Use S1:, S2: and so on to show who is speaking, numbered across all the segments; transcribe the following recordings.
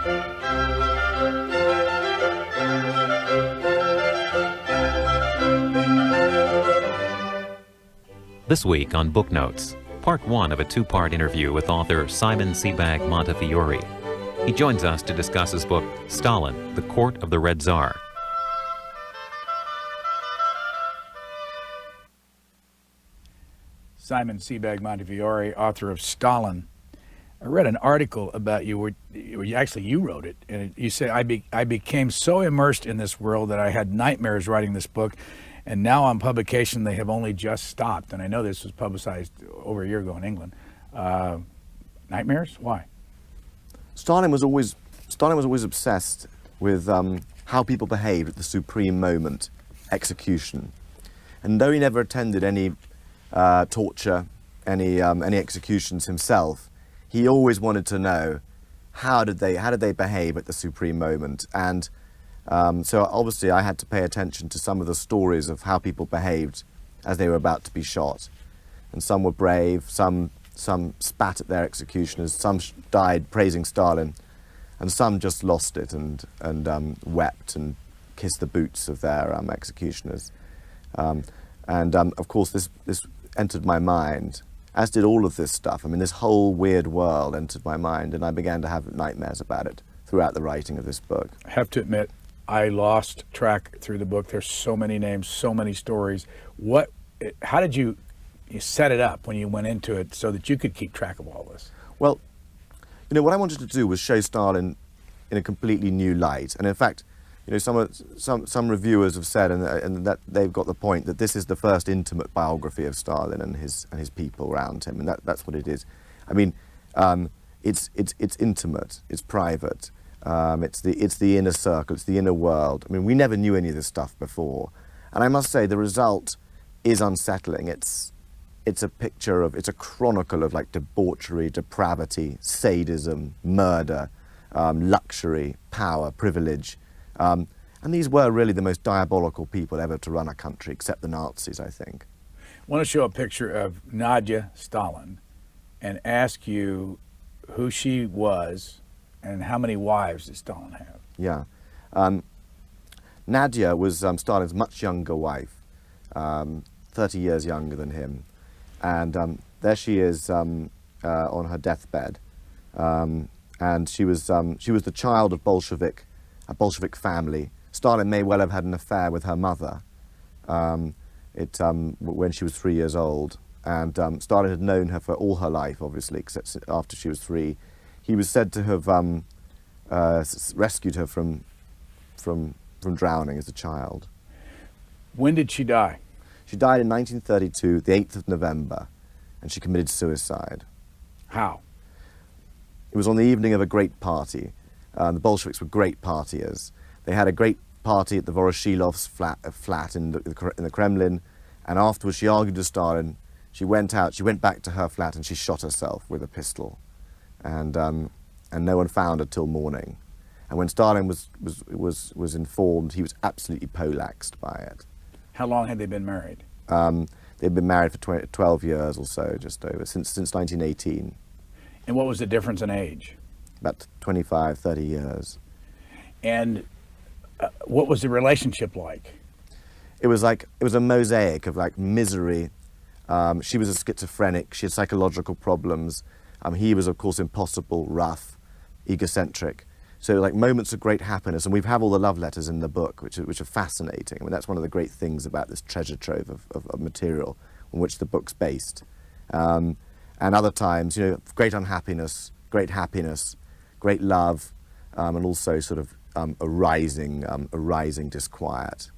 S1: This week on Book Notes, part one of a two-part interview with author Simon Sebag Montefiore. He joins us to discuss his book, Stalin, The Court of the Red Tsar.
S2: Simon Sebag Montefiore, author of Stalin. I read an article about you where you wrote it, and you say, I became so immersed in this world that I had nightmares writing this book, and now on publication they have only just stopped. And I know this was publicized over a year ago in England. Nightmares? Why?
S3: Stalin was always obsessed with how people behaved at the supreme moment, execution. And though he never attended any torture, any executions himself, he always wanted to know how did they behave at the supreme moment. And so obviously I had to pay attention to some of the stories of how people behaved as they were about to be shot. And some were brave, some spat at their executioners, some died praising Stalin, and some just lost it and wept and kissed the boots of their executioners. Of course this entered my mind, as did all of this stuff. I mean, this whole weird world entered my mind, and I began to have nightmares about it throughout the writing of this book.
S2: I have to admit, I lost track through the book. There's so many names, so many stories. How did you set it up when you went into it so that you could keep track of all this?
S3: Well, you know, what I wanted to do was show Stalin in a completely new light. And in fact, you know, some reviewers have said, and that they've got the point, that this is the first intimate biography of Stalin and his people around him, and that's what it is. I mean, it's intimate, it's private, it's the inner circle, it's the inner world. I mean, we never knew any of this stuff before, and I must say the result is unsettling. It's a chronicle of like debauchery, depravity, sadism, murder, luxury, power, privilege. And these were really the most diabolical people ever to run a country, except the Nazis, I think.
S2: I want to show a picture of Nadia Stalin and ask you who she was and how many wives did Stalin have?
S3: Yeah. Nadia was Stalin's much younger wife, 30 years younger than him. And there she is on her deathbed. And she was the child of a Bolshevik family. Stalin may well have had an affair with her mother when she was 3 years old. And Stalin had known her for all her life, obviously, except after she was 3. He was said to have rescued her from drowning as a child.
S2: When did she die?
S3: She died in 1932, the 8th of November, and she committed suicide.
S2: How?
S3: It was on the evening of a great party. The Bolsheviks were great partiers. They had a great party at the Voroshilov's flat in the Kremlin, and afterwards she argued with Stalin. She went back to her flat and she shot herself with a pistol. And no one found her till morning. And when Stalin was informed, he was absolutely poleaxed by it.
S2: How long had they been married?
S3: They'd been married for 12 years or so, just over, since 1918.
S2: And what was the difference in age?
S3: About 25, 30 years.
S2: And what was the relationship like?
S3: It was a mosaic of like misery. She was a schizophrenic, she had psychological problems. He was, of course, impossible, rough, egocentric. So like moments of great happiness, and we have all the love letters in the book, which are fascinating. I mean, that's one of the great things about this treasure trove of material on which the book's based. And other times, you know, great unhappiness, great happiness, great love, and also sort of a rising disquiet,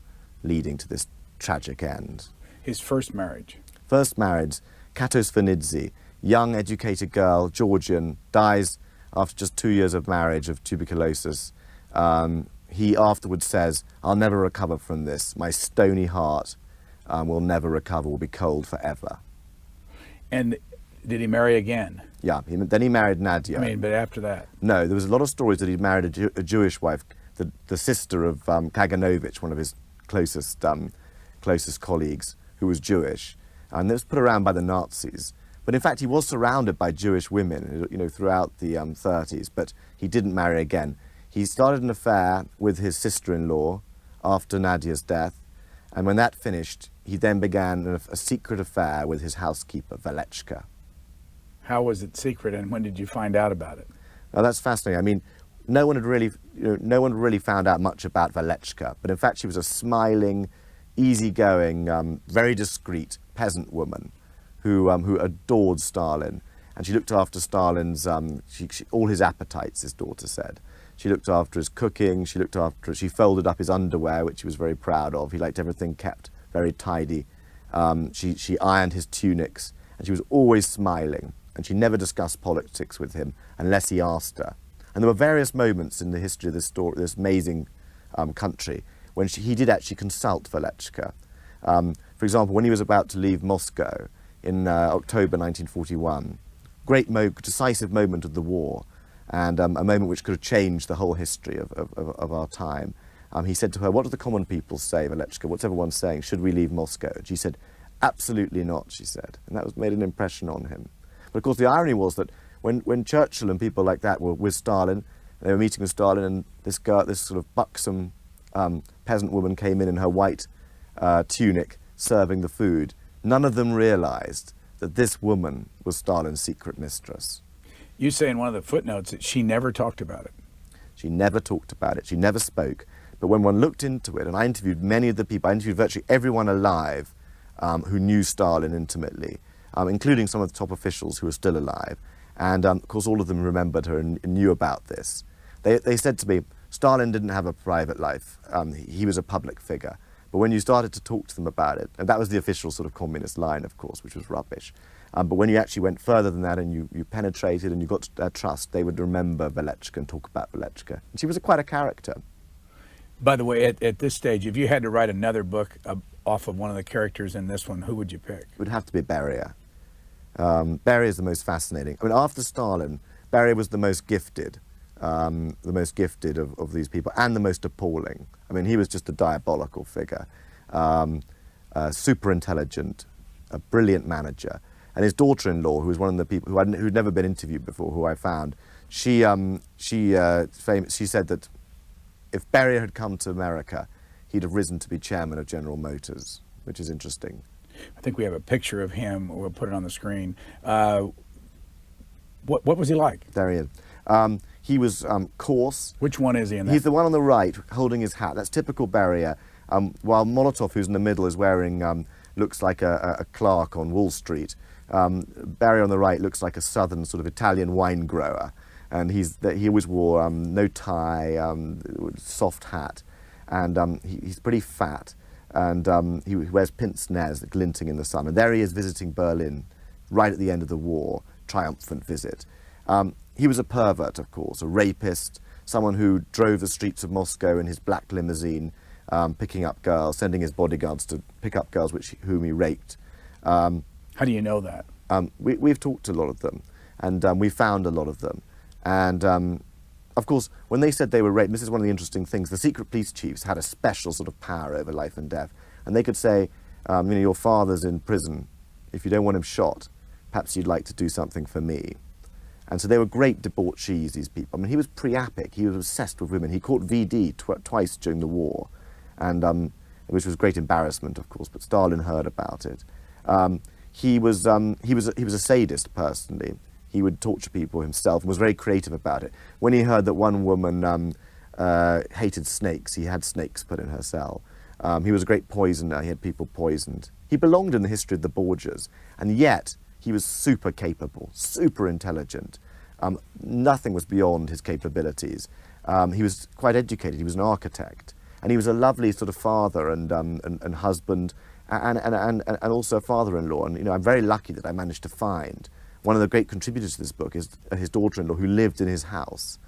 S3: leading to this tragic end.
S2: His first marriage?
S3: First marriage, Kato Svanidze, young, educated girl, Georgian, dies after just 2 years of marriage of tuberculosis. He afterwards says, "I'll never recover from this. My stony heart will never recover, will be cold forever."
S2: And did he marry again?
S3: Yeah, then he married Nadia.
S2: I mean, but after that?
S3: No, there was a lot of stories that he'd married a Jewish wife, the sister of Kaganovich, one of his closest colleagues, who was Jewish. And it was put around by the Nazis. But in fact, he was surrounded by Jewish women, you know, throughout the 30s, but he didn't marry again. He started an affair with his sister-in-law after Nadia's death, and when that finished, he then began a secret affair with his housekeeper, Velechka.
S2: How was it secret, and when did you find out about it?
S3: Now, that's fascinating. I mean, no one had really found out much about Velechka, but in fact, she was a smiling, easygoing, very discreet peasant woman who adored Stalin, and she looked after Stalin's all his appetites, his daughter said. She looked after his cooking. She folded up his underwear, which he was very proud of. He liked everything kept very tidy. She ironed his tunics, and she was always smiling. And she never discussed politics with him unless he asked her. And there were various moments in the history of this story, this amazing country, when he did actually consult Velechka. For example, when he was about to leave Moscow in October 1941, decisive moment of the war, and a moment which could have changed the whole history of our time. He said to her, "What do the common people say, Velechka? What's everyone saying? Should we leave Moscow?" And she said, "Absolutely not," she said. And that made an impression on him. But of course, the irony was that when Churchill and people like that were with Stalin, they were meeting with Stalin, and this sort of buxom peasant woman came in her white tunic, serving the food. None of them realized that this woman was Stalin's secret mistress.
S2: You say in one of the footnotes that she never talked about it.
S3: She never talked about it. She never spoke. But when one looked into it, and I interviewed many of the people, I interviewed virtually everyone alive who knew Stalin intimately, including some of the top officials who are still alive. And of course, all of them remembered her and knew about this. They said to me, Stalin didn't have a private life. He was a public figure. But when you started to talk to them about it, and that was the official sort of communist line, of course, which was rubbish. But when you actually went further than that and you penetrated and you got their trust, they would remember Velechka and talk about Velechka. And she was quite a character.
S2: By the way, at this stage, if you had to write another book off of one of the characters in this one, who would you pick?
S3: It would have to be Beria. Beria is the most fascinating. I mean, after Stalin, Beria was the most gifted of these people, and the most appalling. I mean, he was just a diabolical figure, super intelligent, a brilliant manager. And his daughter-in-law, who was one of the people who'd never been interviewed before, who I found, she said that if Beria had come to America, he'd have risen to be chairman of General Motors, which is interesting.
S2: I think we have a picture of him. We'll put it on the screen. What was he like?
S3: Beria. He was coarse.
S2: Which one is he in that?
S3: He's the one on the right, holding his hat. That's typical Beria. While Molotov, who's in the middle, is wearing, looks like a clerk on Wall Street. Beria on the right looks like a southern sort of Italian wine grower. And he always wore no tie, soft hat. And he's pretty fat. And he wears pince-nez glinting in the sun. And there he is visiting Berlin right at the end of the war, triumphant visit. He was a pervert, of course, a rapist, someone who drove the streets of Moscow in his black limousine, picking up girls, sending his bodyguards to pick up girls whom he raped.
S2: How do you know that?
S3: We've talked to a lot of them, and we found a lot of them. And of course, when they said they were raped, this is one of the interesting things, the secret police chiefs had a special sort of power over life and death. And they could say, you know, your father's in prison. If you don't want him shot, perhaps you'd like to do something for me. And so they were great debauchees, these people. I mean, he was pre-epic. He was obsessed with women. He caught VD twice during the war, and which was great embarrassment, of course, but Stalin heard about it. He was a sadist, personally. He would torture people himself and was very creative about it. When he heard that one woman hated snakes, he had snakes put in her cell. He was a great poisoner. He had people poisoned. He belonged in the history of the Borgias, and yet he was super capable, super intelligent. Nothing was beyond his capabilities. He was quite educated. He was an architect, and he was a lovely sort of father and husband, and also a father-in-law. And you know, I'm very lucky that I managed to find one of the great contributors to this book is his daughter-in-law, who lived in his house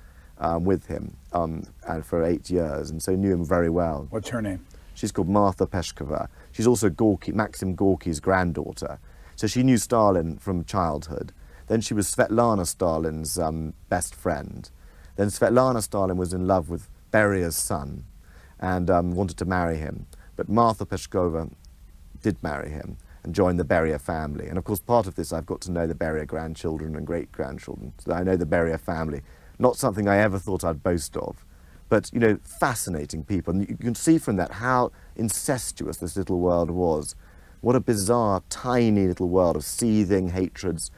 S3: with him and for 8 years, and so knew him very well.
S2: What's her name?
S3: She's called Martha Peshkova. She's also Maxim Gorky's granddaughter. So she knew Stalin from childhood. Then she was Svetlana Stalin's best friend. Then Svetlana Stalin was in love with Beria's son and wanted to marry him. But Martha Peshkova did marry him. and joined the Beria family. And of course, part of this, I've got to know the Beria grandchildren and great-grandchildren. So I know the Beria family. Not something I ever thought I'd boast of, but, you know, fascinating people. And you can see from that how incestuous this little world was. What a bizarre, tiny little world of seething hatreds,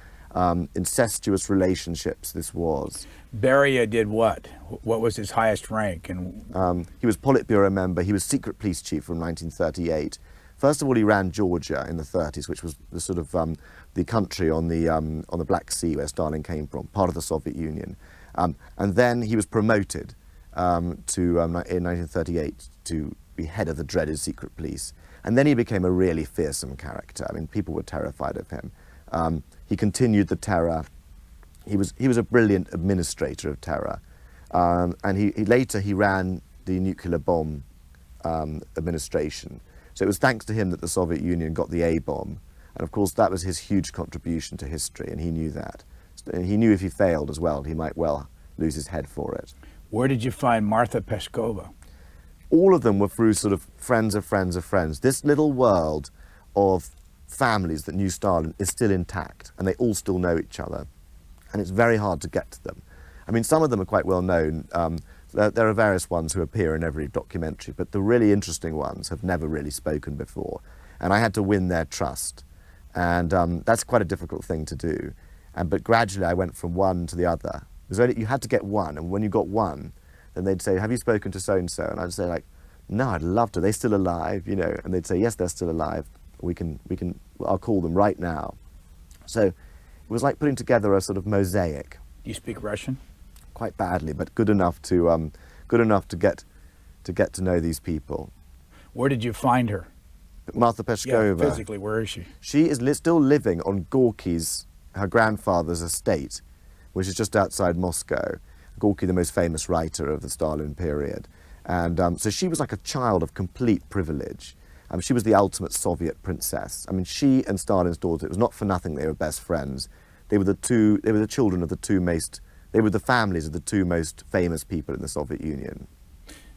S3: incestuous relationships this was.
S2: Beria did what? What was his highest rank? And
S3: he was Politburo member. He was secret police chief from 1938. First of all, he ran Georgia in the 30s, which was the sort of the country on the Black Sea where Stalin came from, part of the Soviet Union. And then he was promoted in 1938 to be head of the dreaded secret police. And then he became a really fearsome character. I mean, people were terrified of him. He continued the terror. He was a brilliant administrator of terror. And later he ran the nuclear bomb administration. So it was thanks to him that the Soviet Union got the A-bomb. And of course, that was his huge contribution to history, and he knew that. And he knew if he failed as well, he might well lose his head for it.
S2: Where did you find Martha Peskova?
S3: All of them were through sort of friends of friends of friends. This little world of families that knew Stalin is still intact, and they all still know each other. And it's very hard to get to them. I mean, some of them are quite well known. There are various ones who appear in every documentary, but the really interesting ones have never really spoken before. And I had to win their trust. And that's quite a difficult thing to do. But gradually I went from one to the other. You had to get one, and when you got one, then they'd say, have you spoken to so-and-so? And I'd say, like, no, I'd love to. Are they still alive? You know, and they'd say, yes, they're still alive. I'll call them right now. So it was like putting together a sort of mosaic.
S2: Do you speak Russian?
S3: Quite badly, but good enough to get to know these people.
S2: Where did you find her?
S3: Martha Peskova.
S2: Yeah, physically, where is she?
S3: She is still living on Gorky's, her grandfather's estate, which is just outside Moscow. Gorky, the most famous writer of the Stalin period. And so she was like a child of complete privilege. She was the ultimate Soviet princess. I mean, she and Stalin's daughter, it was not for nothing they were best friends. They were the children of they were the families of the two most famous people in the Soviet Union.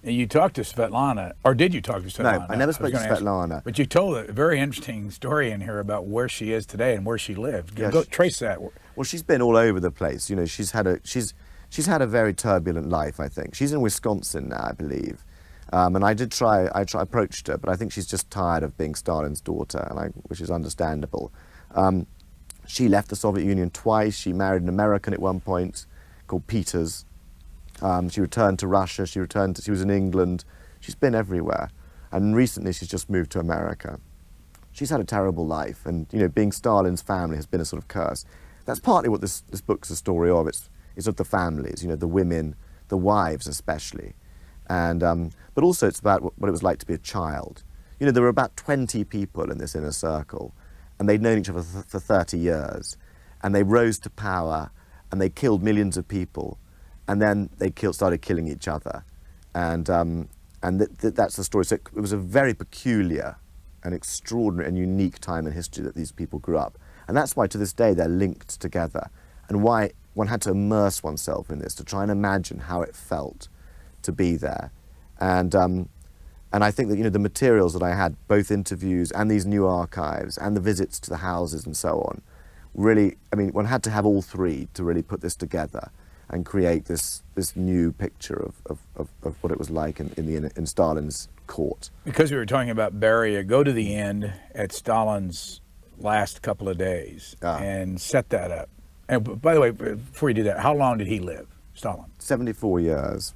S2: And you talked to Svetlana, or did you talk to Svetlana?
S3: No, I never spoke to Svetlana.
S2: But you told a very interesting story in here about where she is today and where she lived.
S3: Yeah,
S2: Go trace that.
S3: Well, she's been all over the place. You know, she's had a very turbulent life, I think. She's in Wisconsin now, I believe. And I approached her, but I think she's just tired of being Stalin's daughter, which is understandable. She left the Soviet Union twice. She married an American at one point called Peters. She returned to Russia. She was in England. She's been everywhere. And recently she's just moved to America. She's had a terrible life, and, you know, being Stalin's family has been a sort of curse. That's partly what this book's a story of. It's of the families, you know, the women, the wives especially. And, but also it's about what it was like to be a child. You know, there were about 20 people in this inner circle, and they'd known each other for 30 years. And they rose to power, and they killed millions of people. And then they started killing each other. And that's the story. So it was a very peculiar and extraordinary and unique time in history that these people grew up. And that's why to this day they're linked together, and why one had to immerse oneself in this to try and imagine how it felt to be there. And I think that, you know, the materials that I had, both interviews and these new archives and the visits to the houses and so on, really, I mean, one had to have all three to really put this together and create this new picture of what it was like in Stalin's court. Because
S2: we were talking about Beria, go to the end at Stalin's last couple of days and set that up. And by the way, before you do that, how long did he live, Stalin?
S3: 74 years.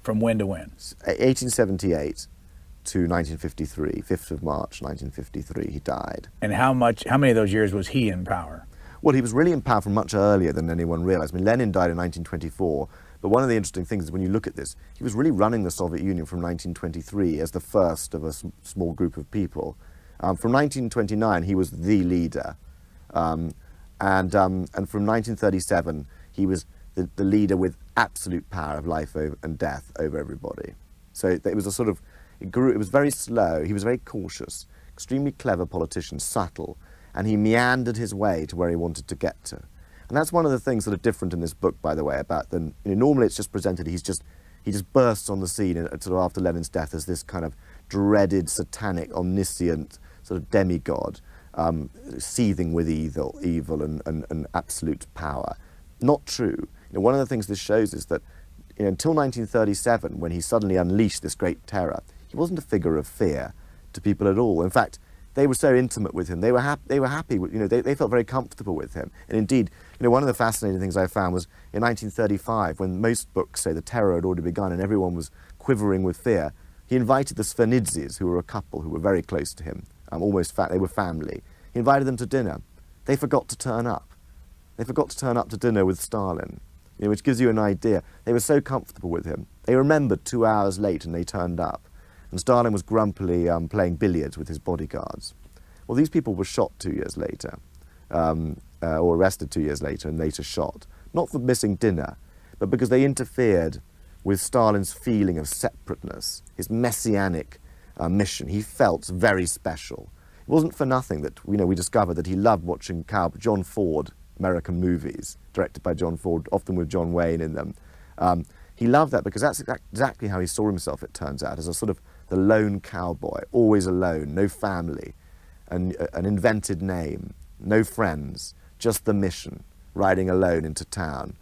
S2: From when to when?
S3: 1878 to 1953, 5th of March 1953, he died.
S2: And how many of those years was he in power?
S3: Well, he was really in power from much earlier than anyone realized. I mean, Lenin died in 1924, but one of the interesting things is when you look at this, he was really running the Soviet Union from 1923 as the first of a small group of people. From 1929, he was the leader. And from 1937, he was the leader with absolute power of life and death over everybody. So it was a sort of, it was very slow, he was very cautious, extremely clever politician, subtle, and he meandered his way to where he wanted to get to. And that's one of the things that are different in this book, by the way, about them. You know, normally it's just presented, he just bursts on the scene sort of after Lenin's death as this kind of dreaded, satanic, omniscient sort of demigod. seething with evil and absolute power. Not true. One of the things this shows is that until 1937, when he suddenly unleashed this great terror, he wasn't a figure of fear to people at all. In fact, they were so intimate with him. They were happy. They felt very comfortable with him. And indeed, one of the fascinating things I found was in 1935, when most books say the terror had already begun and everyone was quivering with fear, he invited the Svenidzes, who were a couple who were very close to him, they were family. He invited them to dinner. They forgot to turn up. They forgot to turn up to dinner with Stalin, which gives you an idea. They were so comfortable with him. They remembered 2 hours late and they turned up. And Stalin was grumpily playing billiards with his bodyguards. Well, these people were shot 2 years later, or arrested 2 years later and later shot, not for missing dinner, but because they interfered with Stalin's feeling of separateness, his messianic mission. He felt very special. It wasn't for nothing that we discovered that he loved watching John Ford American movies, directed by John Ford, often with John Wayne in them. He loved that because that's exactly how he saw himself, it turns out, as a sort of the lone cowboy, always alone, no family, an invented name, no friends, just the mission, riding alone into town,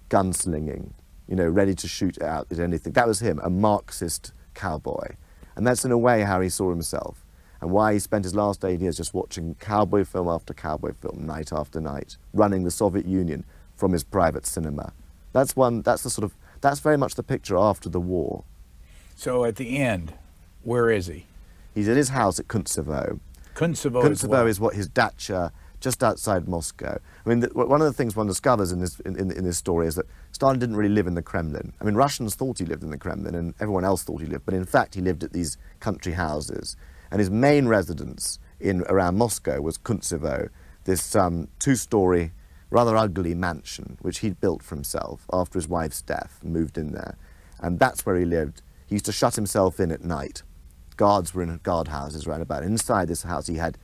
S3: gunslinging, ready to shoot out at anything. That was him, a Marxist cowboy. And that's in a way how he saw himself, and why he spent his last 8 years just watching cowboy film after cowboy film, night after night, running the Soviet Union from his private cinema. That's very much the picture after the war.
S2: So at the end, where is he?
S3: He's at his house at Kuntsevo.
S2: Kuntsevo
S3: is what his dacha, just outside Moscow. I mean, one of the things one discovers in this story is that Stalin didn't really live in the Kremlin. I mean, Russians thought he lived in the Kremlin, and everyone else thought he lived, but in fact he lived at these country houses. And his main residence around Moscow was Kuntsevo, this two-story, rather ugly mansion, which he'd built for himself after his wife's death, and moved in there. And that's where he lived. He used to shut himself in at night. Guards were in guard houses round about. Inside this house he had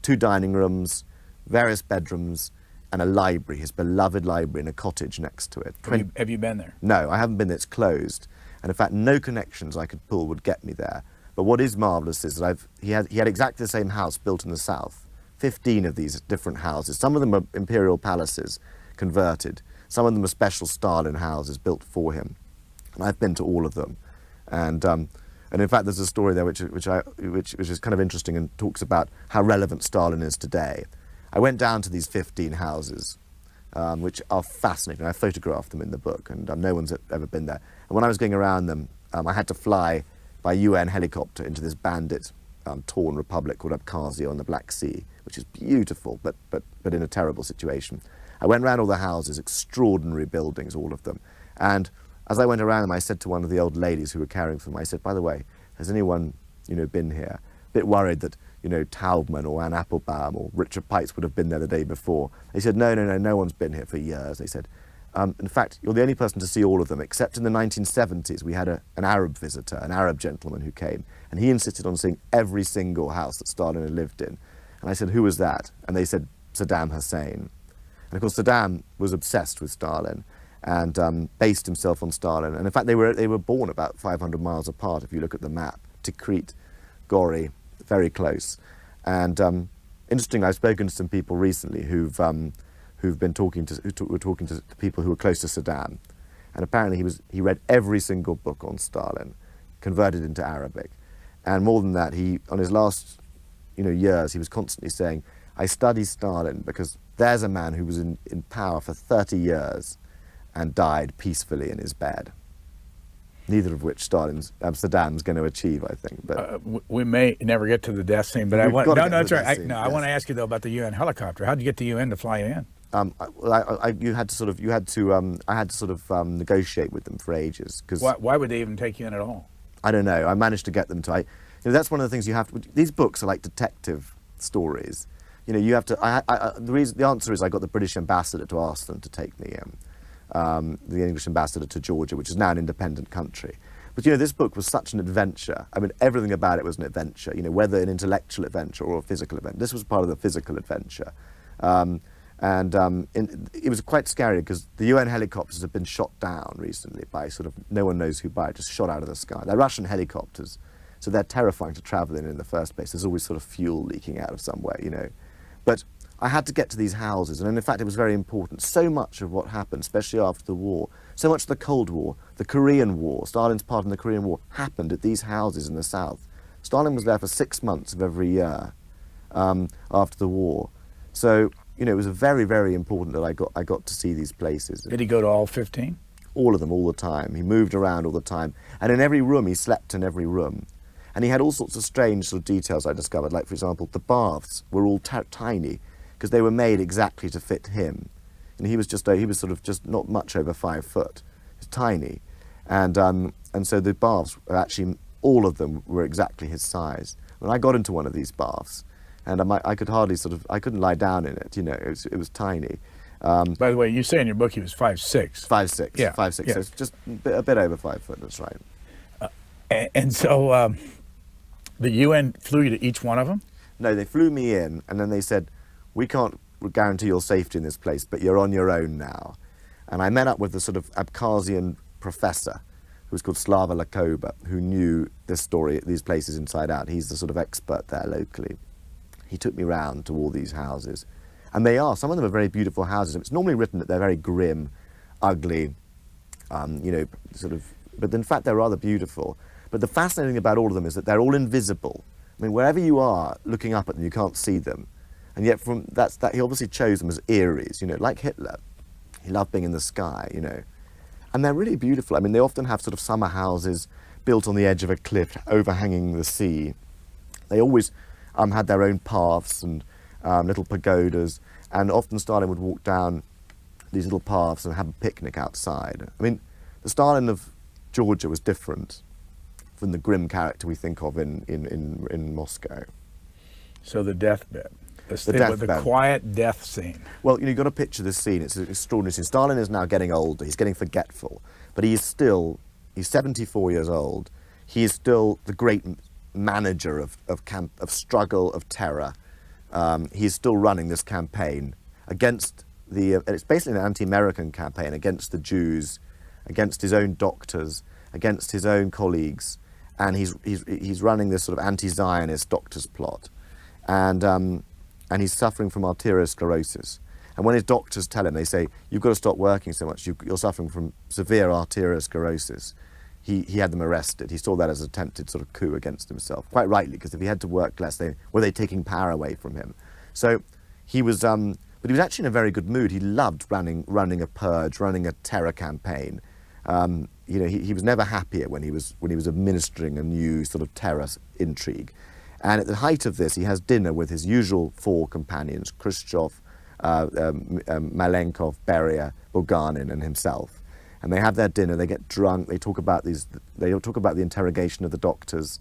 S3: 2 dining rooms, various bedrooms, and a library, his beloved library, in a cottage next to it.
S2: Have you been there?
S3: No, I haven't been there. It's closed. And in fact, no connections I could pull would get me there. But what is marvellous is that he had exactly the same house built in the south. 15 of these different houses. Some of them are imperial palaces converted. Some of them are special Stalin houses built for him. And I've been to all of them. And in fact, there's a story there which is kind of interesting and talks about how relevant Stalin is today. I went down to these 15 houses, which are fascinating. I photographed them in the book, and no one's ever been there. And when I was going around them, I had to fly by UN helicopter into this bandit torn republic called Abkhazia on the Black Sea, which is beautiful, but in a terrible situation. I went around all the houses, extraordinary buildings, all of them. And as I went around them, I said to one of the old ladies who were caring for them, I said, by the way, has anyone, been here? A bit worried that, Taubman or Anne Applebaum or Richard Pipes would have been there the day before. They said, no one's been here for years. They said, in fact, you're the only person to see all of them, except in the 1970s, we had an Arab visitor, an Arab gentleman who came, and he insisted on seeing every single house that Stalin had lived in. And I said, who was that? And they said, Saddam Hussein. And of course, Saddam was obsessed with Stalin and based himself on Stalin. And in fact, they were born about 500 miles apart, if you look at the map. Tikrit, Gori, very close. And interesting, I've spoken to some people recently who were talking to people who were close to Saddam. And apparently he read every single book on Stalin, converted into Arabic. And more than that, on his last years, he was constantly saying, I study Stalin because there's a man who was in power for 30 years and died peacefully in his bed. Neither of which Saddam's going to achieve, I think. But
S2: we may never get to the death scene, but that's right. I want to ask you though about the UN helicopter. How did you get the UN to fly in?
S3: I had to negotiate with them for ages.
S2: Why would they even take you in at all?
S3: I don't know. I managed to get them to. That's one of the things you have to. These books are like detective stories. You have to. The answer is I got the British ambassador to ask them to take me in. The English ambassador to Georgia, which is now an independent country. But this book was such an adventure. I mean, everything about it was an adventure. Whether an intellectual adventure or a physical adventure. This was part of the physical adventure. It was quite scary because the UN helicopters have been shot down recently by no one knows who by, just shot out of the sky. They're Russian helicopters, so they're terrifying to travel in the first place. There's always fuel leaking out of somewhere, But I had to get to these houses, and in fact it was very important. So much of what happened, especially after the war, so much of the Cold War, the Korean War, Stalin's part in the Korean War, happened at these houses in the south. Stalin was there for 6 months of every year after the war. So, you know, it was very, very important that I got to see these places.
S2: Did he go to all 15?
S3: All of them, all the time. He moved around all the time. And in every room, he slept in every room. And he had all sorts of strange sort of details I discovered. Like, for example, the baths were all tiny because they were made exactly to fit him. And he was sort of just not much over 5 foot. He was tiny. And so the baths were actually, all of them were exactly his size. When I got into one of these baths, and I could hardly I couldn't lie down in it, you know, it was tiny.
S2: By the way, you say in your book he was 5'6".
S3: 5'6",
S2: yeah,
S3: 5'6",
S2: yeah.
S3: so it's just a bit over 5 foot, that's right.
S2: And so the UN flew you to each one of them?
S3: No, they flew me in, and then they said, we can't guarantee your safety in this place, but you're on your own now. And I met up with the sort of Abkhazian professor, who was called Slava Lakoba, who knew this story, these places inside out. He's the sort of expert there locally. He took me round to all these houses. And some of them are very beautiful houses. It's normally written that they're very grim, ugly, you know, but in fact they're rather beautiful. But the fascinating thing about all of them is that they're all invisible. I mean, wherever you are looking up at them, you can't see them. And yet he obviously chose them as eerie's, you know, like Hitler. He loved being in the sky, you know. And they're really beautiful. I mean, they often have sort of summer houses built on the edge of a cliff overhanging the sea. They always had their own paths and little pagodas, and often Stalin would walk down these little paths and have a picnic outside. I mean, the Stalin of Georgia was different from the grim character we think of in Moscow.
S2: So the deathbed.
S3: The
S2: quiet death scene.
S3: Well, you know, you've got to picture this scene. It's an extraordinary scene. Stalin is now getting older. He's getting forgetful. But he's 74 years old. He is still the great manager of struggle, of terror. He's still running this campaign against it's basically an anti-American campaign against the Jews, against his own doctors, against his own colleagues. And he's running this sort of anti-Zionist doctor's plot. And he's suffering from arteriosclerosis. And when his doctors tell him, they say, you've got to stop working so much, you're suffering from severe arteriosclerosis. He had them arrested. He saw that as an attempted sort of coup against himself, quite rightly, because if he had to work less, were they taking power away from him? So he was, but he was actually in a very good mood. He loved running a purge, running a terror campaign. You know, he was never happier when he was administering a new sort of terror intrigue. And at the height of this, he has dinner with his usual 4 companions, Khrushchev, Malenkov, Beria, Bulganin, and himself. And they have their dinner, they get drunk, they talk about the interrogation of the doctors.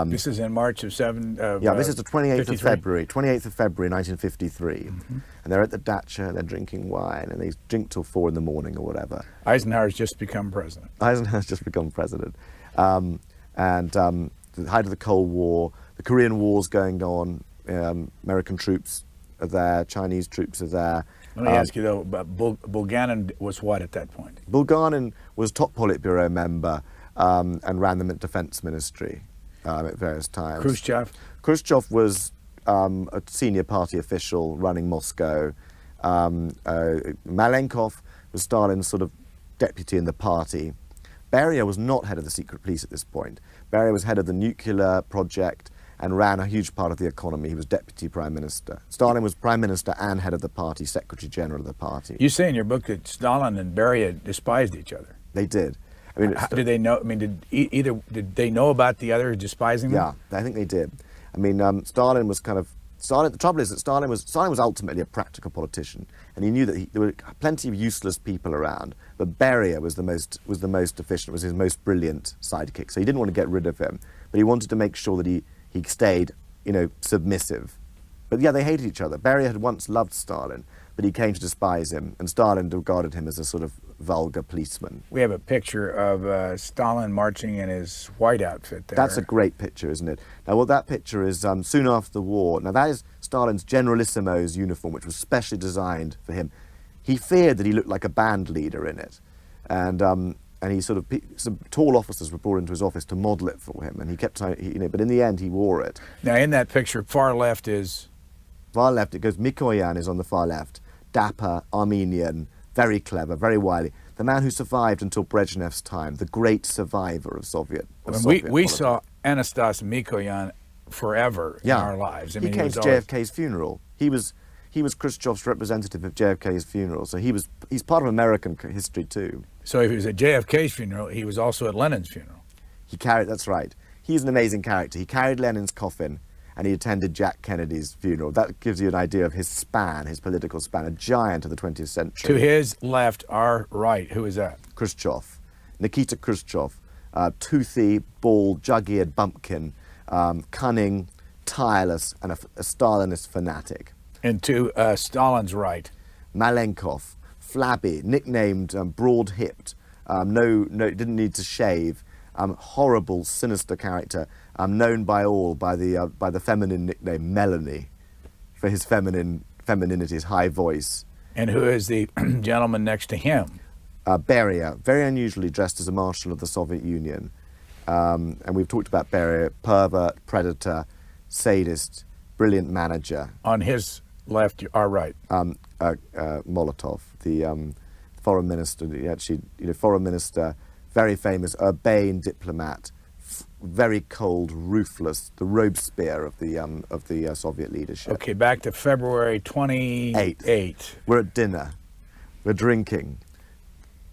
S2: This is in March of
S3: this is the 28th of February, 1953.
S2: Mm-hmm.
S3: And they're at the dacha, they're drinking wine, and they drink till 4 in the morning or whatever.
S2: Eisenhower's just become president.
S3: Eisenhower's just become president. The height of the Cold War, the Korean War's going on, American troops are there, Chinese troops are there.
S2: Let me ask you though, Bulganin was what at that point?
S3: Bulganin was top Politburo member and ran the defense ministry at various times.
S2: Khrushchev?
S3: Khrushchev was a senior party official running Moscow. Malenkov was Stalin's sort of deputy in the party. Beria was not head of the secret police at this point. Beria was head of the nuclear project and ran a huge part of the economy. He was deputy prime minister. Stalin was prime minister and head of the party, secretary general of the party.
S2: You say in your book that Stalin and Beria despised each other.
S3: They did. I mean,
S2: how did they know? I mean, did they know about the other despising them?
S3: Yeah, I think they did. I mean, Stalin was kind of The trouble is that Stalin was ultimately a practical politician, and he knew that there were plenty of useless people around. But Beria was the most efficient, was his most brilliant sidekick. So he didn't want to get rid of him, but he wanted to make sure that he stayed, submissive. But yeah, they hated each other. Beria had once loved Stalin, but he came to despise him, and Stalin regarded him as a sort of vulgar policeman.
S2: We have a picture of Stalin marching in his white outfit there.
S3: That's a great picture, isn't it? Now, what that picture is soon after the war. Now, that is Stalin's Generalissimo's uniform, which was specially designed for him. He feared that he looked like a band leader in it, and he some tall officers were brought into his office to model it for him, and he kept trying, but in the end, he wore it.
S2: Now, in that picture, far left is
S3: Far left, it goes, Mikoyan is on the far left. Dapper, Armenian, very clever, very wily. The man who survived until Brezhnev's time, the great survivor of Soviet
S2: we
S3: politics.
S2: saw Anastas Mikoyan forever in our lives. I mean,
S3: he came
S2: was
S3: to
S2: always...
S3: JFK's funeral. He was Khrushchev's representative of JFK's funeral, so he's part of American history too.
S2: So if he was at JFK's funeral, he was also at Lenin's funeral.
S3: That's right. He's an amazing character. He carried Lenin's coffin, and he attended Jack Kennedy's funeral. That gives you an idea of his span, his political span, a giant of the 20th century.
S2: To his left, our right, who is that?
S3: Khrushchev, Nikita Khrushchev, toothy, bald, jug-eared bumpkin, cunning, tireless, and a Stalinist fanatic.
S2: And to Stalin's right?
S3: Malenkov, flabby, nicknamed broad-hipped, didn't need to shave, horrible, sinister character, known by all by the feminine nickname Melanie, for his femininity, his high voice.
S2: And who is the gentleman next to him?
S3: Beria, very unusually dressed as a marshal of the Soviet Union. And we've talked about Beria, pervert, predator, sadist, brilliant manager.
S2: On his left, our right?
S3: Molotov, the foreign minister, foreign minister, very famous, urbane diplomat, very cold, ruthless, the Robespierre of the Soviet leadership.
S2: Okay, back to February 28th.
S3: We're at dinner. We're drinking.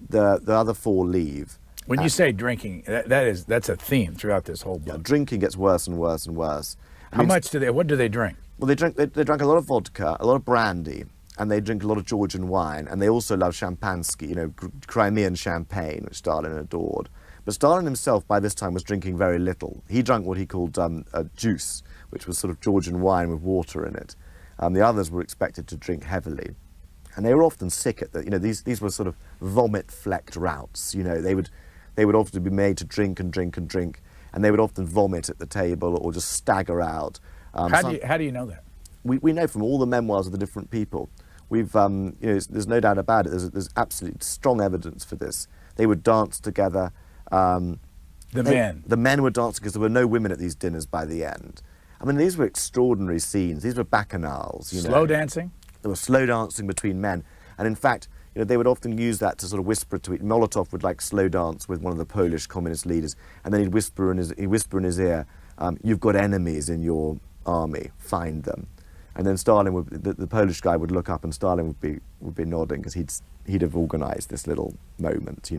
S3: The other four leave.
S2: When you say drinking, that's a theme throughout this whole book.
S3: Yeah, drinking gets worse and worse and worse.
S2: What do they drink?
S3: Well, they drank a lot of vodka, a lot of brandy, and they drink a lot of Georgian wine, and they also love champansky, Crimean champagne, which Stalin adored. But Stalin himself, by this time, was drinking very little. He drank what he called a juice, which was sort of Georgian wine with water in it. The others were expected to drink heavily. And they were often sick at these were sort of vomit-flecked routes. They would often be made to drink and drink and drink, and they would often vomit at the table or just stagger out.
S2: How do you know that?
S3: We know from all the memoirs of the different people. There's no doubt about it. There's absolutely strong evidence for this. They would dance together. The men would dance because there were no women at these dinners by the end. I mean, these were extraordinary scenes. These were bacchanals.
S2: Slow dancing?
S3: There was slow dancing between men. And in fact, they would often use that to sort of whisper to it. Molotov would slow dance with one of the Polish communist leaders, and then he'd whisper in his ear, "You've got enemies in your army. Find them." And then Stalin the Polish guy would look up, and Stalin would be nodding because he'd have organised this little moment,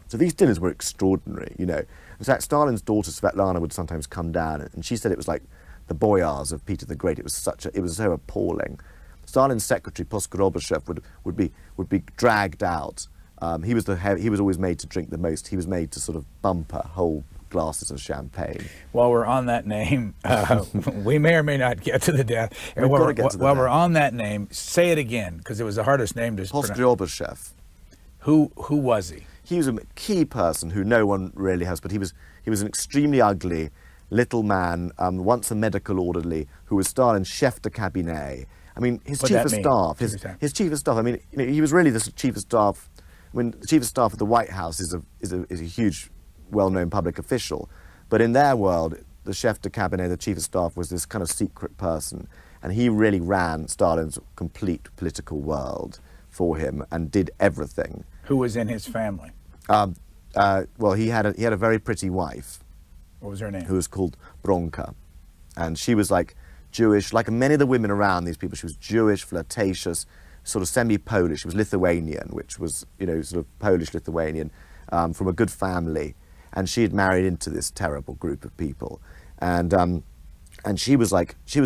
S3: So these dinners were extraordinary, In fact, Stalin's daughter Svetlana would sometimes come down, and she said it was like the boyars of Peter the Great. It was so appalling. Stalin's secretary Poskorobyshev would be dragged out. He was always made to drink the most. He was made to sort of bumper whole glasses of champagne.
S2: While we're on that name, we may or may not get to the death. While we're on that name, say it again, because it was the hardest name to pronounce.
S3: Poskorobyshev.
S2: Who was he?
S3: He was a key person who no one really has, but he was an extremely ugly little man, once a medical orderly, who was Stalin's chef de cabinet. I mean, his chief of staff. His chief of staff. I mean, he was really the chief of staff. I mean, the chief of staff of the White House is a huge, well-known public official, but in their world, the chef de cabinet, the chief of staff, was this kind of secret person, and he really ran Stalin's complete political world for him and did everything.
S2: Who was in his family?
S3: Well, he had a very pretty wife.
S2: What was her name?
S3: Who was called Bronka, and she was Jewish, like many of the women around these people. She was Jewish, flirtatious, sort of semi-Polish. She was Lithuanian, which was, sort of Polish-Lithuanian, from a good family. And she had married into this terrible group of people. And she was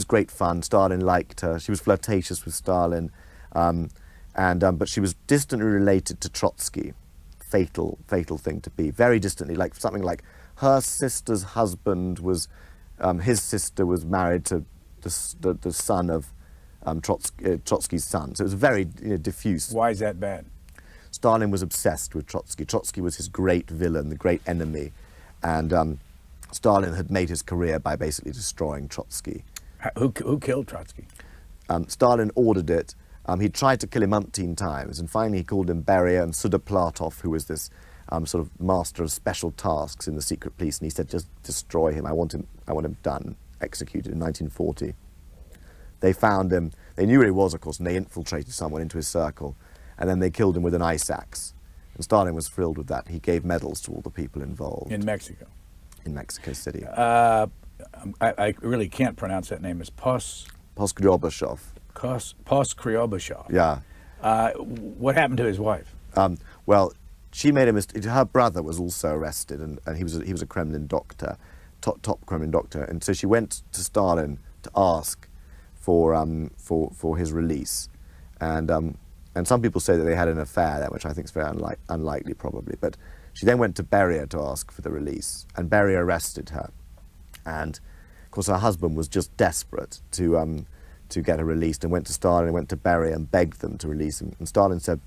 S3: great fun. Stalin liked her. She was flirtatious with Stalin. But she was distantly related to Trotsky. Fatal thing to be. Very distantly, something like her sister's husband was, his sister was married to the son of Trotsky's son. So it was very diffuse.
S2: Why is that bad?
S3: Stalin was obsessed with Trotsky. Trotsky was his great villain, the great enemy. And Stalin had made his career by basically destroying Trotsky.
S2: Who killed Trotsky?
S3: Stalin ordered it. He tried to kill him umpteen times, and finally he called him Beria and Sudoplatov, who was this sort of master of special tasks in the secret police, and he said, just destroy him. I want him done, executed in 1940. They found him. They knew who he was, of course, and they infiltrated someone into his circle, and then they killed him with an ice axe. And Stalin was thrilled with that. He gave medals to all the people involved.
S2: In Mexico.
S3: In Mexico City.
S2: I really can't pronounce that name. It's
S3: Poskryobashov.
S2: Poskryobashov.
S3: Yeah.
S2: What happened to his wife?
S3: Well, she made a mistake. Her brother was also arrested, and he was a Kremlin doctor, top Kremlin doctor, and so she went to Stalin to ask for his release, and some people say that they had an affair there, which I think is very unlikely, probably. But she then went to Beria to ask for the release, and Beria arrested her, and of course her husband was just desperate to get her released, and went to Stalin and went to Beria and begged them to release him. And Stalin said,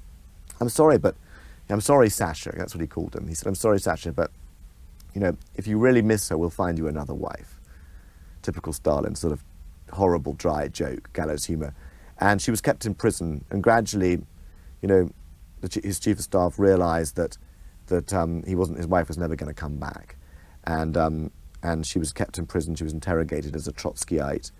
S3: I'm sorry, Sasha, that's what he called him. He said, I'm sorry, Sasha, but, you know, if you really miss her, we'll find you another wife. Typical Stalin, sort of horrible, dry joke, gallows humor. And she was kept in prison, and gradually, you know, his chief of staff realized that his wife was never going to come back. And she was kept in prison. She was interrogated as a Trotskyite,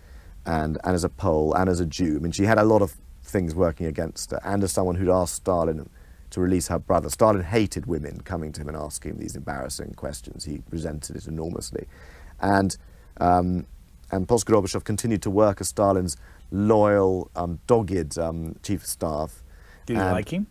S3: and as a Pole, and as a Jew. I mean, she had a lot of things working against her, and as someone who'd asked Stalin to release her brother. Stalin hated women coming to him and asking him these embarrassing questions. He resented it enormously. And Poskryobashov continued to work as Stalin's loyal, dogged chief of staff.
S2: Did he like him?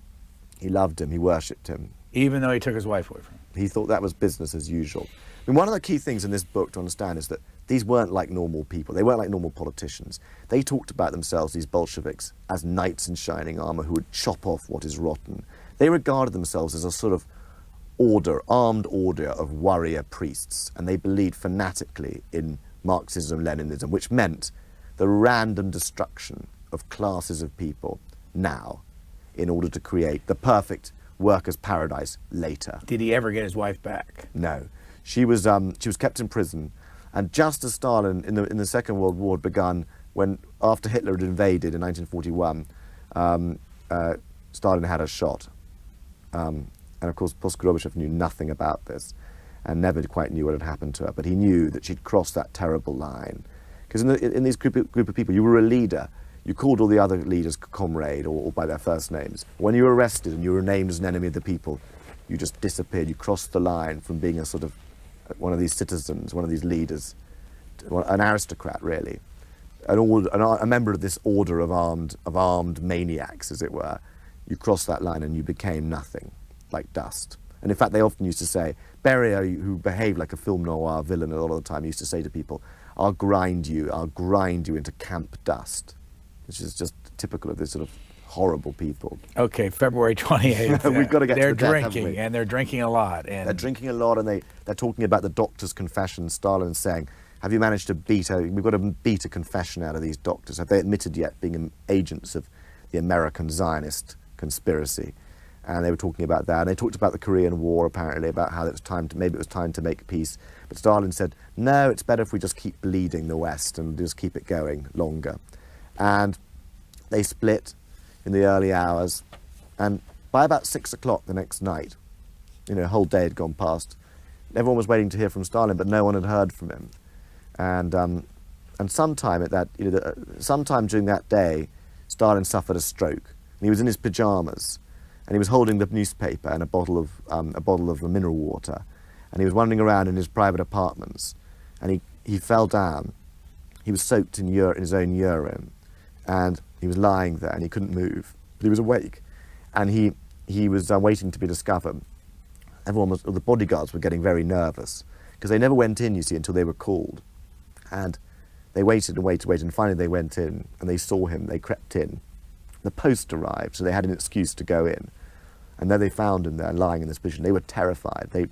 S3: He loved him. He worshipped him.
S2: Even though he took his wife away from him?
S3: He thought that was business as usual. I mean, one of the key things in this book to understand is that these weren't like normal people. They weren't like normal politicians. They talked about themselves, these Bolsheviks, as knights in shining armor who would chop off what is rotten. They regarded themselves as a sort of armed order of warrior priests, and they believed fanatically in Marxism, Leninism, which meant the random destruction of classes of people now in order to create the perfect workers' paradise later.
S2: Did he ever get his wife back?
S3: No. She was kept in prison, and just as Stalin in the Second World War had begun, after Hitler had invaded in 1941, Stalin had her shot. And of course, Poskryobashov knew nothing about this and never quite knew what had happened to her, but he knew that she'd crossed that terrible line. Because in this group of people, you were a leader. You called all the other leaders comrade or by their first names. When you were arrested and you were named as an enemy of the people, you just disappeared. You crossed the line from being a sort of one of these citizens, one of these leaders, an aristocrat, really, a member of this order of armed maniacs, as it were. You crossed that line and you became nothing, like dust. And in fact, they often used to say, Beria, who behaved like a film noir villain a lot of the time, used to say to people, I'll grind you into camp dust, which is just typical of this sort of horrible people.
S2: Okay, February 28th.
S3: We've got to get
S2: they're
S3: to the death,
S2: drinking, and they're drinking a lot. And
S3: they're drinking a lot, and they're talking about the doctor's confession. Stalin's saying, have you managed to we've got to beat a confession out of these doctors. Have they admitted yet being agents of the American Zionist conspiracy? And they were talking about that. And they talked about the Korean War, apparently, about how maybe it was time to make peace. But Stalin said, no, it's better if we just keep bleeding the West and just keep it going longer. And they split in the early hours. And by about 6 o'clock the next night, a whole day had gone past, everyone was waiting to hear from Stalin, but no one had heard from him. And sometime sometime during that day, Stalin suffered a stroke. And he was in his pajamas. And he was holding the newspaper and a bottle of mineral water, and he was wandering around in his private apartments, and he fell down. He was soaked in his own urine, and he was lying there, and he couldn't move, but he was awake, and he was waiting to be discovered. The bodyguards were getting very nervous because they never went in, you see, until they were called, and they waited and waited, and finally they went in, and they saw him. They crept in. The post arrived, so they had an excuse to go in. And then they found him there, lying in this position. They were terrified. They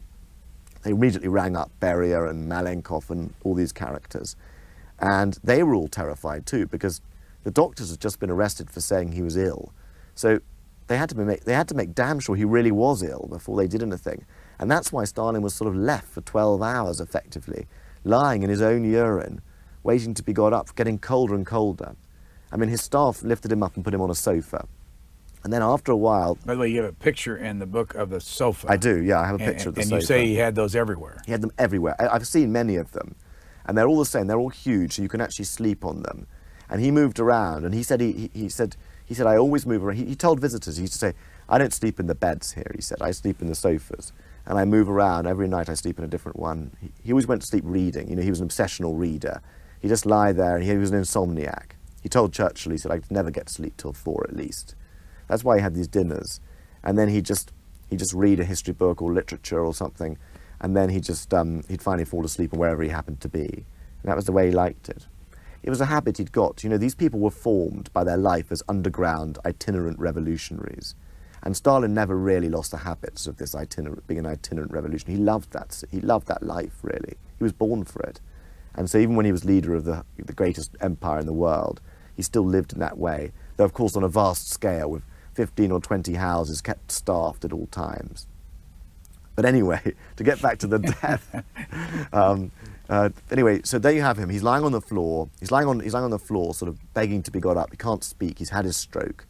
S3: immediately rang up Beria and Malenkov and all these characters. And they were all terrified too, because the doctors had just been arrested for saying he was ill. So they had to make damn sure he really was ill before they did anything. And that's why Stalin was sort of left for 12 hours, effectively, lying in his own urine, waiting to be got up, getting colder and colder. I mean, his staff lifted him up and put him on a sofa. And then after a while... By
S2: the way, you have a picture in the book of the sofa.
S3: I do, yeah, I have a picture of the sofa.
S2: And you say he had those everywhere.
S3: He had them everywhere. I've seen many of them. And they're all the same. They're all huge, so you can actually sleep on them. And he moved around, and he said, he said, I always move around. He told visitors, he used to say, I don't sleep in the beds here, he said, I sleep in the sofas. And I move around, every night I sleep in a different one. He always went to sleep reading, you know, he was an obsessional reader. He'd just lie there, and he was an insomniac. He told Churchill, he said, I'd never get to sleep till 4 at least. That's why he had these dinners. And then he'd just read a history book or literature or something, and then he'd finally fall asleep wherever he happened to be. And that was the way he liked it. It was a habit he'd got. You know, these people were formed by their life as underground, itinerant revolutionaries. And Stalin never really lost the habits of this being an itinerant revolutionary. He loved that life, really. He was born for it. And so even when he was leader of the greatest empire in the world, he still lived in that way, though of course on a vast scale with 15 or 20 houses kept staffed at all times. But anyway, to get back to the death, anyway, so there you have him. He's lying on the floor. He's lying on the floor, sort of begging to be got up. He can't speak. He's had his stroke.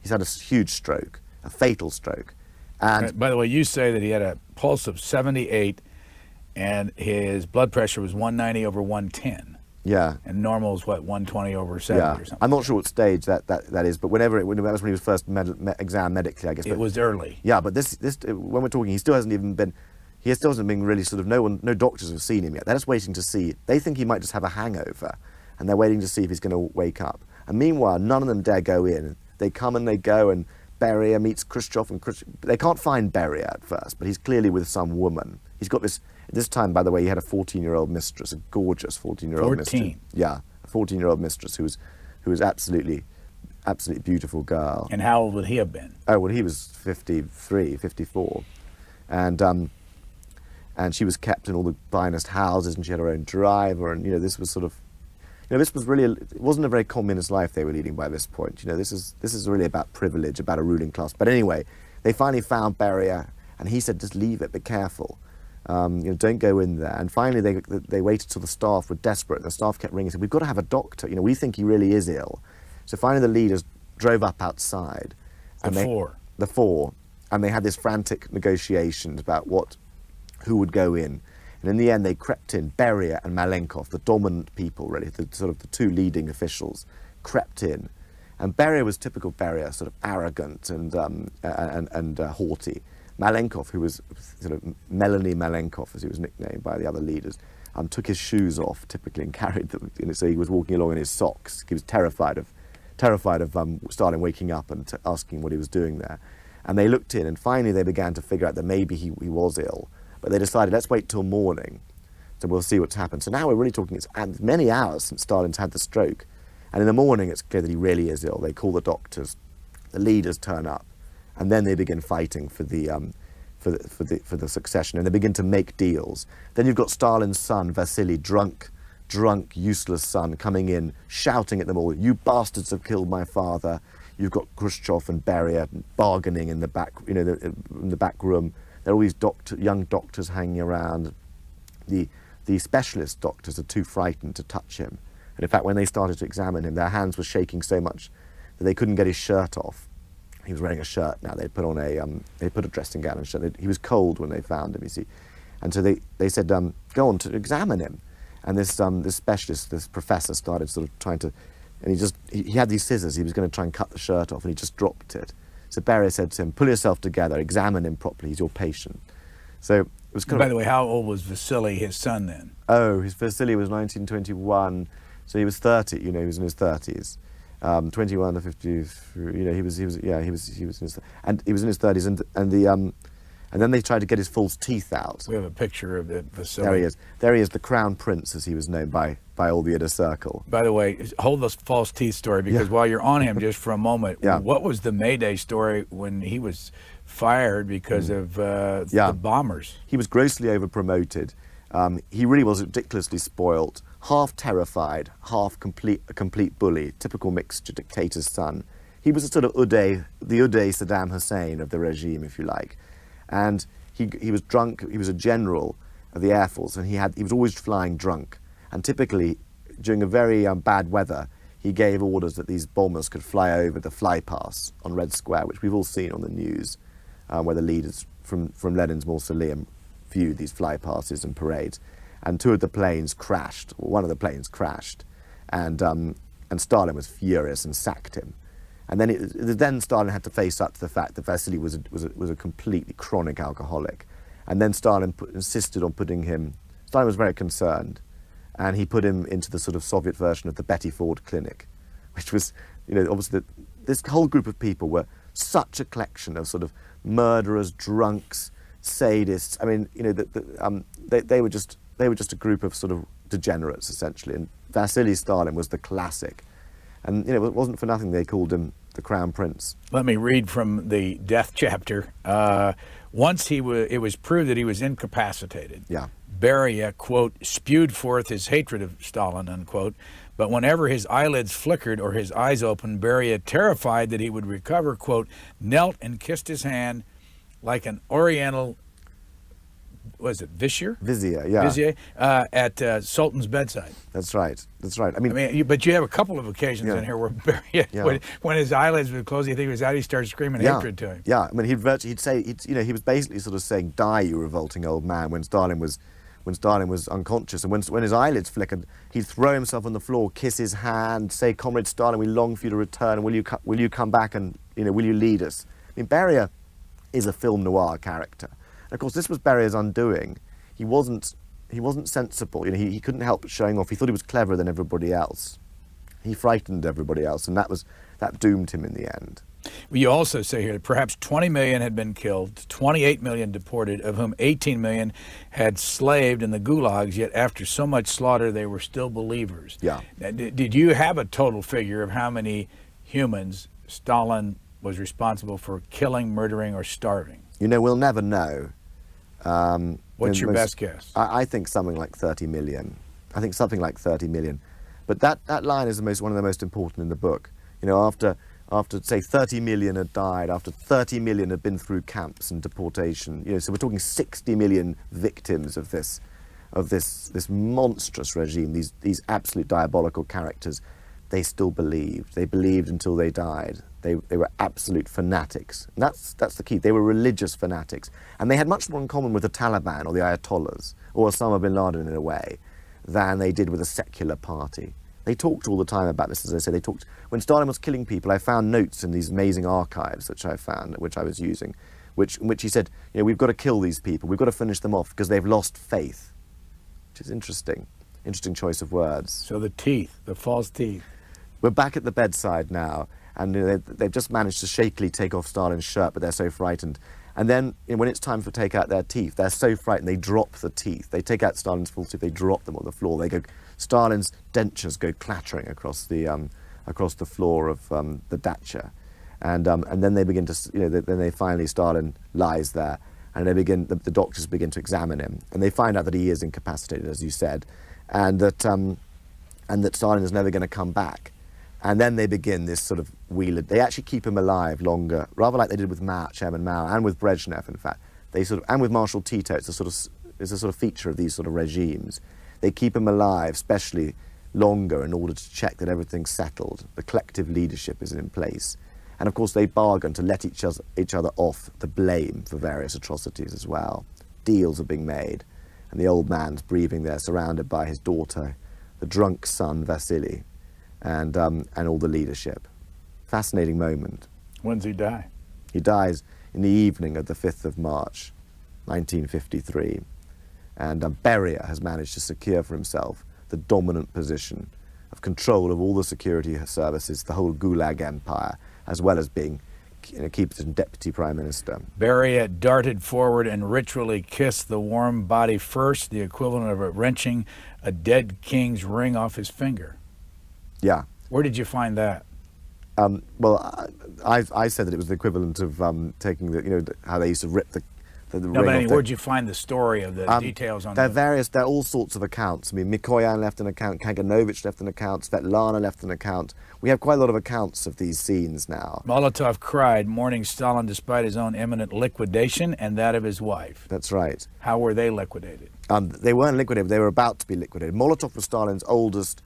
S3: He's had a huge stroke, a fatal stroke. And
S2: by the way, you say that he had a pulse of 78, and his blood pressure was 190 over 110.
S3: Yeah.
S2: And normal is what, 120 over 70 or something?
S3: I'm not sure what stage that is, but that was when he was first examined medically, I guess.
S2: It was early.
S3: Yeah, but this when we're talking, he still hasn't been really sort of, no doctors have seen him yet. They're just waiting to see. They think he might just have a hangover, and they're waiting to see if he's going to wake up. And meanwhile, none of them dare go in. They come and they go, and Beria meets Khrushchev, and they can't find Beria at first, but he's clearly with some woman. He's got this. At this time, by the way, he had a 14-year-old mistress, a gorgeous 14-year-old mistress. Yeah, a 14-year-old mistress who was absolutely beautiful girl.
S2: And how old would he have been?
S3: Oh, well, he was 53, 54. And she was kept in all the finest houses, and she had her own driver, and, you know, this was sort of, you know, this was really, it wasn't a very communist life they were leading by this point. You know, this is really about privilege, about a ruling class. But anyway, they finally found Beria, and he said, just leave it, be careful. You know, don't go in there. And finally, they waited till the staff were desperate. The staff kept ringing and said, we've got to have a doctor. You know, we think he really is ill. So finally, the leaders drove up outside. The four. And they had this frantic negotiations about who would go in. And in the end, they crept in. Beria and Malenkov, the dominant people, really, the two leading officials, crept in. And Beria was typical Beria, sort of arrogant and haughty. Malenkov, who was sort of Melanie Malenkov, as he was nicknamed by the other leaders, took his shoes off typically and carried them. You know, so he was walking along in his socks. He was terrified of Stalin waking up and asking what he was doing there. And they looked in, and finally they began to figure out that maybe he was ill. But they decided, let's wait till morning, so we'll see what's happened. So now we're really talking, it's many hours since Stalin's had the stroke. And in the morning, it's clear that he really is ill. They call the doctors, the leaders turn up, and then they begin fighting for the succession, and they begin to make deals. Then you've got Stalin's son, Vasily, drunk, useless son, coming in, shouting at them all, you bastards have killed my father. You've got Khrushchev and Beria bargaining in the back, you know, in the back room. There are all these young doctors hanging around. The specialist doctors are too frightened to touch him. And in fact, when they started to examine him, their hands were shaking so much that they couldn't get his shirt off. He was wearing a shirt now. They put a dressing gown and shirt. He was cold when they found him, you see. And so they said, go on to examine him. And this specialist, this professor, started sort of trying to, and he had these scissors. He was going to try and cut the shirt off, and he just dropped it. So Beria said to him, pull yourself together, examine him properly, he's your patient. So it was kind
S2: By the way, how old was Vasily, his son, then?
S3: Oh, his Vasily was 1921, so he was 30, you know, he was in his 30s. 21 to 53, you know, he was in his 30s, and then they tried to get his false teeth out.
S2: We have a picture of Vasily.
S3: There he is. There he is, the Crown Prince, as he was known by all the inner circle.
S2: By the way, hold this false teeth story, because while you're on him, just for a moment, what was the Mayday story when he was fired because of the bombers? He
S3: was grossly over-promoted. He really was ridiculously spoilt, half terrified, half a complete bully, typical mixed dictator's son. He was a sort of the Uday Saddam Hussein of the regime, if you like. And he was drunk. He was a general of the Air Force, and he was always flying drunk. And typically, during a very bad weather, he gave orders that these bombers could fly over the flypass on Red Square, which we've all seen on the news, where the leaders from Lenin's mausoleum viewed these flypasses and parades. And two of the planes crashed. One of the planes crashed, and And Stalin was furious and sacked him. And then Stalin had to face up to the fact that Vasily was a completely chronic alcoholic. And then Stalin insisted on putting him, Stalin was very concerned, and he put him into the sort of Soviet version of the Betty Ford Clinic, which was, you know, obviously this whole group of people were such a collection of sort of murderers, drunks, sadists. I mean, you know, they were just a group of sort of degenerates, essentially. And Vasily Stalin was the classic. And, you know, it wasn't for nothing they called him the Crown Prince.
S2: Let me read from the death chapter. Once it was proved that he was incapacitated.
S3: Yeah.
S2: Beria, quote, spewed forth his hatred of Stalin, unquote. But whenever his eyelids flickered or his eyes opened, Beria, terrified that he would recover, quote, knelt and kissed his hand like an Oriental, was it Vizier?
S3: Vizier, yeah.
S2: Vizier, at Sultan's bedside.
S3: That's right. That's right. I mean,
S2: but you have a couple of occasions in here where Beria, when his eyelids would close, you think he was out, he started screaming hatred to him.
S3: Yeah, I mean, he'd say, you know, he was basically sort of saying, "Die, you revolting old man," when Stalin was unconscious, and when his eyelids flickered, he'd throw himself on the floor, kiss his hand, say, "Comrade Stalin, we long for you to return. Will you come back and, you know, will you lead us?" I mean, Beria is a film noir character. And of course, this was Beria's undoing. He wasn't sensible. You know, he couldn't help but showing off. He thought he was cleverer than everybody else. He frightened everybody else, and that doomed him in the end.
S2: Well, you also say here that perhaps 20 million had been killed, 28 million deported, of whom 18 million had slaved in the gulags, yet after so much slaughter, they were still believers.
S3: Yeah.
S2: Now, did you have a total figure of how many humans Stalin was responsible for killing, murdering, or starving?
S3: You know, we'll never know.
S2: What's your best guess?
S3: I think something like 30 million. I think something like 30 million. But that line is one of the most important in the book. You know, after say 30 million had died, after 30 million had been through camps and deportation, you know, so we're talking 60 million victims of this monstrous regime, these absolute diabolical characters, they still believed. They believed until they died. They were absolute fanatics. And that's the key. They were religious fanatics. And they had much more in common with the Taliban or the Ayatollahs or Osama bin Laden in a way than they did with a secular party. They talked all the time about this, as I said. When Stalin was killing people, I found notes in these amazing archives which I found, which I was using, in which he said, you know, we've got to kill these people. We've got to finish them off because they've lost faith, which is interesting. Interesting choice of words.
S2: So the teeth, the false teeth.
S3: We're back at the bedside now, and you know, they've just managed to shakily take off Stalin's shirt, but they're so frightened. And then, you know, when it's time to take out their teeth, they're so frightened they drop the teeth. They take out Stalin's false teeth, they drop them on the floor. Stalin's dentures go clattering across the floor of the dacha, and then they begin to, you know, then they finally, Stalin lies there, and the doctors begin to examine him, and they find out that he is incapacitated, as you said, and that Stalin is never going to come back. And then they begin this sort of wheel. They actually keep him alive longer, rather like they did with Chairman Mao, and with Brezhnev, in fact. And with Marshal Tito, it's a sort of feature of these sort of regimes. They keep him alive, especially longer, in order to check that everything's settled. The collective leadership is in place. And of course, they bargain to let each other off the blame for various atrocities as well. Deals are being made, and the old man's breathing there, surrounded by his daughter, the drunk son, Vasily, and all the leadership. Fascinating moment.
S2: When does he die?
S3: He dies in the evening of the 5th of March, 1953. And Beria has managed to secure for himself the dominant position of control of all the security services, the whole Gulag Empire, as well as being, you know, keep as deputy prime minister.
S2: Beria darted forward and ritually kissed the warm body first, the equivalent of wrenching a dead king's ring off his finger.
S3: Yeah.
S2: Where did you find that?
S3: Well, I said that it was the equivalent of taking the, you know, how they used to rip the ring
S2: but
S3: off.
S2: where'd you find the story of the details on
S3: there are all sorts of accounts. I mean, Mikoyan left an account, Kaganovich left an account, Svetlana left an account. We have quite a lot of accounts of these scenes now.
S2: Molotov cried, mourning Stalin despite his own imminent liquidation and that of his wife.
S3: That's right.
S2: How were they liquidated?
S3: They weren't liquidated, they were about to be liquidated. Molotov was Stalin's oldest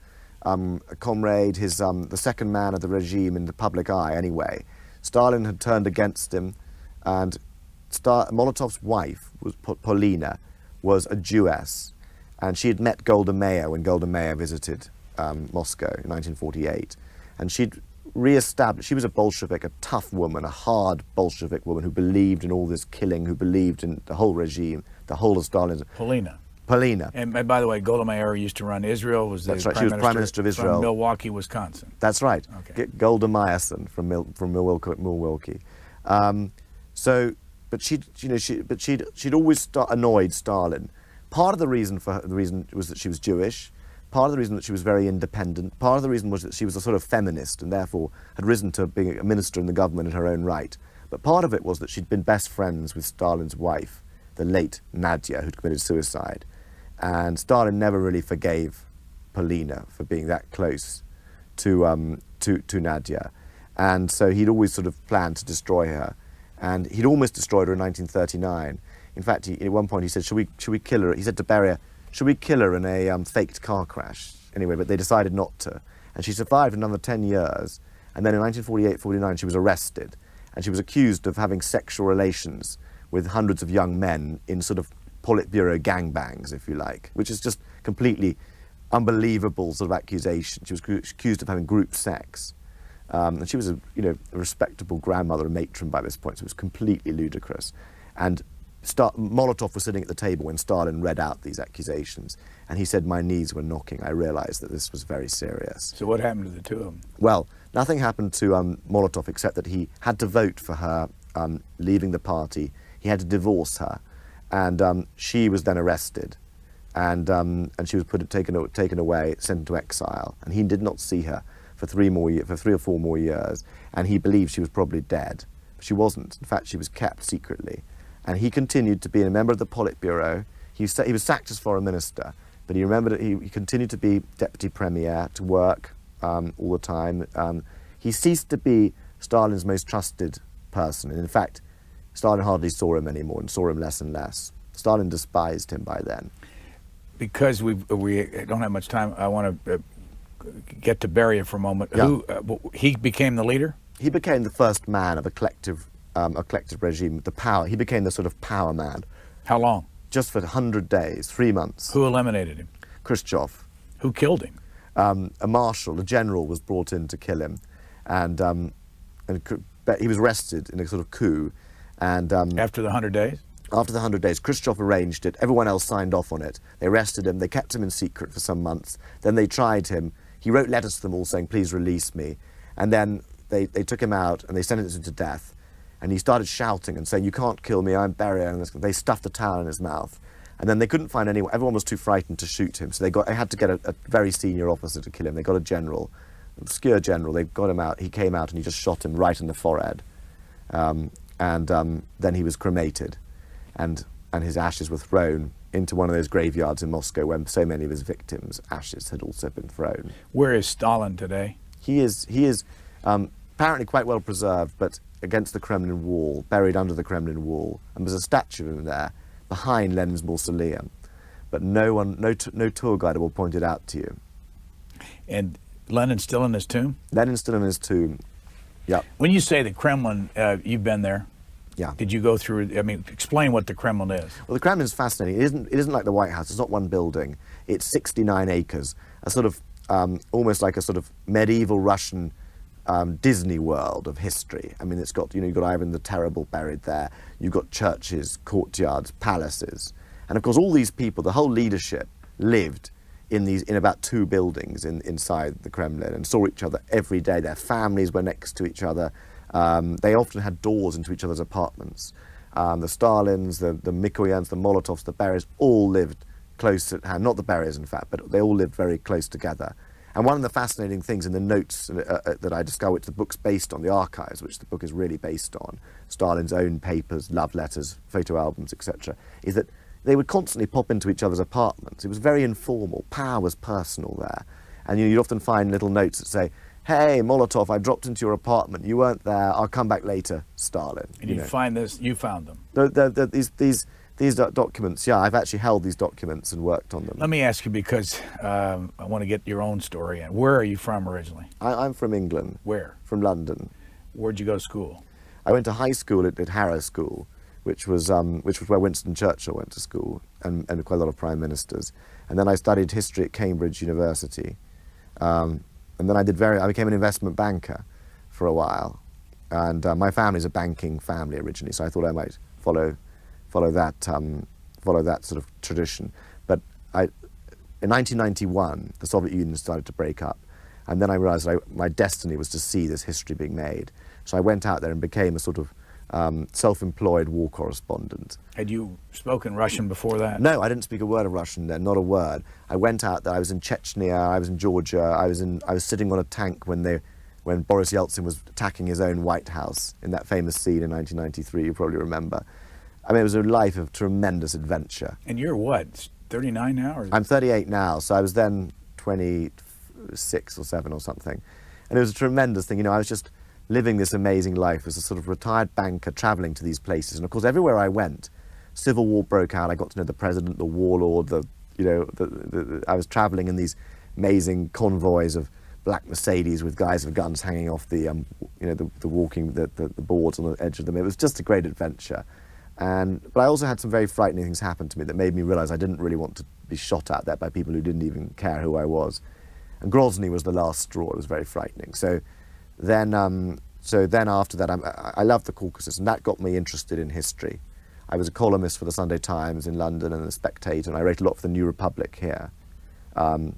S3: comrade, the second man of the regime in the public eye anyway. Stalin had turned against him, and Molotov's wife, Polina, was a Jewess, and she had met Golda Meir when Golda Meir visited Moscow in 1948, and she'd re-established. She was a Bolshevik, a tough woman, a hard Bolshevik woman who believed in all this killing, who believed in the whole regime, the whole of Stalin's. Polina.
S2: And by the way, Golda Meir used to run Israel.
S3: That's right. She was Prime Minister of Israel.
S2: From Milwaukee, Wisconsin.
S3: That's right.
S2: Okay.
S3: Golda Meirson from Milwaukee. But she'd always annoyed Stalin. Part of the reason was that she was Jewish. Part of the reason that she was very independent. Part of the reason was that she was a sort of feminist and therefore had risen to being a minister in the government in her own right. But part of it was that she'd been best friends with Stalin's wife, the late Nadia, who'd committed suicide. And Stalin never really forgave Polina for being that close to Nadia. And so he'd always sort of planned to destroy her. And he'd almost destroyed her in 1939. In fact, at one point he said, should we kill her? He said to Beria, should we kill her in a faked car crash? Anyway, but they decided not to. And she survived another 10 years. And then in 1948-49, she was arrested. And she was accused of having sexual relations with hundreds of young men in sort of Politburo gangbangs, if you like, which is just completely unbelievable sort of accusation. She was accused of having group sex. And she was a respectable grandmother, a matron by this point, so it was completely ludicrous. And Molotov was sitting at the table when Stalin read out these accusations, and he said, my knees were knocking. I realized that this was very serious.
S2: So what happened to the two of them?
S3: Well, nothing happened to Molotov except that he had to vote for her leaving the party. He had to divorce her, and she was then arrested, and she was taken away, sent into exile, and he did not see her for 3 or 4 more years, and he believed she was probably dead. But she wasn't. In fact, she was kept secretly. And he continued to be a member of the Politburo. He was sacked as foreign minister, but he remembered that he continued to be deputy premier, to work all the time. He ceased to be Stalin's most trusted person, and in fact, Stalin hardly saw him anymore and saw him less and less. Stalin despised him by then.
S2: Because we don't have much time, I want to get to Beria for a moment.
S3: Yeah.
S2: He became the leader?
S3: He became the first man of a collective regime, the power. He became the sort of power man.
S2: How long?
S3: Just for 100 days, 3 months.
S2: Who eliminated him?
S3: Khrushchev.
S2: Who killed him?
S3: A marshal, a general, was brought in to kill him, and he was arrested in a sort of coup. And
S2: after the 100 days?
S3: After the 100 days, Khrushchev arranged it. Everyone else signed off on it. They arrested him. They kept him in secret for some months. Then they tried him. He wrote letters to them all saying, please release me. And then they took him out and they sentenced him to death. And he started shouting and saying, you can't kill me, I'm Beria. And they stuffed a towel in his mouth. And then they couldn't find anyone. Everyone was too frightened to shoot him. So they had to get a very senior officer to kill him. They got a general, an obscure general. They got him out. He came out and he just shot him right in the forehead. Then he was cremated. And his ashes were thrown into one of those graveyards in Moscow where so many of his victims' ashes had also been thrown.
S2: Where is Stalin today?
S3: He is apparently quite well preserved, but against the Kremlin wall, buried under the Kremlin wall. And there's a statue of him there, behind Lenin's mausoleum. But no tour guide will point it out to you.
S2: And Lenin's still in his tomb?
S3: Lenin's still in his tomb, yeah.
S2: When you say the Kremlin, you've been there?
S3: Yeah.
S2: Did you go through, I mean, explain what the Kremlin is.
S3: Well, the Kremlin is fascinating. It isn't like the White House. It's not one building. It's 69 acres, a sort of, almost like a sort of medieval Russian Disney world of history. I mean, it's got, you've got Ivan the Terrible buried there. You've got churches, courtyards, palaces. And of course, all these people, the whole leadership, lived in about 2 buildings inside the Kremlin and saw each other every day. Their families were next to each other. They often had doors into each other's apartments. The Stalins, the Mikoyans, the Molotovs, the Berias all lived close at hand. Not the Berias, in fact, but they all lived very close together. And one of the fascinating things in the notes that I discovered, which the book's based on, the archives, which the book is really based on, Stalin's own papers, love letters, photo albums, etc., is that they would constantly pop into each other's apartments. It was very informal. Power was personal there. And you'd often find little notes that say, hey, Molotov, I dropped into your apartment. You weren't there. I'll come back later, Stalin.
S2: And you find this, you found them?
S3: These documents, yeah, I've actually held these documents and worked on them.
S2: Let me ask you, because I want to get your own story. Where are you from originally?
S3: I'm from England.
S2: Where?
S3: From London.
S2: Where'd you go to school?
S3: I went to high school at Harrow School, which was where Winston Churchill went to school, and quite a lot of prime ministers. And then I studied history at Cambridge University. And then I became an investment banker for a while. And my family's a banking family originally, so I thought I might follow that sort of tradition. But in 1991, the Soviet Union started to break up, and then I realized my destiny was to see this history being made. So I went out there and became a sort of self-employed war correspondent.
S2: Had you spoken Russian before that?
S3: No, I didn't speak a word of Russian then, not a word. I went out there, I was in Chechnya, I was in Georgia, I was sitting on a tank when Boris Yeltsin was attacking his own White House in that famous scene in 1993, you probably remember. I mean, it was a life of tremendous adventure.
S2: And you're what, 39 now? Or?
S3: I'm 38 now, so I was then 26 or 7 or something. And it was a tremendous thing. You know, I was just living this amazing life as a sort of retired banker, traveling to these places. And of course, everywhere I went, civil war broke out. I got to know the president, the warlord, I was traveling in these amazing convoys of black Mercedes with guys with guns hanging off the boards on the edge of them. It was just a great adventure. But I also had some very frightening things happen to me that made me realize I didn't really want to be shot at there by people who didn't even care who I was. And Grozny was the last straw. It was very frightening. So then after that, I loved the Caucasus, and that got me interested in history. I was a columnist for the Sunday Times in London and the Spectator, and I wrote a lot for the New Republic here,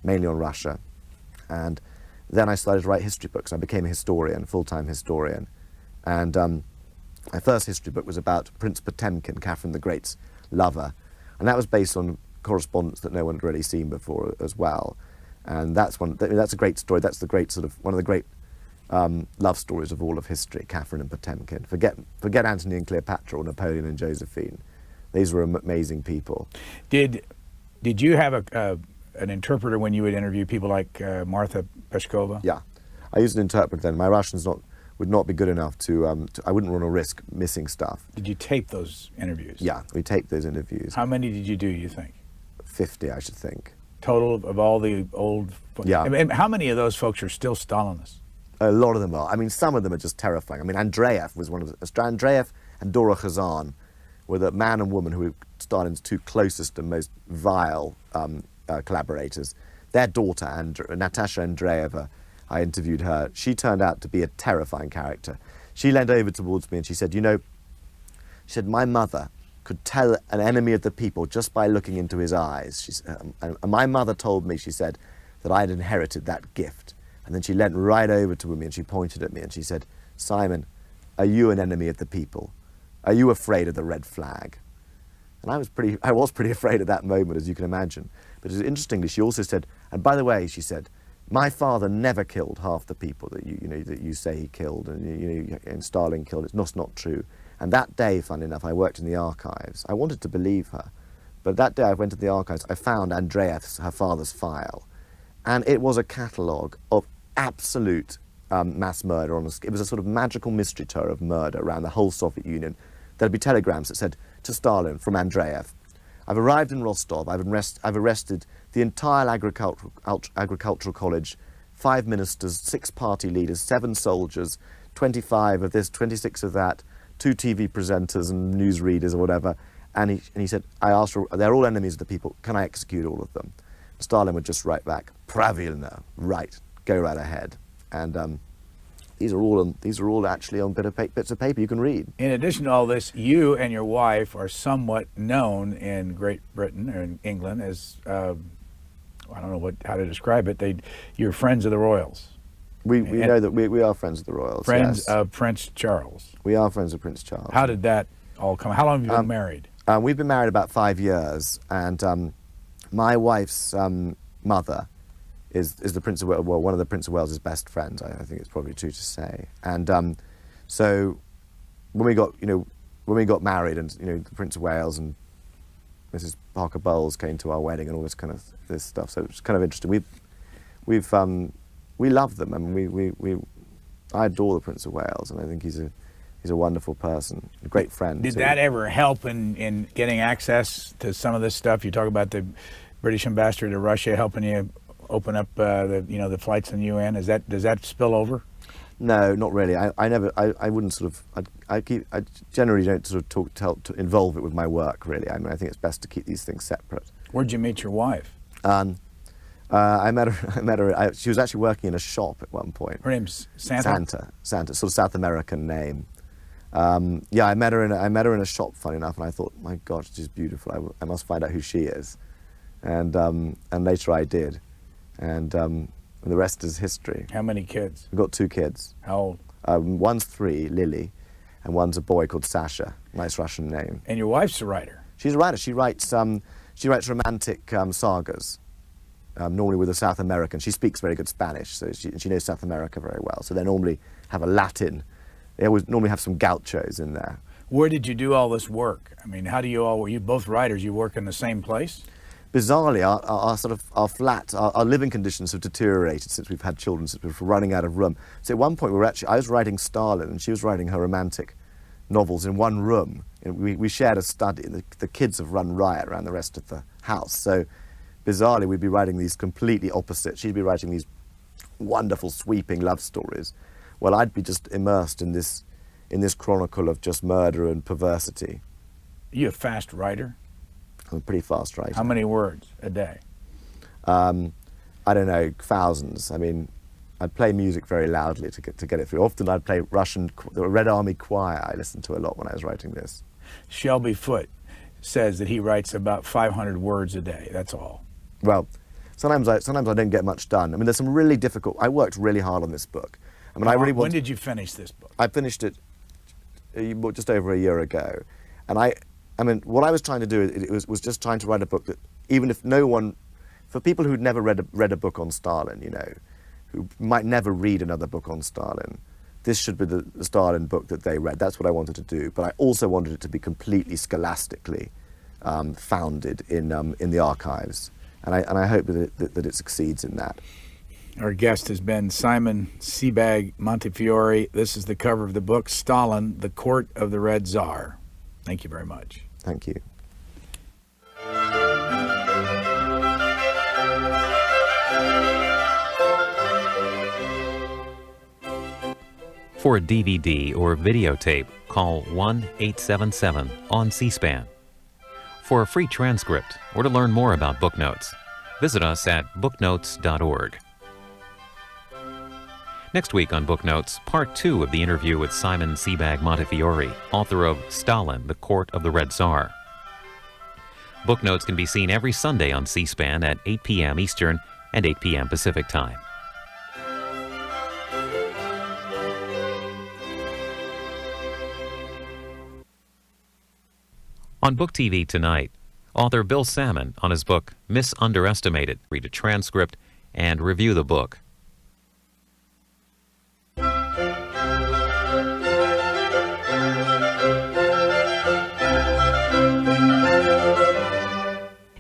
S3: mainly on Russia. And then I started to write history books. I became a historian, full-time historian. And my first history book was about Prince Potemkin, Catherine the Great's lover. And that was based on correspondence that no one had really seen before as well. And that's a great story. That's the great one of the great love stories of all of history, Catherine and Potemkin. Forget Antony and Cleopatra or Napoleon and Josephine. These were amazing people.
S2: Did you have an interpreter when you would interview people like Martha Peskova?
S3: Yeah, I used an interpreter then. My Russian's would not be good enough to I wouldn't want to risk missing stuff.
S2: Did you tape those interviews?
S3: Yeah, we taped those interviews.
S2: How many did you do, you think?
S3: 50, I should think.
S2: Total of all the old...
S3: Yeah.
S2: And how many of those folks are still Stalinists?
S3: A lot of them are. I mean, some of them are just terrifying. I mean, Andreev was one of the... Andreev and Dora Khazan were the man and woman who were Stalin's two closest and most vile collaborators. Their daughter, Natasha Andreeva, I interviewed her. She turned out to be a terrifying character. She leaned over towards me and she said, you know, she said, my mother could tell an enemy of the people just by looking into his eyes. And my mother told me, she said, that I had inherited that gift. And then she leant right over to me and she pointed at me and she said, Simon, are you an enemy of the people? Are you afraid of the red flag? And I was pretty afraid at that moment, as you can imagine. But interestingly, she also said, and by the way, she said, my father never killed half the people that you say he killed and Stalin killed. It's not true. And that day, funnily enough, I worked in the archives. I wanted to believe her. But that day I went to the archives, I found Andreev's, her father's file. And it was a catalogue of absolute mass murder. It was a sort of magical mystery tour of murder around the whole Soviet Union. There'd be telegrams that said, to Stalin, from Andreev, I've arrived in Rostov, I've arrested the entire agricultural college, 5 ministers, 6 party leaders, 7 soldiers, 25 of this, 26 of that, 2 TV presenters and newsreaders or whatever. And he said, I asked, they're all enemies of the people, can I execute all of them? Stalin would just write back, Pravilno, right, go right ahead. And these are all actually on bits of paper you can read.
S2: In addition to all this, you and your wife are somewhat known in Great Britain or in England as, I don't know how to describe it, you're friends of the royals.
S3: We know that we are friends of the royals.
S2: Friends
S3: yes.
S2: of Prince Charles.
S3: We are friends of Prince Charles.
S2: How did that all come? How long have you been married?
S3: We've been married about 5 years, and my wife's mother is the Prince of Wales, well, one of the Prince of Wales's best friends. I think it's probably true to say. And so when we got married, and the Prince of Wales and Mrs. Parker Bowles came to our wedding and all this kind of this stuff. So it's kind of interesting. We love them. I mean, I adore the Prince of Wales, and I think he's a wonderful person, a great friend.
S2: Did that ever help in getting access to some of this stuff? You talk about the British ambassador to Russia helping you open up the flights in the UN. Does that spill over?
S3: No, not really. I wouldn't sort of. I generally don't sort of to involve it with my work. Really, I mean, I think it's best to keep these things separate.
S2: Where'd you meet your wife?
S3: I met her. She was actually working in a shop at one point.
S2: Her name's Santa?
S3: Santa, sort of South American name. Yeah, I met her in a shop, funny enough, and I thought, my God, she's beautiful. I must find out who she is. And later I did. And the rest is history.
S2: How many kids?
S3: We've got 2 kids.
S2: How old?
S3: One's 3, Lily, and one's a boy called Sasha. Nice Russian name.
S2: And your wife's a writer?
S3: She's a writer. She writes romantic sagas, normally with a South American. She speaks very good Spanish, so she knows South America very well. So they normally have a Latin. They always normally have some gauchos in there.
S2: Where did you do all this work? I mean, how do you all, were you both writers, you work in the same place?
S3: Bizarrely, our living conditions have deteriorated since we've had children, since we're running out of room. So at one point, I was writing Stalin, and she was writing her romantic novels in one room. We shared a study, and the kids have run riot around the rest of the house. So bizarrely, we'd be writing these completely opposite. She'd be writing these wonderful, sweeping love stories, while I'd be just immersed in this chronicle of just murder and perversity.
S2: Are you a fast writer?
S3: I'm a pretty fast writer.
S2: How many words a day?
S3: I don't know, thousands. I mean, I'd play music very loudly to get it through. Often I'd play the Red Army Choir I listened to a lot when I was writing this.
S2: Shelby Foote says that he writes about 500 words a day, that's all.
S3: Well, sometimes I don't get much done. I mean, there's some really difficult, I worked really hard on this book. I mean,
S2: when did you finish this book?
S3: I finished it just over a year ago. And I mean, what I was trying to do was just trying to write a book that, even if no one, for people who'd never read a book on Stalin, you know, who might never read another book on Stalin, this should be the Stalin book that they read. That's what I wanted to do. But I also wanted it to be completely scholastically founded in the archives. And I hope that it succeeds in that.
S2: Our guest has been Simon Sebag Montefiore. This is the cover of the book, Stalin, the Court of the Red Tsar. Thank you very much.
S3: Thank you.
S1: For a DVD or videotape, call 1-877-ON-C-SPAN. For a free transcript or to learn more about Booknotes, visit us at booknotes.org. Next week on Booknotes, Part 2 of the interview with Simon Sebag Montefiore, author of Stalin, the Court of the Red Tsar. Booknotes can be seen every Sunday on C-SPAN at 8 p.m. Eastern and 8 p.m. Pacific Time. On Book TV tonight, author Bill Salmon on his book Misunderestimated. Read a transcript and review the book.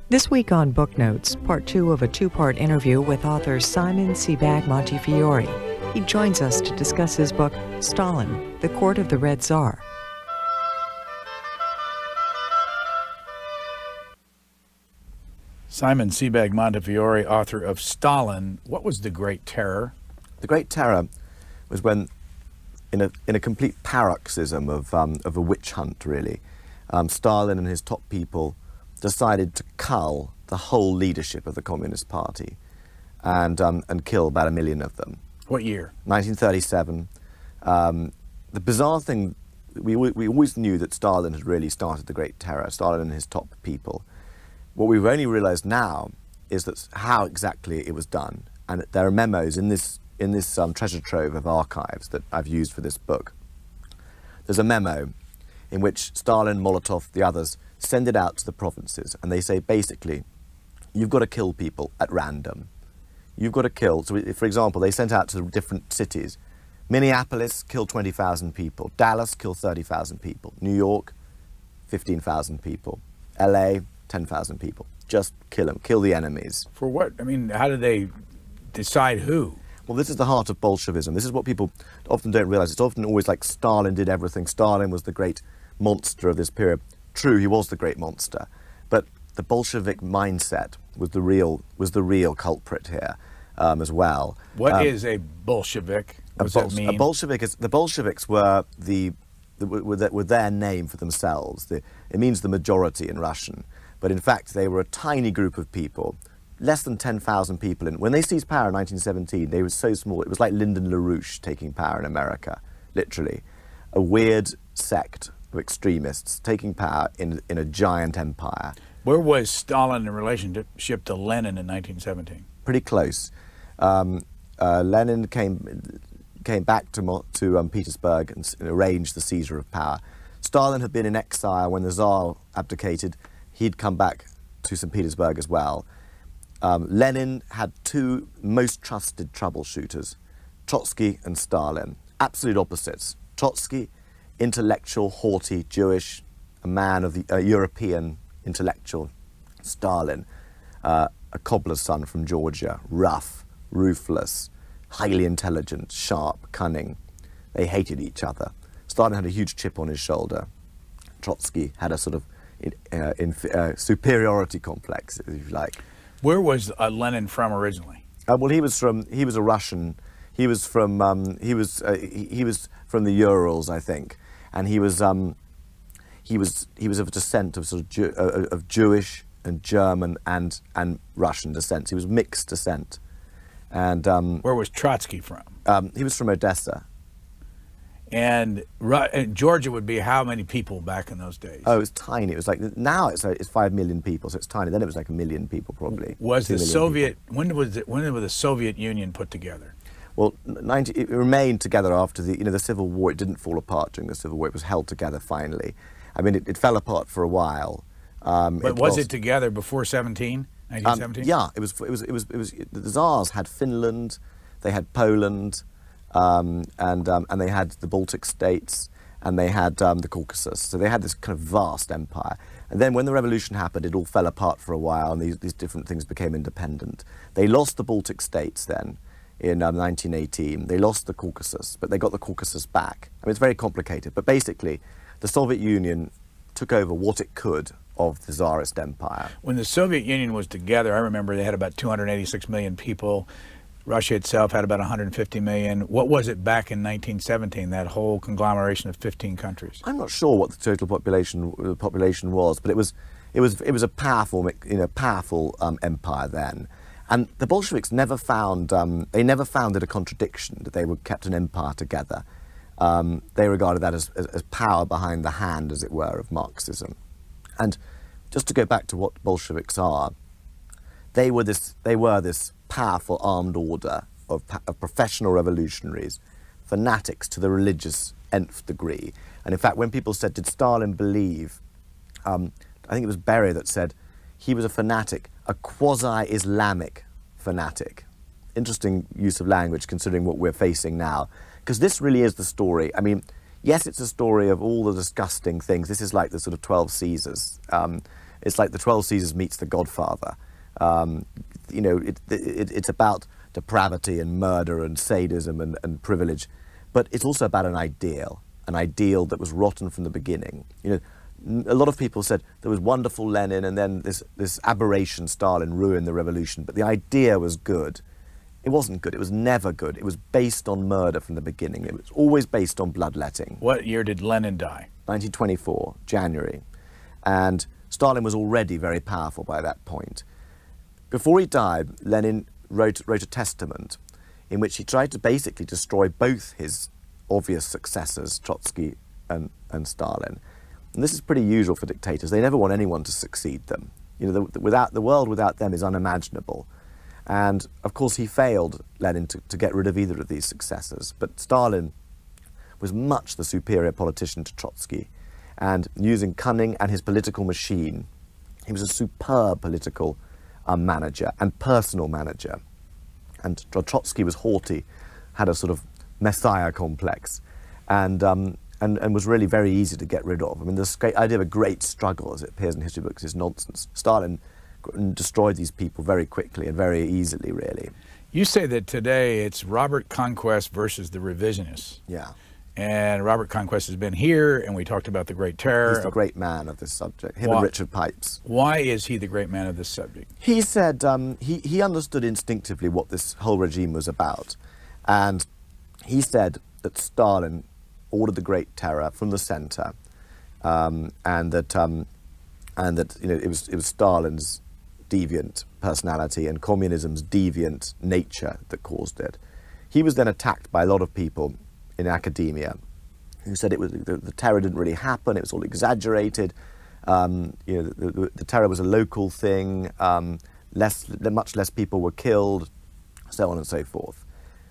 S4: This week on Booknotes, Part 2 of a 2-part interview with author Simon Sebag Montefiore. He joins us to discuss his book, Stalin, the Court of the Red Tsar.
S2: Simon Sebag Montefiore, author of Stalin. What was the Great Terror?
S3: The Great Terror was when, in a complete paroxysm of a witch hunt, really, Stalin and his top people decided to cull the whole leadership of the Communist Party and kill about 1 million of them.
S2: What year?
S3: 1937. The bizarre thing, we always knew that Stalin had really started the Great Terror, Stalin and his top people. What we've only realized now is that how exactly it was done. And there are memos in this treasure trove of archives that I've used for this book. There's a memo in which Stalin, Molotov, the others send it out to the provinces, and they say basically, you've got to kill people at random. You've got to kill, so for example, they sent out to the different cities. Minneapolis, kill 20,000 people. Dallas, kill 30,000 people. New York, 15,000 people. LA, 10,000 people. Just kill them, kill the enemies.
S2: For what? I mean, how do they decide who?
S3: Well, this is the heart of Bolshevism. This is what people often don't realize. It's often always like Stalin did everything. Stalin was the great monster of this period. True, he was the great monster, but the Bolshevik mindset was the real culprit here as well.
S2: What is a Bolshevik? What does that mean?
S3: A Bolshevik is, the Bolsheviks were were their name for themselves. It means the majority in Russian, but in fact they were a tiny group of people less than 10,000 people in. When they seized power in 1917, they were so small. It was like Lyndon LaRouche taking power in America, literally. A weird sect of extremists taking power in a giant empire.
S2: Where was Stalin in relationship to Lenin in 1917?
S3: Pretty close. Lenin came back to Petersburg and arranged the seizure of power. Stalin had been in exile when the Tsar abdicated. He'd come back to St. Petersburg as well. Lenin had two most trusted troubleshooters, Trotsky and Stalin, absolute opposites. Trotsky, intellectual, haughty, Jewish, a man of the European intellectual. Stalin, a cobbler's son from Georgia, rough, ruthless, highly intelligent, sharp, cunning. They hated each other. Stalin had a huge chip on his shoulder. Trotsky had a sort of superiority complex, if you like.
S2: Where was Lenin from originally?
S3: Well, he was a Russian. He was from the Urals, I think, and he was of descent of sort of Jewish and German and Russian descent. He was mixed descent. And
S2: where was Trotsky from?
S3: He was from Odessa.
S2: And Georgia would be how many people back in those days?
S3: Oh, it was tiny. It was like, now it's 5 million people, so it's tiny. Then it was like 1 million people, probably.
S2: Was the Soviet, when was the Soviet Union put together?
S3: Well, it remained together after the Civil War. It didn't fall apart during the Civil War. It was held together finally. I mean, it fell apart for a while.
S2: But was it together before 1917?
S3: Yeah, it was. The Tsars had Finland, they had Poland, and they had the Baltic states, and they had the Caucasus. So they had this kind of vast empire. And then when the revolution happened, it all fell apart for a while, and these different things became independent. They lost the Baltic states then in 1918. They lost the Caucasus, but they got the Caucasus back. I mean, it's very complicated, but basically, the Soviet Union took over what it could of the Tsarist empire.
S2: When the Soviet Union was together, I remember they had about 286 million people. Russia itself had about 150 million. What was it back in 1917, that whole conglomeration of 15 countries?
S3: I'm not sure what the total population was, but it was a powerful, empire then. And the Bolsheviks never found, they never founded a contradiction that they were kept an empire together. They regarded that as power behind the hand, as it were, of Marxism. And just to go back to what Bolsheviks are, they were this powerful armed order of professional revolutionaries, fanatics to the religious nth degree. And in fact, when people said, did Stalin believe, I think it was Beria that said, he was a fanatic, a quasi-Islamic fanatic. Interesting use of language considering what we're facing now. Because this really is the story. I mean, yes, it's a story of all the disgusting things. This is like the sort of 12 Caesars. It's like the 12 Caesars meets the Godfather. It's about depravity and murder and sadism and privilege. But it's also about an ideal that was rotten from the beginning. A lot of people said there was wonderful Lenin and then this aberration Stalin ruined the revolution. But the idea was good. It wasn't good. It was never good. It was based on murder from the beginning. It was always based on bloodletting.
S2: What year did Lenin die?
S3: 1924, January. And Stalin was already very powerful by that point. Before he died, Lenin wrote a testament in which he tried to basically destroy both his obvious successors, Trotsky and Stalin. And this is pretty usual for dictators. They never want anyone to succeed them. The world without them is unimaginable. And, of course, he failed, Lenin, to get rid of either of these successors. But Stalin was much the superior politician to Trotsky. And using cunning and his political machine, he was a superb political manager and personal manager. And Trotsky was haughty, had a sort of messiah complex, and was really very easy to get rid of. I mean, this great idea of a great struggle, as it appears in history books, is nonsense. Stalin destroyed these people very quickly and very easily, really.
S2: You say that today it's Robert Conquest versus the revisionists.
S3: Yeah.
S2: And Robert Conquest has been here, and we talked about the Great Terror.
S3: He's the great man of this subject, him and Richard Pipes.
S2: Why is he the great man of this subject?
S3: He said he understood instinctively what this whole regime was about. And he said that Stalin ordered the Great Terror from the center, and that it was Stalin's deviant personality and communism's deviant nature that caused it. He was then attacked by a lot of people in academia who said the terror didn't really happen, it was all exaggerated, the terror was a local thing, much less people were killed, so on and so forth.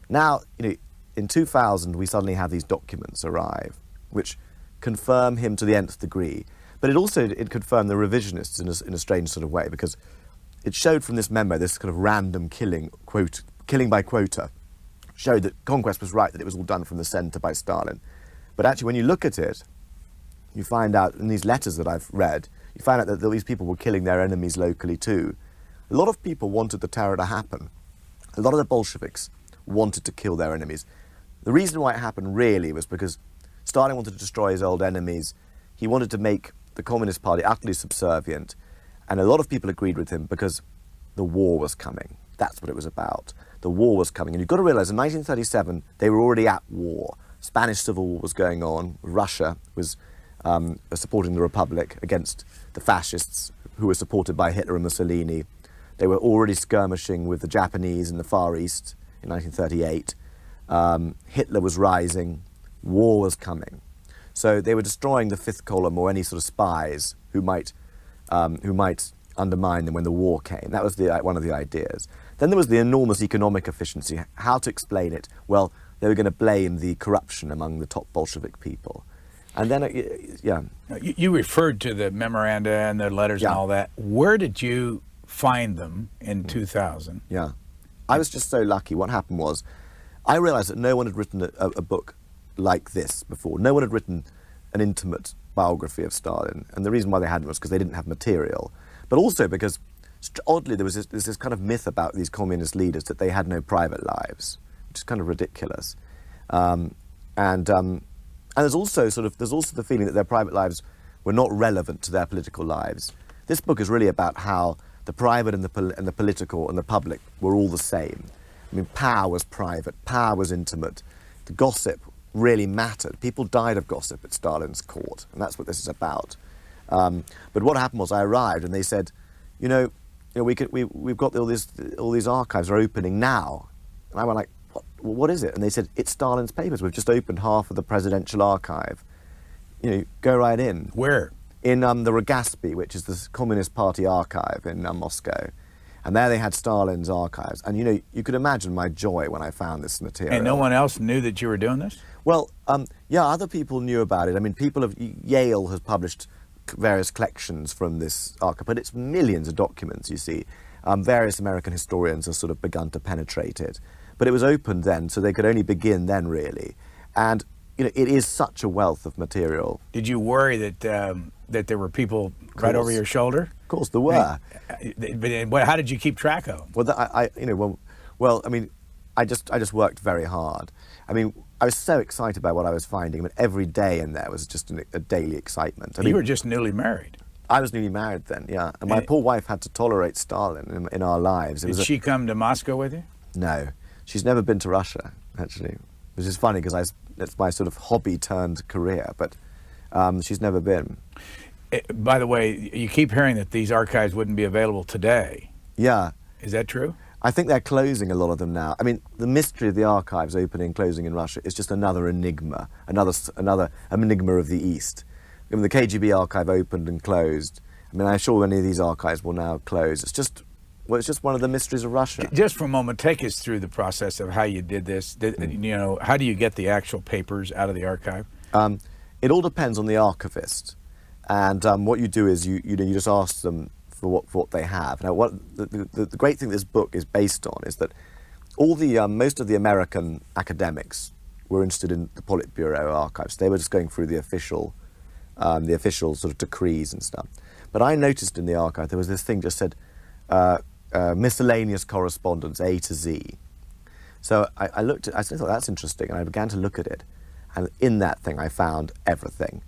S3: Now, in 2000, we suddenly have these documents arrive, which confirm him to the nth degree. But it confirmed the revisionists in a strange sort of way, because it showed from this memo, this kind of random killing by quota, showed that Conquest was right, that it was all done from the centre by Stalin. But actually, when you look at it, you find out, in these letters that I've read, you find out that these people were killing their enemies locally too. A lot of people wanted the terror to happen. A lot of the Bolsheviks wanted to kill their enemies. The reason why it happened really was because Stalin wanted to destroy his old enemies. He wanted to make the Communist Party utterly subservient, and a lot of people agreed with him because the war was coming. That's what it was about. The war was coming, and you've got to realize in 1937 they were already at war. Spanish Civil War was going on. Russia was supporting the Republic against the fascists who were supported by Hitler and Mussolini. They were already skirmishing with the Japanese in the Far East in 1938. Hitler was rising. War was coming. So they were destroying the fifth column or any sort of spies who might undermine them when the war came. That was one of the ideas. Then there was the enormous economic efficiency. How to explain it? Well, they were going to blame the corruption among the top Bolshevik people. And then, yeah.
S2: You referred to the memoranda and the letters and all that. Where did you find them in 2000?
S3: Yeah. I was just so lucky. What happened was, I realized that no one had written a book like this before. No one had written an intimate biography of Stalin, and the reason why they hadn't was because they didn't have material, but also because, oddly, there was this kind of myth about these communist leaders that they had no private lives, which is kind of ridiculous. And there's also the feeling that their private lives were not relevant to their political lives. This book is really about how the private and the political and the public were all the same. I mean, power was private, power was intimate, the gossip really mattered. People died of gossip at Stalin's court, and that's what this is about. But what happened was, I arrived and they said, we've got all these archives are opening now, and I went like, what is it? And they said, it's Stalin's papers. We've just opened half of the presidential archive. Go right in.
S2: Where?
S3: In the Rogaspi, which is the Communist Party archive in Moscow. And there they had Stalin's archives. And, you could imagine my joy when I found this material.
S2: And no one else knew that you were doing this?
S3: Well, yeah, other people knew about it. I mean, Yale has published various collections from this archive, but it's millions of documents, you see. Various American historians have sort of begun to penetrate it. But it was opened then, so they could only begin then, really. And, it is such a wealth of material.
S2: Did you worry that there were people right over your shoulder?
S3: Of course, there were.
S2: But how did you keep track of them?
S3: Well, I mean, I just worked very hard. I mean, I was so excited by what I was finding. I mean, every day in there was just a daily excitement.
S2: You were just newly married.
S3: I was newly married then, yeah. And my poor wife had to tolerate Stalin in our lives.
S2: Did she come to Moscow with you?
S3: No. She's never been to Russia, actually, which is funny because it's my sort of hobby turned career, but she's never been.
S2: By the way, you keep hearing that these archives wouldn't be available today.
S3: Yeah.
S2: Is that true?
S3: I think they're closing a lot of them now. I mean, the mystery of the archives opening and closing in Russia is just another enigma, another enigma of the East. I mean, the KGB archive opened and closed. I mean, I'm sure many of these archives will now close. It's just one of the mysteries of Russia.
S2: Just for a moment, take us through the process of how you did this. How do you get the actual papers out of the archive?
S3: It all depends on the archivist. And what you do is you just ask them for what they have. Now, the great thing this book is based on is that most of the American academics were interested in the Politburo archives. They were just going through the official sort of decrees and stuff. But I noticed in the archive there was this thing just said miscellaneous correspondence A to Z. So I thought that's interesting, and I began to look at it, and in that thing I found everything.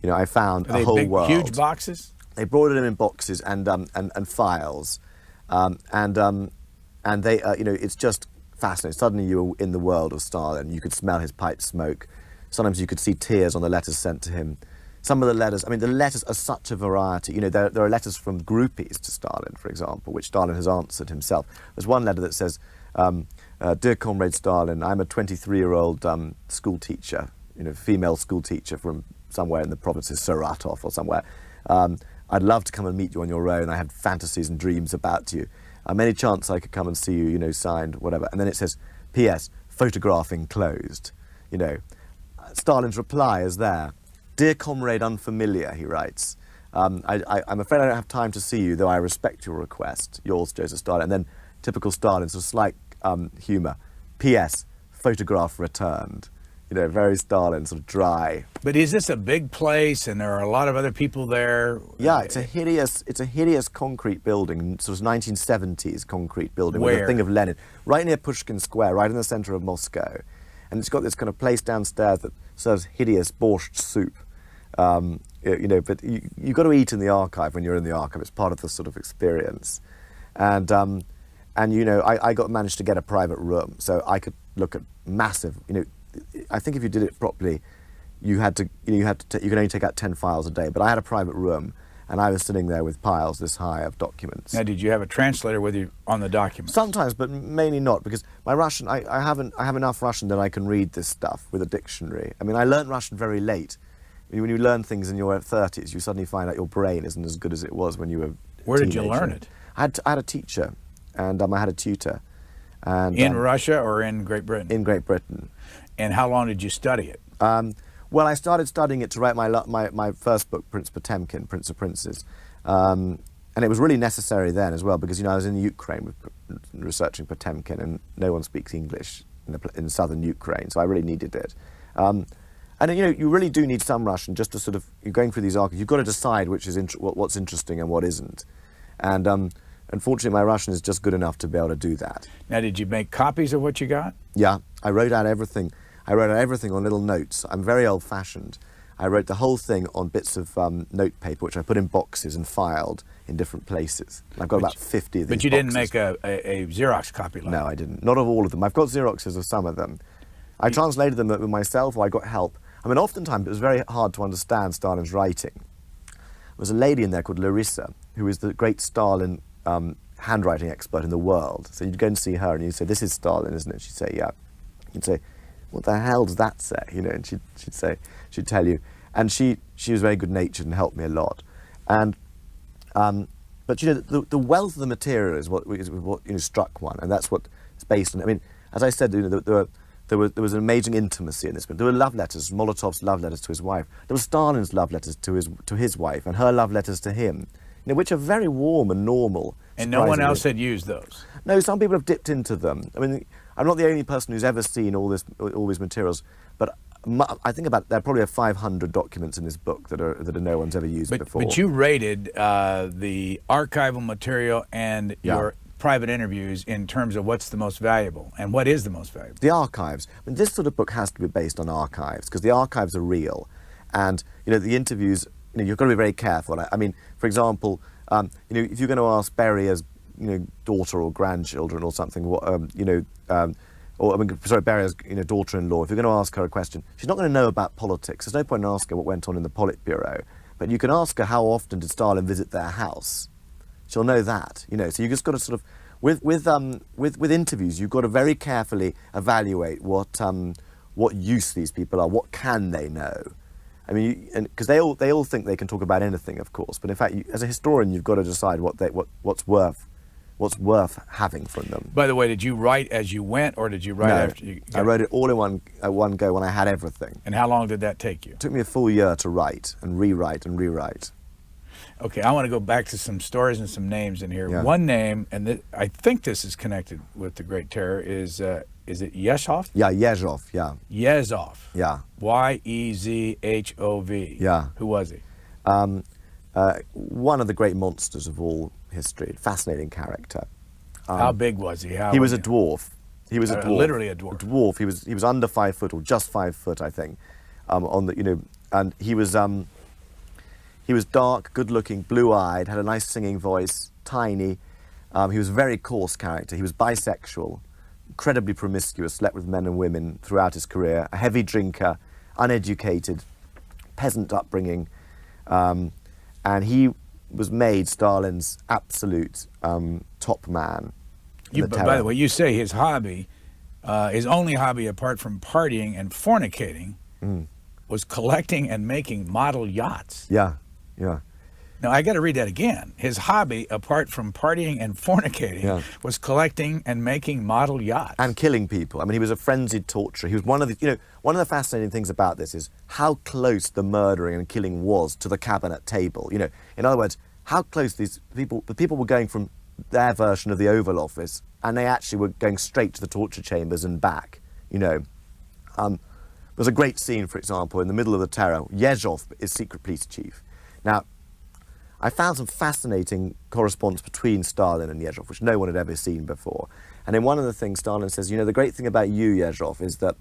S3: I found a whole world.
S2: Huge boxes?
S3: They brought it in boxes and files, and they it's just fascinating. Suddenly you were in the world of Stalin. You could smell his pipe smoke. Sometimes you could see tears on the letters sent to him. some of the letters, I mean, the letters are such a variety. You know, there are letters from groupies to Stalin, for example, which Stalin has answered himself. There's one letter that says, Dear Comrade Stalin, I'm a 23-year-old school teacher, you know, female school teacher from somewhere in the provinces, Saratov or somewhere. I'd love to come and meet you on your own. I have fantasies and dreams about you. Any chance I could come and see you, you know, signed, whatever. And then it says, P.S., photograph enclosed. You know, Stalin's reply is there. Dear Comrade Unfamiliar, he writes, I'm afraid I don't have time to see you, though I respect your request. Yours, Joseph Stalin. And then typical Stalin, sort of slight humour. P.S., photograph returned. You know, very Stalin, sort of dry.
S2: But is this a big place and there are a lot of other people there?
S3: Yeah, it's a hideous concrete building, sort of 1970s concrete building.
S2: Where?
S3: With a thing of Lenin. Right near Pushkin Square, right in the centre of Moscow. And it's got this kind of place downstairs that serves hideous borscht soup. You know, but you've got to eat in the archive when you're in the archive. It's part of the sort of experience. And you know, I managed to get a private room, so I could look at massive, you know, I think if you did it properly, you could only take out 10 files a day. But I had a private room, and I was sitting there with piles this high of documents.
S2: Now, did you have a translator with you on the documents?
S3: Sometimes, but mainly not, because my Russian, I have enough Russian that I can read this stuff with a dictionary. I mean, I learned Russian very late. I mean, when you learn things in your 30s, you suddenly find out your brain isn't as good as it was when you were a
S2: Where did
S3: teenager.
S2: you learn it?
S3: I had a teacher, and I had a tutor. And,
S2: in Russia or in Great Britain?
S3: In Great Britain.
S2: And how long did you study it?
S3: Well, I started studying it to write my first book, Prince Potemkin, Prince of Princes. And it was really necessary then as well, because, you know, I was in Ukraine researching Potemkin, and no one speaks English in southern Ukraine, so I really needed it. And, you know, you really do need some Russian just to sort of, you're going through these archives, you've got to decide which is what's interesting and what isn't. And unfortunately, my Russian is just good enough to be able to do that.
S2: Now, did you make copies of what you got?
S3: Yeah, I wrote out everything. I wrote out everything on little notes. I'm very old-fashioned. I wrote the whole thing on bits of note paper, which I put in boxes and filed in different places. I've got about 50 of these
S2: But you
S3: boxes.
S2: didn't make a Xerox copy like that?
S3: No, I didn't. Not of all of them. I've got Xeroxes of some of them. I translated them myself, or I got help. I mean, oftentimes it was very hard to understand Stalin's writing. There was a lady in there called Larissa, who is the great Stalin handwriting expert in the world. So you'd go and see her, and you'd say, "This is Stalin, isn't it?" She'd say, "Yeah." You'd say, "What the hell does that say?" You know, and she'd tell you. And she was very good-natured and helped me a lot. And but you know, the wealth of the material is what you know struck one, and that's what it's based on. I mean, as I said, you know, there was an amazing intimacy in this. But there were love letters, Molotov's love letters to his wife. There were Stalin's love letters to his wife, and her love letters to him, you know, which are very warm and normal.
S2: And no one else had used those?
S3: No, some people have dipped into them. I mean, I'm not the only person who's ever seen all these materials, but I think there probably are 500 documents in this book that no one's ever used before.
S2: But you rated the archival material and your private interviews in terms of what's the most valuable, and what is the most valuable?
S3: The archives. I mean, this sort of book has to be based on archives, because the archives are real, and you know the interviews. You know, you've got to be very careful. I mean, for example, you know, if you're going to ask Beria's, you know, daughter or grandchildren or something, you know, or I mean, sorry, Beria's, you know, daughter-in-law, if you're going to ask her a question, she's not going to know about politics. There's no point in asking her what went on in the Politburo, but you can ask her how often did Stalin visit their house. She'll know that, you know. So you just got to sort of, with interviews, you've got to very carefully evaluate what use these people are, what can they know. I mean, because they all think they can talk about anything, of course, but in fact, as a historian, you've got to decide what's worth having from them.
S2: By the way, did you write as you went, or did you write after you got
S3: I wrote it all in one go when I had everything.
S2: And how long did that take you?
S3: It took me a full year to write and rewrite and rewrite.
S2: Okay, I want to go back to some stories and some names in here.
S3: Yeah.
S2: One name, and I think this is connected with the Great Terror, is it Yezhov?
S3: Yeah, Yezhov, yeah.
S2: Yezhov.
S3: Yeah.
S2: Y-E-Z-H-O-V.
S3: Yeah.
S2: Who was he?
S3: One of the great monsters of all history, fascinating character.
S2: How big was he?
S3: He was a dwarf. He was a dwarf.
S2: Literally a dwarf.
S3: A dwarf. He was under 5 foot, or just 5 foot, I think. And he was dark, good-looking, blue-eyed, had a nice singing voice, tiny. He was a very coarse character. He was bisexual, incredibly promiscuous, slept with men and women throughout his career, a heavy drinker, uneducated, peasant upbringing, and he was made Stalin's absolute top man.
S2: By the way, you say his hobby, his only hobby apart from partying and fornicating, was collecting and making model yachts.
S3: Yeah, yeah.
S2: Now, I got to read that again. His hobby, apart from partying and fornicating, was collecting and making model yachts.
S3: And killing people. I mean, he was a frenzied torturer. He was one of the, one of the fascinating things about this is how close the murdering and killing was to the cabinet table. In other words, how close the people were going from their version of the Oval Office, and they actually were going straight to the torture chambers and back. There's a great scene, for example, in the middle of the terror. Yezhov is secret police chief. Now, I found some fascinating correspondence between Stalin and Yezhov, which no one had ever seen before. And in one of the things, Stalin says, the great thing about you, Yezhov, is that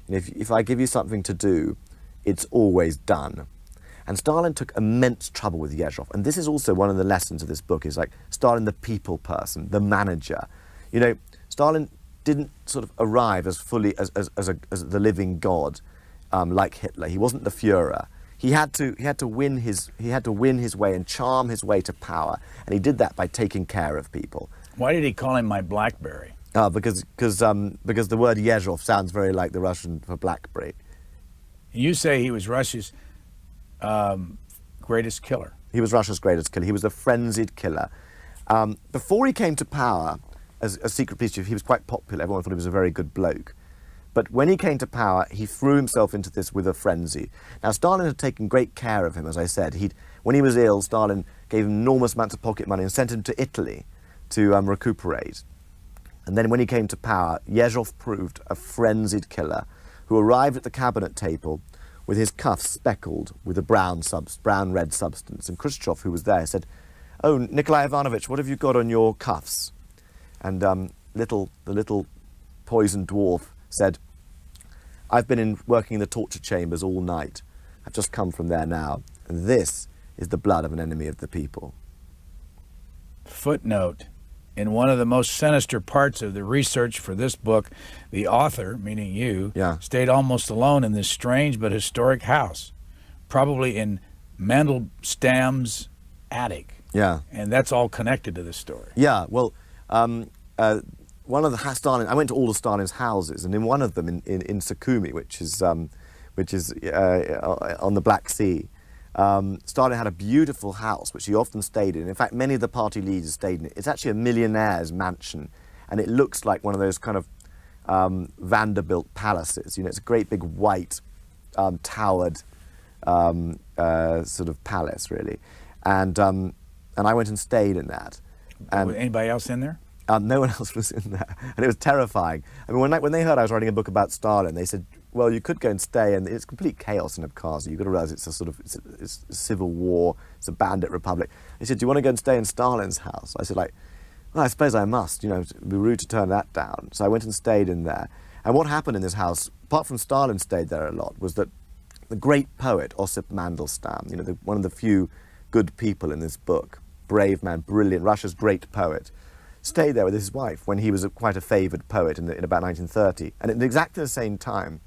S3: if I give you something to do, it's always done. And Stalin took immense trouble with Yezhov. And this is also one of the lessons of this book, is like Stalin, the people person, the manager. Stalin didn't sort of arrive as fully as the living god like Hitler. He wasn't the Führer. He had to win his way and charm his way to power, and he did that by taking care of people.
S2: Why did he call him my BlackBerry?
S3: Because the word Yezhov sounds very like the Russian for blackberry.
S2: You say he was Russia's greatest killer.
S3: He was Russia's greatest killer. He was a frenzied killer. Before he came to power as a secret police chief, he was quite popular. Everyone thought he was a very good bloke. But when he came to power, he threw himself into this with a frenzy. Now, Stalin had taken great care of him, as I said. When he was ill, Stalin gave him enormous amounts of pocket money and sent him to Italy to recuperate. And then when he came to power, Yezhov proved a frenzied killer who arrived at the cabinet table with his cuffs speckled with a brown-red substance. And Khrushchev, who was there, said, "Oh, Nikolai Ivanovich, what have you got on your cuffs?" And the little poisoned dwarf said, "I've been working in the torture chambers all night. I've just come from there now. And this is the blood of an enemy of the people."
S2: Footnote: in one of the most sinister parts of the research for this book, the author, meaning you, stayed almost alone in this strange but historic house, probably in Mandelstam's attic.
S3: Yeah.
S2: And that's all connected to this story.
S3: Yeah, well, one of the Stalin, I went to all of Stalin's houses, and in one of them, in Sukhumi, which is on the Black Sea, Stalin had a beautiful house which he often stayed in. In fact, many of the party leaders stayed in it. It's actually a millionaire's mansion, and it looks like one of those kind of Vanderbilt palaces. It's a great big white towered sort of palace, really. And I went and stayed in that.
S2: Was anybody else in there?
S3: No one else was in there, and it was terrifying. I mean, when they heard I was writing a book about Stalin, they said, "Well, you could go and stay, and it's complete chaos in Abkhazia. You've got to realize it's a civil war, it's a bandit republic." They said, "Do you want to go and stay in Stalin's house?" I said, "Well, I suppose I must. It'd be rude to turn that down." So I went and stayed in there. And what happened in this house, apart from Stalin stayed there a lot, was that the great poet Osip Mandelstam, one of the few good people in this book, brave man, brilliant, Russia's great poet, stayed there with his wife when he was quite a favoured poet in about 1930. And at exactly the same time,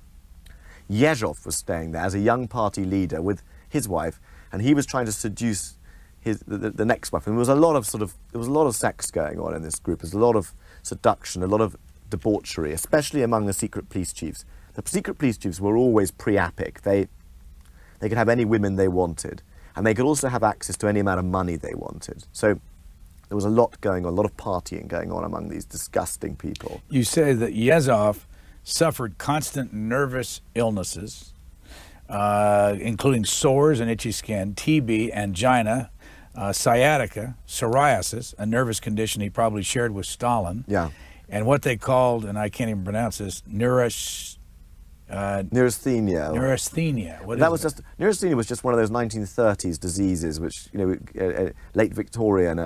S3: Yezhov was staying there as a young party leader with his wife, and he was trying to seduce the next wife. And there was a lot of sex going on in this group. There's a lot of seduction, a lot of debauchery, especially among the secret police chiefs. The secret police chiefs were always priapic. They could have any women they wanted, and they could also have access to any amount of money they wanted. So there was a lot going on, a lot of partying going on among these disgusting people.
S2: You say that Yezhov suffered constant nervous illnesses, including sores and itchy skin, TB, angina, sciatica, psoriasis, a nervous condition he probably shared with Stalin.
S3: Yeah.
S2: And what they called, and I can't even pronounce this, neurasthenia. Neurasthenia. What is that?
S3: Neurasthenia was just one of those 1930s diseases, which late Victorian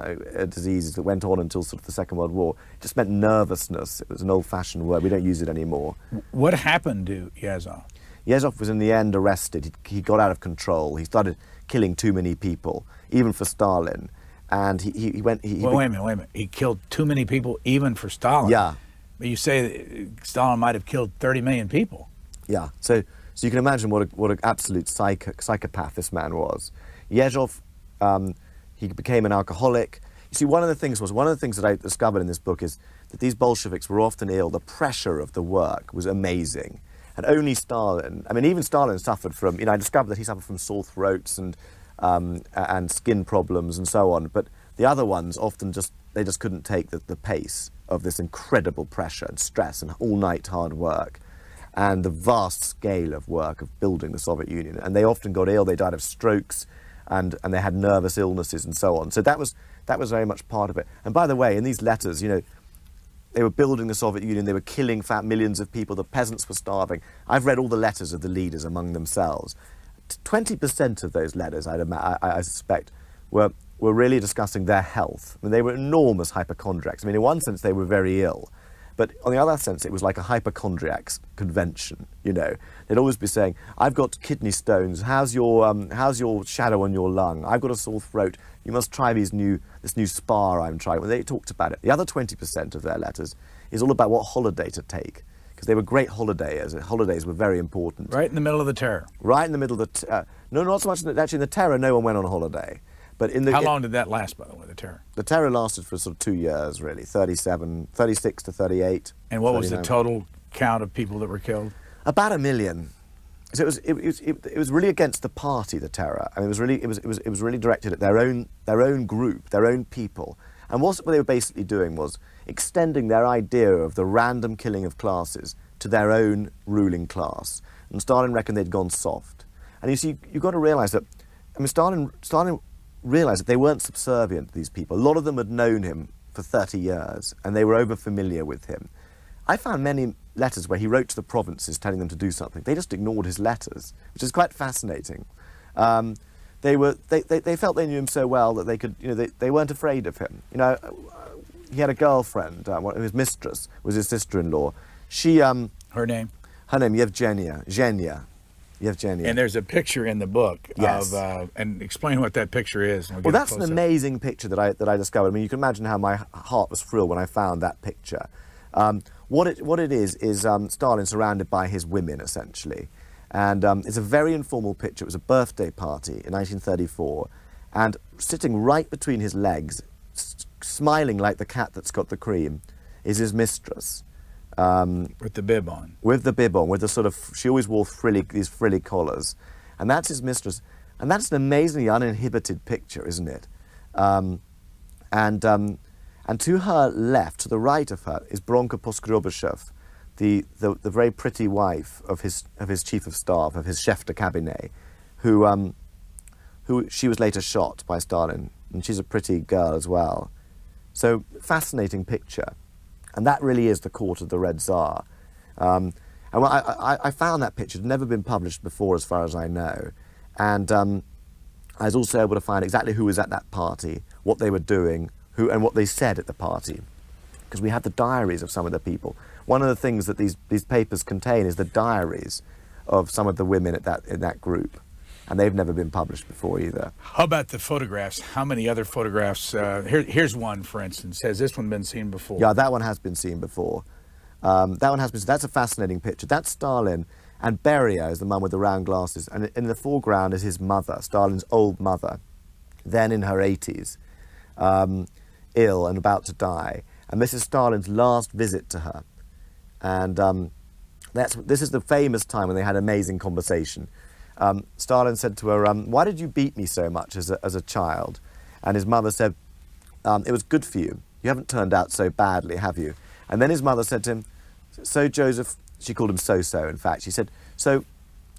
S3: diseases that went on until sort of the Second World War. It just meant nervousness. It was an old-fashioned word. We don't use it anymore.
S2: What happened to Yezhov?
S3: Yezhov was in the end arrested. He got out of control. He started killing too many people, even for Stalin. And he went.
S2: Well, wait a minute. He killed too many people, even for Stalin.
S3: Yeah.
S2: But you say that Stalin might have killed 30 million people.
S3: Yeah. So So you can imagine what an absolute psychopath this man was. Yezhov, he became an alcoholic. You see, one of the things that I discovered in this book is that these Bolsheviks were often ill. The pressure of the work was amazing. And only Stalin, I mean, even Stalin suffered from, I discovered that he suffered from sore throats and skin problems and so on. But the other ones often they just couldn't take the pace of this incredible pressure and stress and all-night hard work and the vast scale of work of building the Soviet Union. And they often got ill, they died of strokes, and they had nervous illnesses and so on. So that was very much part of it. And by the way, in these letters, they were building the Soviet Union, they were killing fat millions of people, the peasants were starving. I've read all the letters of the leaders among themselves. 20% of those letters, I suspect, were really discussing their health. I mean, they were enormous hypochondriacs. I mean, in one sense, they were very ill. But on the other sense, it was like a hypochondriac's convention, They'd always be saying, I've got kidney stones, how's your shadow on your lung? I've got a sore throat, you must try this new spa I'm trying. When they talked about it, the other 20% of their letters is all about what holiday to take, because they were great holidayers. Holidays were very important.
S2: Right in the middle of the terror.
S3: Right in the middle of the no, not so much, actually in the terror, no one went on holiday. But
S2: how long did that last, by the way, the terror?
S3: The terror lasted for sort of 2 years, really, 36 to 38.
S2: And what
S3: 39.
S2: was the total count of people that were killed?
S3: About 1 million. So it was really against the party, the terror. I mean, it was really directed at their own group, their own people. And what they were basically doing was extending their idea of the random killing of classes to their own ruling class. And Stalin reckoned they'd gone soft. And you see, you've got to realise that, I mean, Stalin realised that they weren't subservient to these people. A lot of them had known him for 30 years, and they were over-familiar with him. I found many letters where he wrote to the provinces telling them to do something. They just ignored his letters, which is quite fascinating. They felt they knew him so well that they could, they weren't afraid of him. He had a girlfriend, his mistress was his sister-in-law. She,
S2: her name?
S3: Her name, Yevgenia.
S2: And there's a picture in the book.
S3: Yes.
S2: And explain what that picture is.
S3: Well, that's an amazing picture that I discovered. I mean, you can imagine how my heart was thrilled when I found that picture. What it is Stalin surrounded by his women, essentially. And it's a very informal picture. It was a birthday party in 1934. And sitting right between his legs, smiling like the cat that's got the cream, is his mistress.
S2: With the bib on.
S3: With the bib on, with the sort of, she always wore these frilly collars. And that's his mistress. And that's an amazingly uninhibited picture, isn't it? And to her left, to the right of her, is Bronka Poskrovyshev, the very pretty wife of his chief of staff, of his chef de cabinet, who she was later shot by Stalin. And she's a pretty girl as well. So, fascinating picture. And that really is the court of the Red Tsar. And I found that picture. It had never been published before, as far as I know. And I was also able to find exactly who was at that party, what they were doing, and what they said at the party. Because we have the diaries of some of the people. One of the things that these papers contain is the diaries of some of the women in that group. And they've never been published before either. How
S2: about the photographs? How many other photographs? Here's one, for instance. Has this one been seen before?
S3: Yeah, that one has been seen before. That's a fascinating picture. That's Stalin, and Beria is the man with the round glasses. And in the foreground is his mother, Stalin's old mother, then in her 80s, ill and about to die. And this is Stalin's last visit to her. And this is the famous time when they had an amazing conversation. Stalin said to her, why did you beat me so much as a child? And his mother said, it was good for you. You haven't turned out so badly, have you? And then his mother said to him, so Joseph, she called him So-So, in fact. She said, so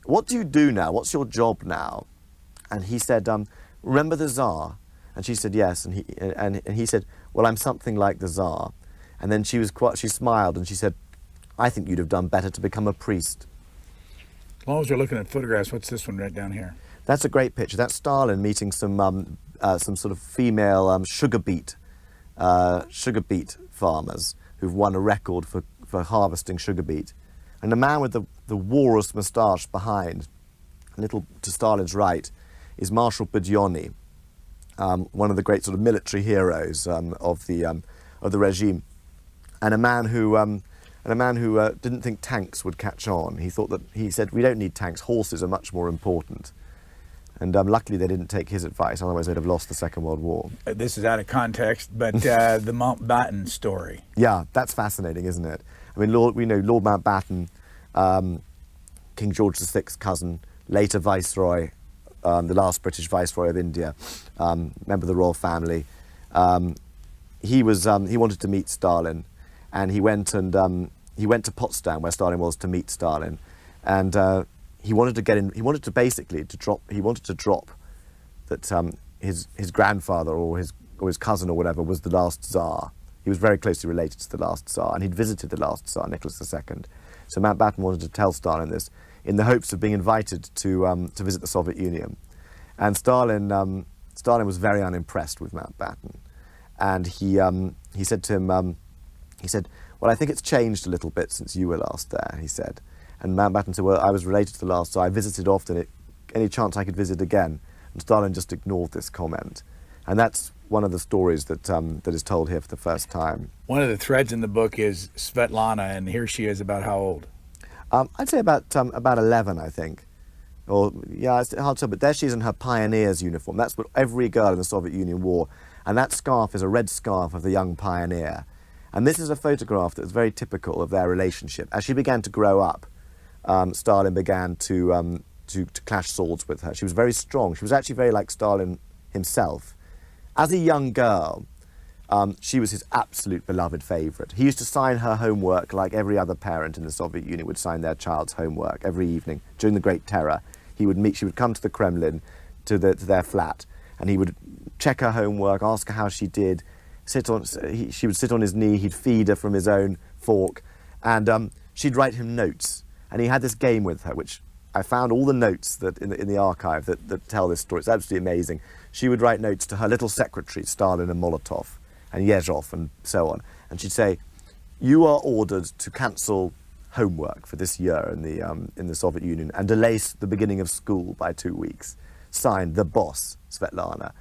S3: what do you do now? What's your job now? And he said, remember the Tsar? And she said, yes. And he said, well, I'm something like the Tsar. And then she smiled and she said, I think you'd have done better to become a priest.
S2: As long as you're looking at photographs, what's this one right down here?
S3: That's a great picture. That's Stalin meeting some sort of female sugar beet farmers who've won a record for harvesting sugar beet. And the man with the walrus moustache behind, a little to Stalin's right, is Marshal Budyonny, one of the great sort of military heroes of the regime, and a man who and a man who didn't think tanks would catch on. He said, we don't need tanks, horses are much more important. And luckily they didn't take his advice, otherwise they'd have lost the Second World War.
S2: This is out of context, but the Mountbatten story.
S3: Yeah, that's fascinating, isn't it? I mean, we know Lord Mountbatten, King George VI's cousin, later Viceroy, the last British Viceroy of India, member of the royal family. He wanted to meet Stalin, and he went to Potsdam, where Stalin was, to meet Stalin, and he wanted to drop that his grandfather or his cousin or whatever was the last Tsar. He was very closely related to the last Tsar, and he'd visited the last Tsar, Nicholas II. So Mountbatten wanted to tell Stalin this in the hopes of being invited to visit the Soviet Union. And Stalin was very unimpressed with Mountbatten, and he said to him, he said, well, I think it's changed a little bit since you were last there, he said. And Mountbatten said, well, I was related to the last Tsar, I visited often, any chance I could visit again? And Stalin just ignored this comment. And that's one of the stories that is told here for the first time.
S2: One of the threads in the book is Svetlana, and here she is about how old?
S3: I'd say about 11, I think. Or, yeah, it's hard to tell, but there she is in her pioneer's uniform. That's what every girl in the Soviet Union wore. And that scarf is a red scarf of the young pioneer. And this is a photograph that's very typical of their relationship. As she began to grow up, Stalin began to clash swords with her. She was very strong. She was actually very like Stalin himself. As a young girl, she was his absolute beloved favourite. He used to sign her homework like every other parent in the Soviet Union would sign their child's homework every evening. During the Great Terror, she would come to the Kremlin, to their flat, and he would check her homework, ask her how she did, she would sit on his knee, he'd feed her from his own fork, and she'd write him notes. And he had this game with her, which I found all the notes that in the archive that tell this story. It's absolutely amazing. She would write notes to her little secretaries, Stalin and Molotov and Yezhov and so on. And she'd say, you are ordered to cancel homework for this year in the Soviet Union and delay the beginning of school by 2 weeks. Signed, the boss, Svetlana.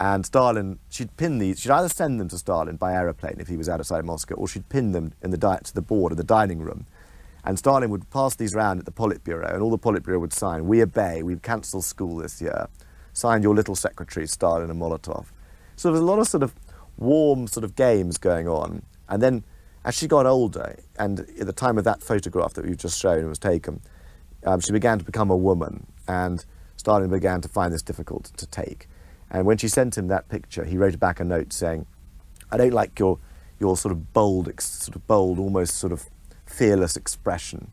S3: And Stalin, she'd either send them to Stalin by aeroplane if he was outside Moscow, or she'd pin them to the board of the dining room. And Stalin would pass these round at the Politburo, and all the Politburo would sign, we obey, we've cancelled school this year. Signed, your little secretaries, Stalin and Molotov. So there was a lot of sort of warm sort of games going on. And then as she got older, and at the time of that photograph that we've just shown and was taken, she began to become a woman, and Stalin began to find this difficult to take. And when she sent him that picture, he wrote back a note saying, I don't like your sort of bold, almost sort of fearless expression,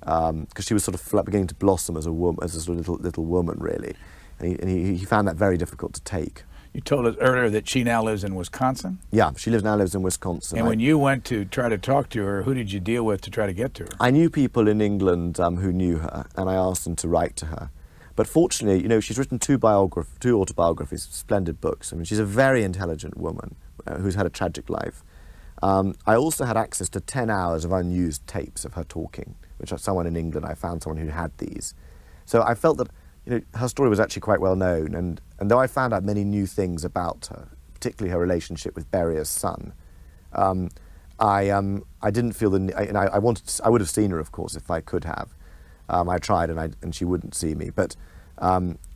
S3: because she was sort of beginning to blossom as a woman, as a sort of little woman, really. And he found that very difficult to take.
S2: You told us earlier that she now lives in Wisconsin?
S3: Yeah, she now lives in Wisconsin.
S2: And when you went to try to talk to her, who did you deal with to try to get to her?
S3: I knew people in England who knew her, and I asked them to write to her. But fortunately, you know, she's written two autobiographies, splendid books. I mean, she's a very intelligent woman who's had a tragic life. I also had access to 10 hours of unused tapes of her talking, which someone in England, I found someone who had these. So I felt that, you know, her story was actually quite well known, and though I found out many new things about her, particularly her relationship with Berier's son, I didn't feel I would have seen her, of course, if I could have. I tried, and she wouldn't see me. But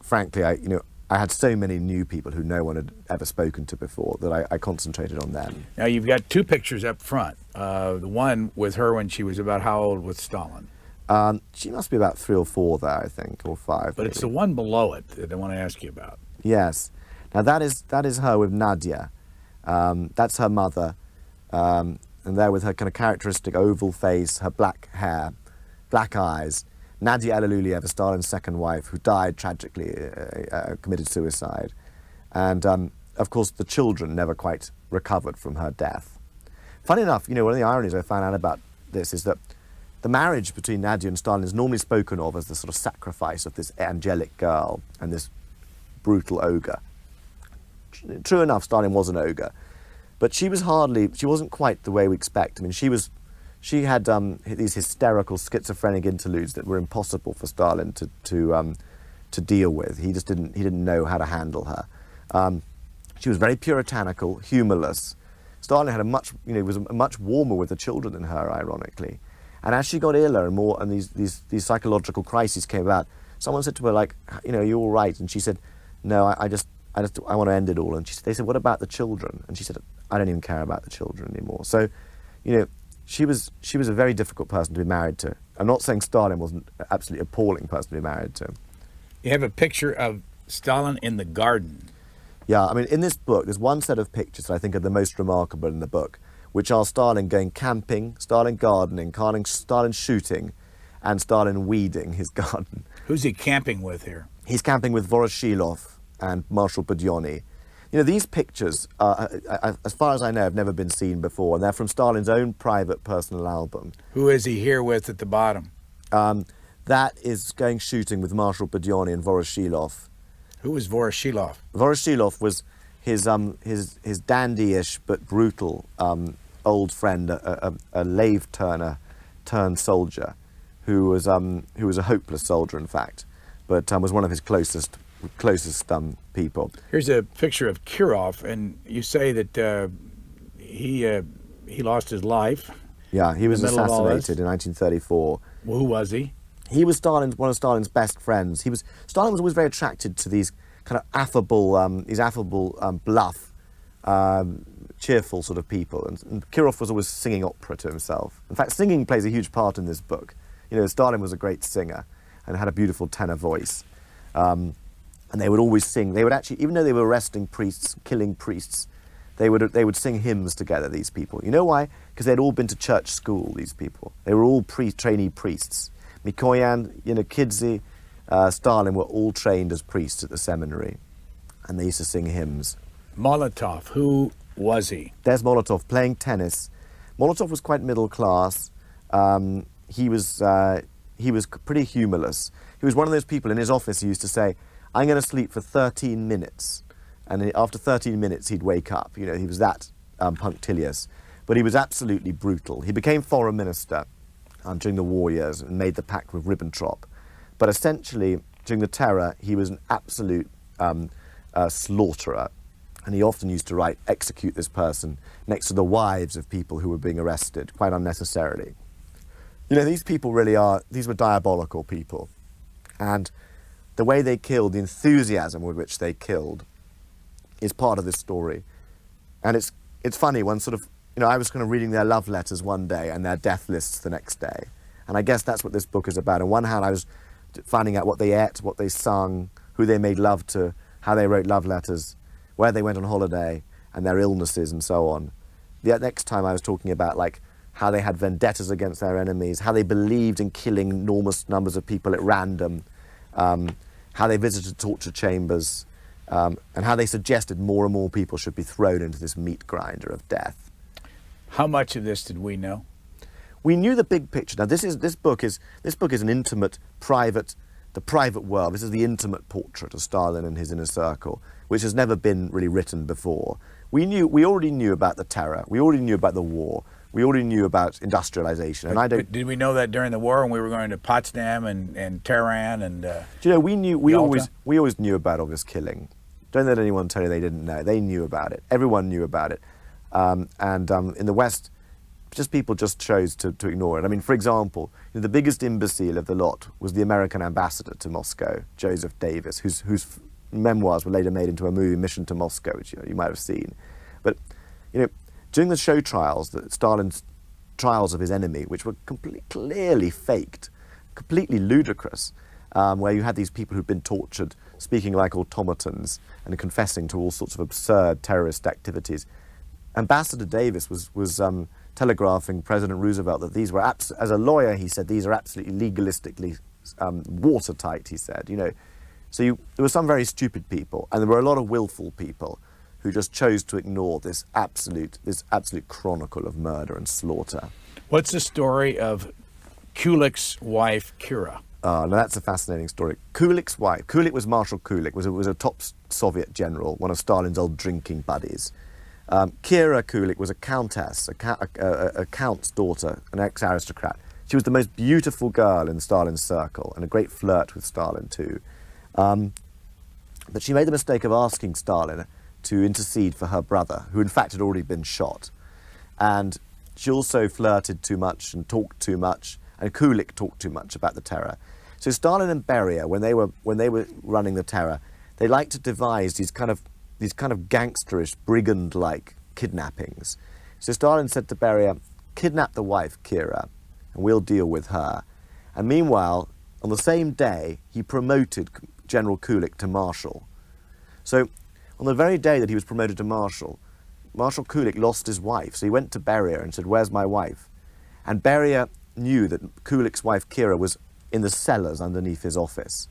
S3: frankly, I had so many new people who no one had ever spoken to before that I concentrated on them.
S2: Now, you've got two pictures up front. The one with her when she was about how old with Stalin?
S3: She must be about 3 or 4 there, I think, or 5.
S2: But maybe. It's the one below it that I want to ask you about.
S3: Yes. Now, that is her with Nadia. That's her mother. And there with her kind of characteristic oval face, her black hair, black eyes. Nadia Aliluliev, Stalin's second wife, who died tragically, committed suicide. And, of course, the children never quite recovered from her death. Funny enough, you know, one of the ironies I found out about this is that the marriage between Nadia and Stalin is normally spoken of as the sort of sacrifice of this angelic girl and this brutal ogre. True enough, Stalin was an ogre, but she wasn't quite the way we expect. I mean, she had these hysterical schizophrenic interludes that were impossible for Stalin to deal with. He didn't know how to handle her. She was very puritanical, humorless, Stalin had a much, was much warmer with the children than her, ironically. And as she got iller and more, and these psychological crises came about, someone said to her, like, you're all right. And she said, no, I want to end it all. And they said, what about the children? And she said, I don't even care about the children anymore. So, she was a very difficult person to be married to. I'm not saying Stalin wasn't an absolutely appalling person to be married to.
S2: You have a picture of Stalin in the garden.
S3: Yeah, I mean, in this book, there's one set of pictures that I think are the most remarkable in the book, which are Stalin going camping, Stalin gardening, Stalin shooting, and Stalin weeding his garden.
S2: Who's he camping with here?
S3: He's camping with Voroshilov and Marshal Budyonny. These pictures, as far as I know, have never been seen before, and they're from Stalin's own private personal album.
S2: Who is he here with at the bottom?
S3: That is going shooting with Marshal Budyonny and Voroshilov.
S2: Who was Voroshilov?
S3: Voroshilov was his dandyish but brutal old friend, a lathe turner turned soldier, who was a hopeless soldier, in fact, but was one of his closest people. Here's
S2: a picture of Kirov, and you say that he lost his life.
S3: Yeah, he was assassinated in 1934.
S2: Well, who was he?
S3: He was one of Stalin's best friends. Stalin was always very attracted to these kind of affable, bluff, cheerful sort of people. And Kirov was always singing opera to himself. In fact, singing plays a huge part in this book. Stalin was a great singer and had a beautiful tenor voice. And they would always sing. They would actually, even though they were arresting priests, killing priests, they would sing hymns together, these people. You know why? Because they'd all been to church school, these people. They were all trainee priests. Mikoyan, Kidze, Stalin were all trained as priests at the seminary, and they used to sing hymns.
S2: Molotov, who was he?
S3: There's Molotov playing tennis. Molotov was quite middle class. He was pretty humorless. He was one of those people in his office who used to say, I'm going to sleep for 13 minutes. And after 13 minutes, he'd wake up. He was that punctilious. But he was absolutely brutal. He became foreign minister during the war years and made the pact with Ribbentrop. But essentially, during the terror, he was an absolute slaughterer. And he often used to write, execute this person, next to the wives of people who were being arrested, quite unnecessarily. These people these were diabolical people. And the way they killed, the enthusiasm with which they killed, is part of this story. And it's funny, one sort of, I was kind of reading their love letters one day and their death lists the next day. And I guess that's what this book is about. On one hand, I was finding out what they ate, what they sung, who they made love to, how they wrote love letters, where they went on holiday, and their illnesses and so on. The next time I was talking about, like, how they had vendettas against their enemies, how they believed in killing enormous numbers of people at random, how they visited torture chambers, and how they suggested more and more people should be thrown into this meat grinder of death.
S2: How much of this did we know?
S3: We knew the big picture. Now, this book is an intimate, the private world. This is the intimate portrait of Stalin and his inner circle, which has never been really written before. We already knew about the terror. We already knew about the war. We already knew about industrialization.
S2: But did we know that during the war when we were going to Potsdam and Tehran and?
S3: We always knew about all this killing. Don't let anyone tell you they didn't know. They knew about it. Everyone knew about it. In the West, people just chose to ignore it. I mean, for example, the biggest imbecile of the lot was the American ambassador to Moscow, Joseph Davis, whose memoirs were later made into a movie, Mission to Moscow, which you might have seen. But during the show trials, Stalin's trials of his enemy, which were clearly faked, completely ludicrous, where you had these people who'd been tortured, speaking like automatons and confessing to all sorts of absurd terrorist activities. Ambassador Davis was telegraphing President Roosevelt that these were, as a lawyer, he said, these are absolutely legalistically watertight, he said, So there were some very stupid people, and there were a lot of willful people who just chose to ignore this absolute chronicle of murder and slaughter.
S2: What's the story of Kulik's wife, Kira?
S3: Now that's a fascinating story. Kulik's wife, Kulik was Marshal Kulik, was a top Soviet general, one of Stalin's old drinking buddies. Kira Kulik was a countess, a count's daughter, an ex-aristocrat. She was the most beautiful girl in Stalin's circle and a great flirt with Stalin too. But she made the mistake of asking Stalin to intercede for her brother, who in fact had already been shot. And she also flirted too much and talked too much, and Kulik talked too much about the terror. So Stalin and Beria, when they were running the terror, they liked to devise these kind of gangsterish, brigand-like kidnappings. So Stalin said to Beria, "Kidnap the wife, Kira, and we'll deal with her." And meanwhile, on the same day, he promoted General Kulik to Marshal. So on the very day that he was promoted to Marshal, Marshal Kulik lost his wife. So he went to Beria and said, "Where's my wife?" And Beria knew that Kulik's wife, Kira, was in the cellars underneath his office.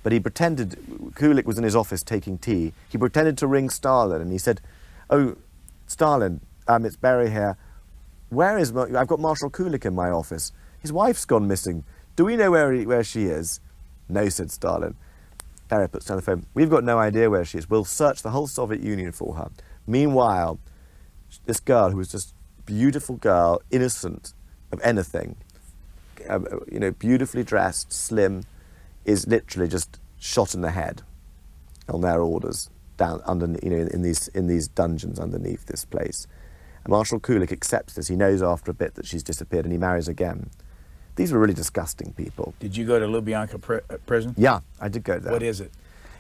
S3: But he pretended, Kulik was in his office taking tea. He pretended to ring Stalin, and he said, "Oh, Stalin, it's Beria here. I've got Marshal Kulik in my office. His wife's gone missing. Do we know where she is?" "No," said Stalin. Beria puts down the phone. "We've got no idea where she is. We'll search the whole Soviet Union for her." Meanwhile, this girl, who was just a beautiful girl, innocent of anything, beautifully dressed, slim, is literally just shot in the head on their orders down under, in these dungeons underneath this place. And Marshal Kulik accepts this. He knows after a bit that she's disappeared, and he marries again. These were really disgusting people.
S2: Did you go to Lubyanka prison?
S3: Yeah, I did go there.
S2: What is it?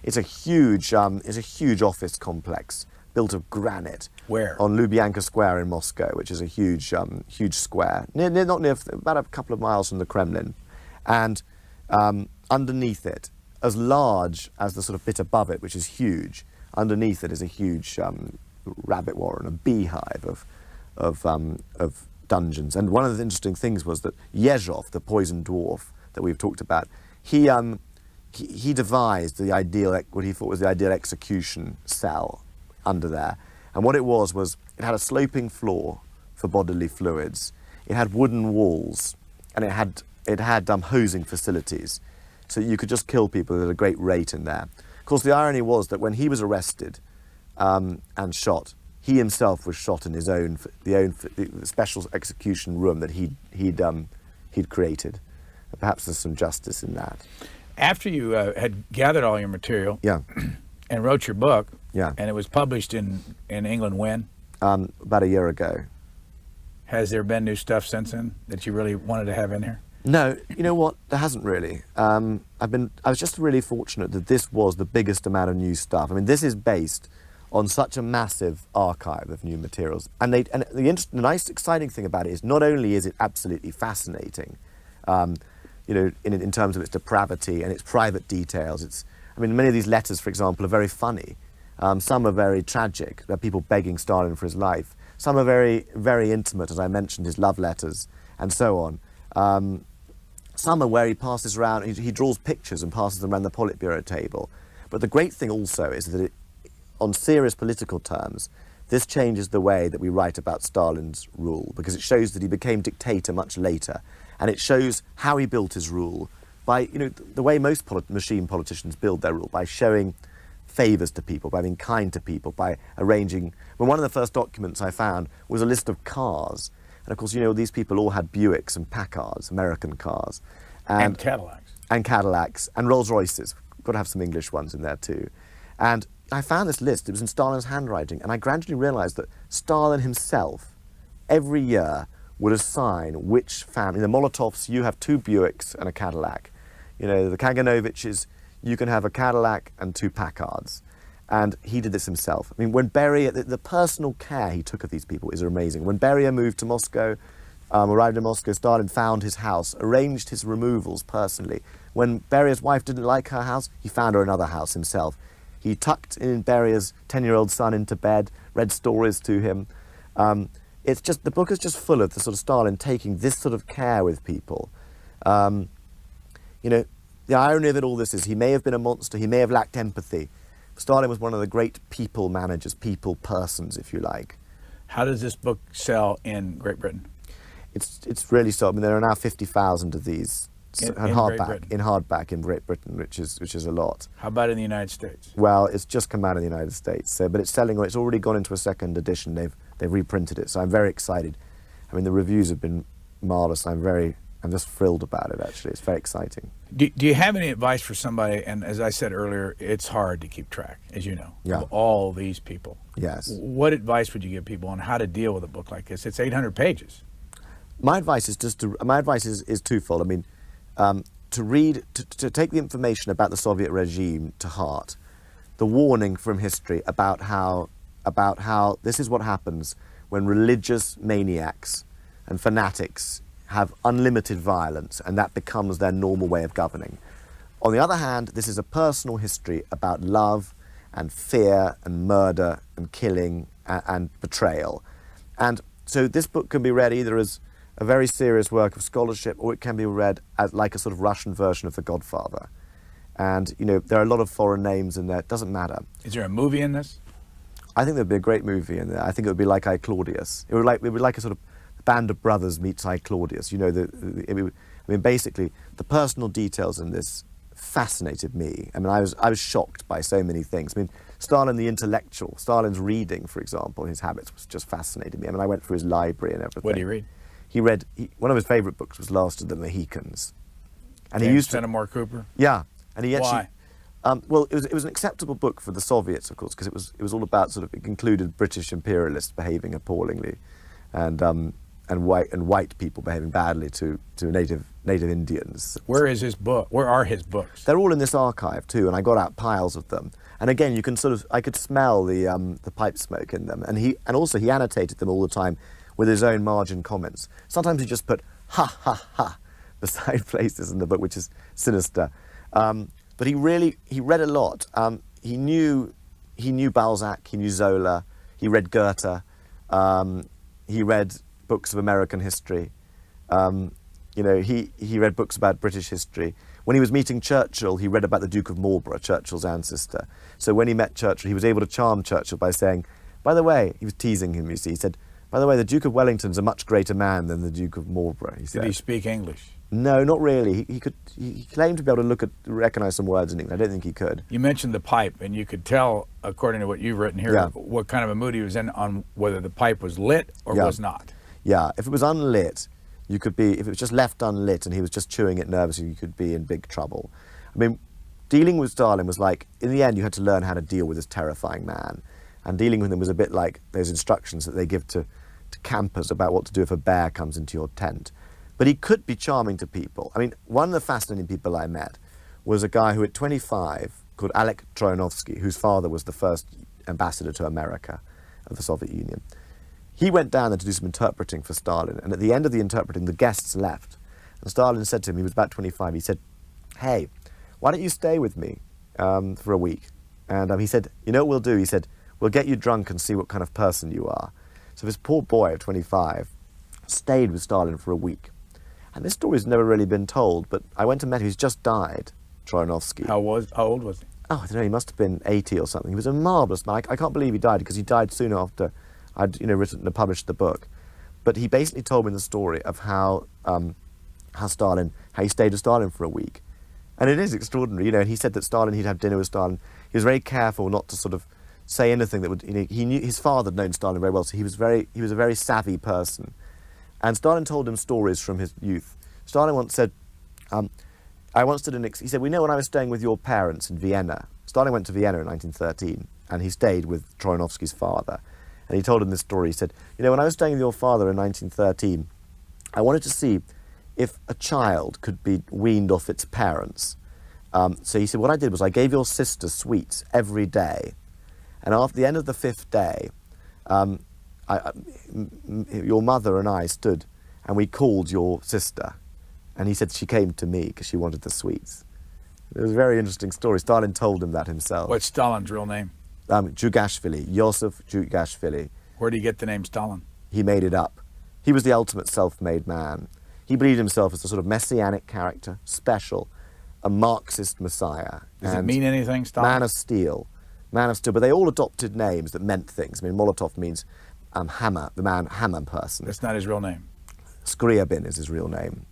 S3: It's a huge office complex built of granite.
S2: Where?
S3: On Lubyanka Square in Moscow, which is a huge square, about a couple of miles from the Kremlin. And underneath it, as large as the sort of bit above it, which is huge, underneath it is a huge rabbit warren, a beehive of dungeons. And one of the interesting things was that Yezhov, the poison dwarf that we've talked about, he devised what he thought was the ideal execution cell under there. And what it was it had a sloping floor for bodily fluids, it had wooden walls, and it had hosing facilities. So you could just kill people at a great rate in there. Of course, the irony was that when he was arrested and shot, he himself was shot in his the special execution room that he'd created. Perhaps there's some justice in that.
S2: After you had gathered all your material,
S3: yeah,
S2: and wrote your book,
S3: yeah,
S2: and it was published in England when?
S3: About a year ago.
S2: Has there been new stuff since then that you really wanted to have in here?
S3: No, you know what? There hasn't really. I was just really fortunate that this was the biggest amount of new stuff. I mean, this is based on such a massive archive of new materials. And the nice, exciting thing about it is not only is it absolutely fascinating, in terms of its depravity and its private details. Many of these letters, for example, are very funny. Some are very tragic. They're people begging Stalin for his life. Some are very, very intimate, as I mentioned, his love letters, and so on. Some are where he passes around, he draws pictures and passes them around the Politburo table. But the great thing also is that on serious political terms, this changes the way that we write about Stalin's rule, because it shows that he became dictator much later, and it shows how he built his rule by, the way most machine politicians build their rule, by showing favours to people, by being kind to people, by arranging. Well, one of the first documents I found was a list of cars. And of course, these people all had Buicks and Packards, American cars.
S2: And Cadillacs.
S3: And Cadillacs, and Rolls-Royces. Got to have some English ones in there too. And I found this list, it was in Stalin's handwriting, and I gradually realised that Stalin himself, every year, would assign which family. The Molotovs, you have 2 Buicks and a Cadillac. The Kaganoviches, you can have a Cadillac and 2 Packards. And he did this himself. When Beria, the personal care he took of these people is amazing. When Beria moved to Moscow, arrived in Moscow, Stalin found his house, arranged his removals personally. When Beria's wife didn't like her house, he found her another house himself. He tucked in Beria's 10-year-old son into bed, read stories to him. The book is just full of the sort of Stalin taking this sort of care with people. The irony of it all this is he may have been a monster, he may have lacked empathy. Stalin was one of the great people managers, people persons, if you like.
S2: How does this book sell in Great Britain?
S3: It's really sold. There are now 50,000 of these in hardback in Great Britain, which is a lot.
S2: How about in the United States?
S3: Well, it's just come out in the United States, but it's selling. It's already gone into a second edition. They've reprinted it, so I'm very excited. The reviews have been marvelous. I'm very I'm just thrilled about it, actually. It's very exciting.
S2: Do you have any advice for somebody, and as I said earlier, it's hard to keep track, as you know,
S3: Yeah.
S2: of all these people.
S3: Yes.
S2: What advice would you give people on how to deal with a book like this? It's 800 pages.
S3: My advice is is twofold. I mean, to take the information about the Soviet regime to heart, the warning from history about how this is what happens when religious maniacs and fanatics have unlimited violence, and that becomes their normal way of governing. On the other hand, this is a personal history about love and fear and murder and killing and betrayal. And so this book can be read either as a very serious work of scholarship, or it can be read as like a sort of Russian version of The Godfather. And, you know, there are a lot of foreign names in there. It doesn't matter.
S2: Is there a movie in this?
S3: I think there'd be a great movie in there. I think it would be like I, Claudius. It would be like a sort of Band of Brothers meets I, Claudius. You know, I mean, basically, the personal details in this fascinated me. I mean, I was shocked by so many things. I mean, Stalin the intellectual, Stalin's reading, for example, his habits was just fascinating me. I mean, I went through his library and everything.
S2: What did he read?
S3: He read, one of his favourite books was Last of the Mohicans. And
S2: James
S3: he used to...
S2: Fenimore Cooper?
S3: Yeah. And he actually...
S2: Why?
S3: Well, it was an acceptable book for the Soviets, of course, because it was all about sort of, it included British imperialists behaving appallingly, and white people behaving badly to native Indians.
S2: Where is his book? Where are his books?
S3: They're all in this archive too, and I got out piles of them. And again, you can sort of, I could smell the pipe smoke in them, and also he annotated them all the time with his own margin comments. Sometimes he just put ha ha ha beside places in the book, which is sinister. But he read a lot. He knew Balzac, he knew Zola, he read Goethe, he read books of American history. You know, he read books about British history. When he was meeting Churchill, he read about the Duke of Marlborough, Churchill's ancestor. So when he met Churchill, he was able to charm Churchill by saying, by the way, he was teasing him, you see, he said, by the way, the Duke of Wellington's a much greater man than the Duke of Marlborough, he said.
S2: Did he speak English?
S3: No, not really. He claimed to be able to recognize some words in English. I don't think he could.
S2: You mentioned the pipe, and you could tell, according to what you've written here,
S3: Yeah.
S2: what kind of a mood he was in on whether the pipe was lit or
S3: Yeah.
S2: was not.
S3: Yeah, if it was unlit, if it was just left unlit and he was just chewing it nervously, you could be in big trouble. I mean, dealing with Stalin was like, in the end, you had to learn how to deal with this terrifying man. And dealing with him was a bit like those instructions that they give to campers about what to do if a bear comes into your tent. But he could be charming to people. I mean, one of the fascinating people I met was a guy who at 25, called Alec Troyanovsky, whose father was the first ambassador to America of the Soviet Union. He went down there to do some interpreting for Stalin, and at the end of the interpreting, the guests left. And Stalin said to him, he was about 25, he said, hey, why don't you stay with me for a week? And he said, you know what we'll do? He said, we'll get you drunk and see what kind of person you are. So this poor boy of 25 stayed with Stalin for a week. And this story's never really been told, but I went and met him. He's just died, Troyanovsky.
S2: How old was he?
S3: Oh, I don't know, he must have been 80 or something. He was a marvellous man. I can't believe he died, because he died soon after I'd written and published the book. But he basically told me the story of how he stayed with Stalin for a week. And it is extraordinary, you know, and he said that he'd have dinner with Stalin. He was very careful not to sort of say anything that would, you know, he knew his father had known Stalin very well, so he was a very savvy person. And Stalin told him stories from his youth. Stalin once said, he said, we know when I was staying with your parents in Vienna. Stalin went to Vienna in 1913, and he stayed with Troyanovsky's father. And he told him this story. He said, you know, when I was staying with your father in 1913, I wanted to see if a child could be weaned off its parents. So he said, what I did was I gave your sister sweets every day. And after the end of the 5th day, your mother and I stood and we called your sister. And he said she came to me because she wanted the sweets. It was a very interesting story. Stalin told him that himself.
S2: What's Stalin's real name?
S3: Djugashvili, Yosef Djugashvili.
S2: Where did he get the name Stalin?
S3: He made it up. He was the ultimate self-made man. He believed himself as a sort of messianic character, special, a Marxist messiah.
S2: Does it mean anything, Stalin?
S3: Man of steel. Man of steel. But they all adopted names that meant things. I mean, Molotov means hammer, the man, hammer person.
S2: That's not his real name.
S3: Skryabin is his real name.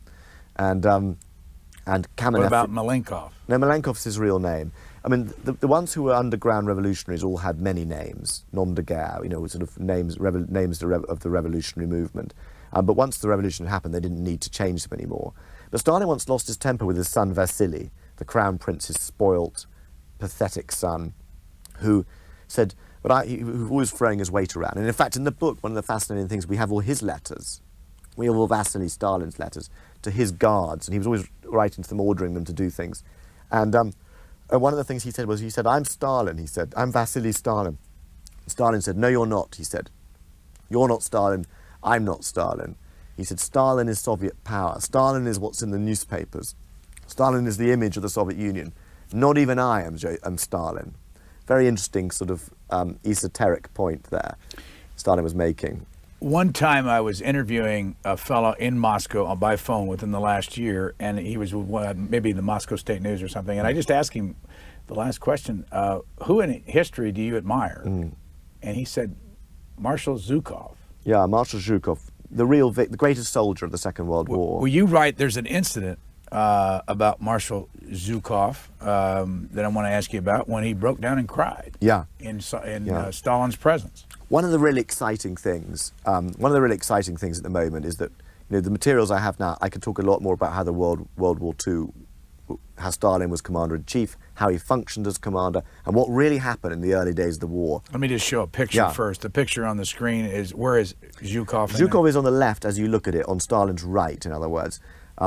S3: And Kamenev...
S2: What about Malenkov?
S3: No, Malenkov's his real name. I mean, the ones who were underground revolutionaries all had many names. Nom de guerre, you know, sort of names of the revolutionary movement. But once the revolution happened, they didn't need to change them anymore. But Stalin once lost his temper with his son Vasily, the crown prince's spoilt, pathetic son, who said, he was always throwing his weight around. And in fact, in the book, one of the fascinating things, we have all his letters. We have all Vasily Stalin's letters to his guards, and he was always writing to them, ordering them to do things. And one of the things he said was, I'm Stalin, he said, I'm Vasily Stalin. Stalin said, no, you're not, he said. You're not Stalin, I'm not Stalin. He said, Stalin is Soviet power. Stalin is what's in the newspapers. Stalin is the image of the Soviet Union. Not even I am Stalin. Very interesting sort of esoteric point there Stalin was making.
S2: One time I was interviewing a fellow in Moscow by phone within the last year, and he was maybe the Moscow State News or something, and I just asked him the last question, who in history do you admire? And he said, Marshal Zhukov.
S3: Yeah, Marshal Zhukov, the greatest soldier of the Second World War.
S2: Well, you write there's an incident about Marshal Zhukov that I want to ask you about when he broke down and cried.
S3: Yeah.
S2: In Stalin's presence.
S3: One of the really exciting things, at the moment is that the materials I have now, I could talk a lot more about how the World War II, how Stalin was commander-in-chief, how he functioned as commander, and what really happened in the early days of the war.
S2: Let me just show a picture first. The picture on the screen is, where is Zhukov?
S3: Zhukov is on the left as you look at it, on Stalin's right, in other words.
S2: Who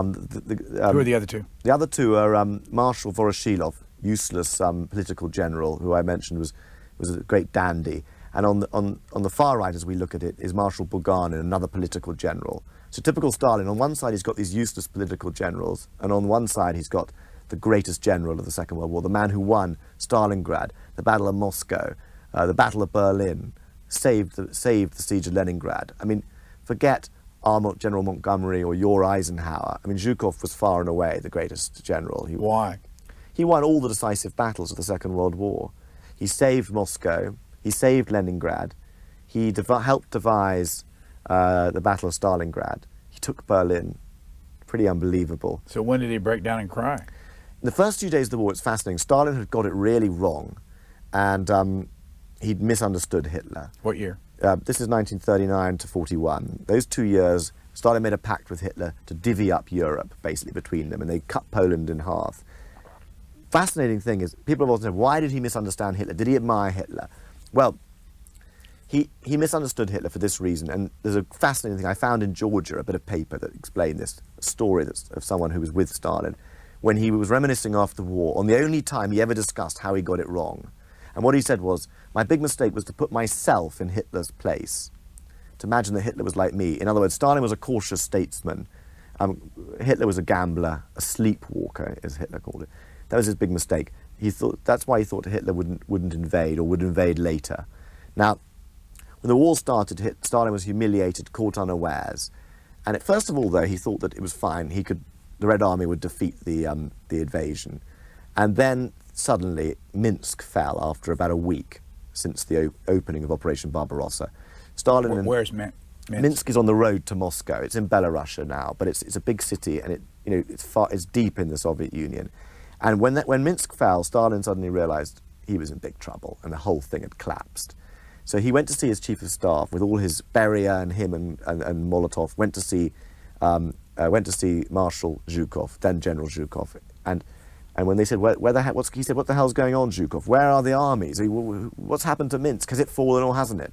S2: are the other two?
S3: The other two are Marshal Voroshilov, useless political general, who I mentioned was a great dandy. And on the far right, as we look at it, is Marshal Bulganin, another political general. So typical Stalin, on one side he's got these useless political generals, and on one side he's got the greatest general of the Second World War, the man who won Stalingrad, the Battle of Moscow, the Battle of Berlin, saved the siege of Leningrad. I mean, forget General Montgomery or your Eisenhower. I mean, Zhukov was far and away the greatest general.
S2: Why?
S3: He won all the decisive battles of the Second World War. He saved Moscow. He saved Leningrad. He helped devise the Battle of Stalingrad. He took Berlin. Pretty unbelievable.
S2: So when did he break down and cry?
S3: In the first few days of the war, it's fascinating. Stalin had got it really wrong, and he'd misunderstood Hitler.
S2: What year?
S3: This is 1939 to 41. Those 2 years, Stalin made a pact with Hitler to divvy up Europe, basically, between them, and they cut Poland in half. Fascinating thing is, people have often said, why did he misunderstand Hitler? Did he admire Hitler? Well, he misunderstood Hitler for this reason, and there's a fascinating thing. I found in Georgia a bit of paper that explained this, a story of someone who was with Stalin, when he was reminiscing after the war on the only time he ever discussed how he got it wrong. And what he said was, my big mistake was to put myself in Hitler's place, to imagine that Hitler was like me. In other words, Stalin was a cautious statesman. Hitler was a gambler, a sleepwalker, as Hitler called it. That was his big mistake. That's why he thought Hitler wouldn't invade, or would invade later. Now, when the war started, Stalin was humiliated, caught unawares. And first of all, though, he thought that it was fine. The Red Army would defeat the invasion. And then, suddenly, Minsk fell after about a week since the opening of Operation Barbarossa.
S2: Where's Minsk?
S3: Minsk is on the road to Moscow. It's in Belarus now, but it's a big city, and it's deep in the Soviet Union. And when Minsk fell, Stalin suddenly realized he was in big trouble, and the whole thing had collapsed. So he went to see his chief of staff with all his Beria and him and Molotov. Went to see Marshal Zhukov, then General Zhukov, and when they said, he said, what the hell's going on, Zhukov? Where are the armies? What's happened to Minsk? Has it fallen or hasn't it?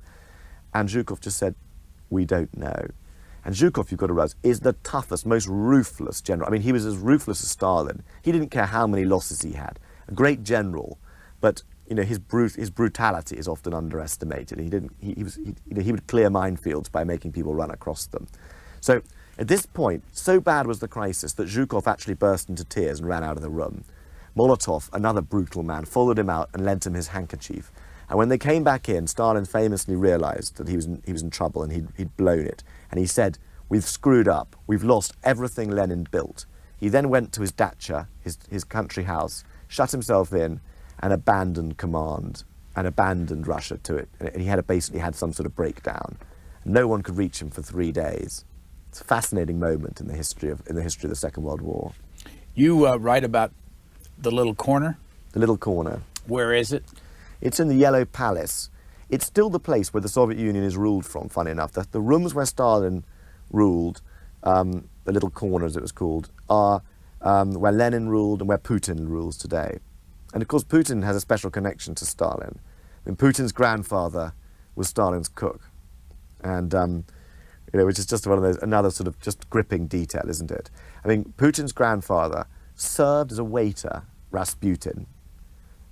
S3: And Zhukov just said, we don't know. And Zhukov, you've got to realize, is the toughest, most ruthless general. I mean, he was as ruthless as Stalin. He didn't care how many losses he had. A great general, but his brutality is often underestimated. He would clear minefields by making people run across them. So at this point, so bad was the crisis that Zhukov actually burst into tears and ran out of the room. Molotov, another brutal man, followed him out and lent him his handkerchief. And when they came back in, Stalin famously realized that he was in trouble and he'd blown it. And he said, we've screwed up. We've lost everything Lenin built. He then went to his dacha, his country house, shut himself in, and abandoned command, and abandoned Russia to it. And he basically had some sort of breakdown. No one could reach him for 3 days. It's a fascinating moment in the history of the Second World War.
S2: You write about the little corner?
S3: The little corner.
S2: Where is it?
S3: It's in the Yellow Palace. It's still the place where the Soviet Union is ruled from, funny enough. The rooms where Stalin ruled, the little corner as it was called, are where Lenin ruled and where Putin rules today. And of course Putin has a special connection to Stalin. I mean, Putin's grandfather was Stalin's cook. And you know, which is just one of those, another sort of just gripping detail, isn't it? I mean, Putin's grandfather served as a waiter, Rasputin,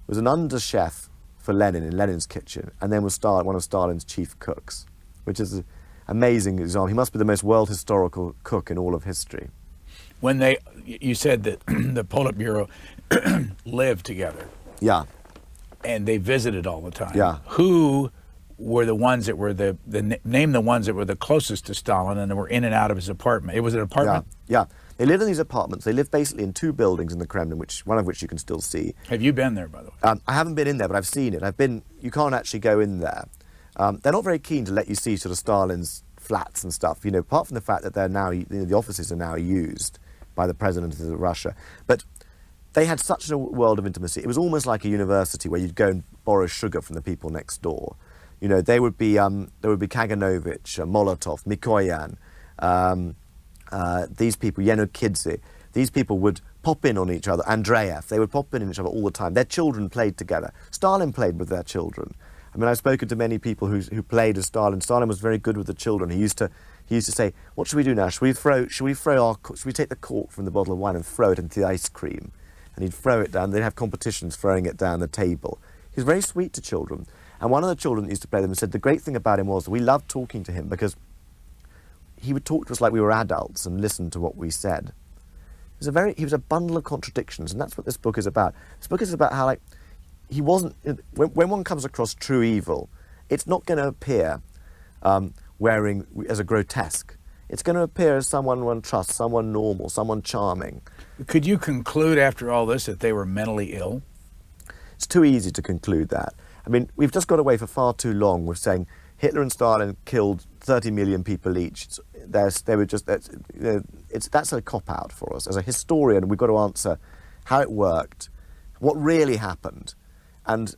S3: was an under chef for Lenin in Lenin's kitchen, and then was one of Stalin's chief cooks, which is an amazing example. He must be the most world historical cook in all of history.
S2: When you said that the Politburo lived together.
S3: Yeah.
S2: And they visited all the time.
S3: Yeah.
S2: Who were the ones that were name the ones that were the closest to Stalin and that were in and out of his apartment? It was an apartment?
S3: Yeah. They lived in these apartments. They lived basically in 2 buildings in the Kremlin, one of which you can still see.
S2: Have you been there, by the way?
S3: I haven't been in there, but I've seen it. You can't actually go in there. They're not very keen to let you see sort of Stalin's flats and stuff, you know, apart from the fact that they're now, the offices are now used by the president of Russia. But they had such a world of intimacy. It was almost like a university where you'd go and borrow sugar from the people next door. You know, there would be Kaganovich, Molotov, Mikoyan, these people, Yenokidze. These people would pop in on each other. Andreev, they would pop in on each other all the time. Their children played together. Stalin played with their children. I mean, I've spoken to many people who played as Stalin. Stalin was very good with the children. He used to say, "What should we do now? Should we take the cork from the bottle of wine and throw it into the ice cream?" And he'd throw it down. They'd have competitions throwing it down the table. He was very sweet to children. And one of the children that used to play them said the great thing about him was we loved talking to him because he would talk to us like we were adults and listen to what we said. He was a bundle of contradictions, and that's what this book is about. This book is about how, like, he wasn't, when one comes across true evil, it's not going to appear wearing as a grotesque. It's going to appear as someone one trusts, someone normal, someone charming.
S2: Could you conclude after all this that they were mentally ill?
S3: It's too easy to conclude that. I mean, we've just got away for far too long with saying Hitler and Stalin killed 30 million people each. That's a cop-out for us. As a historian, we've got to answer how it worked, what really happened, and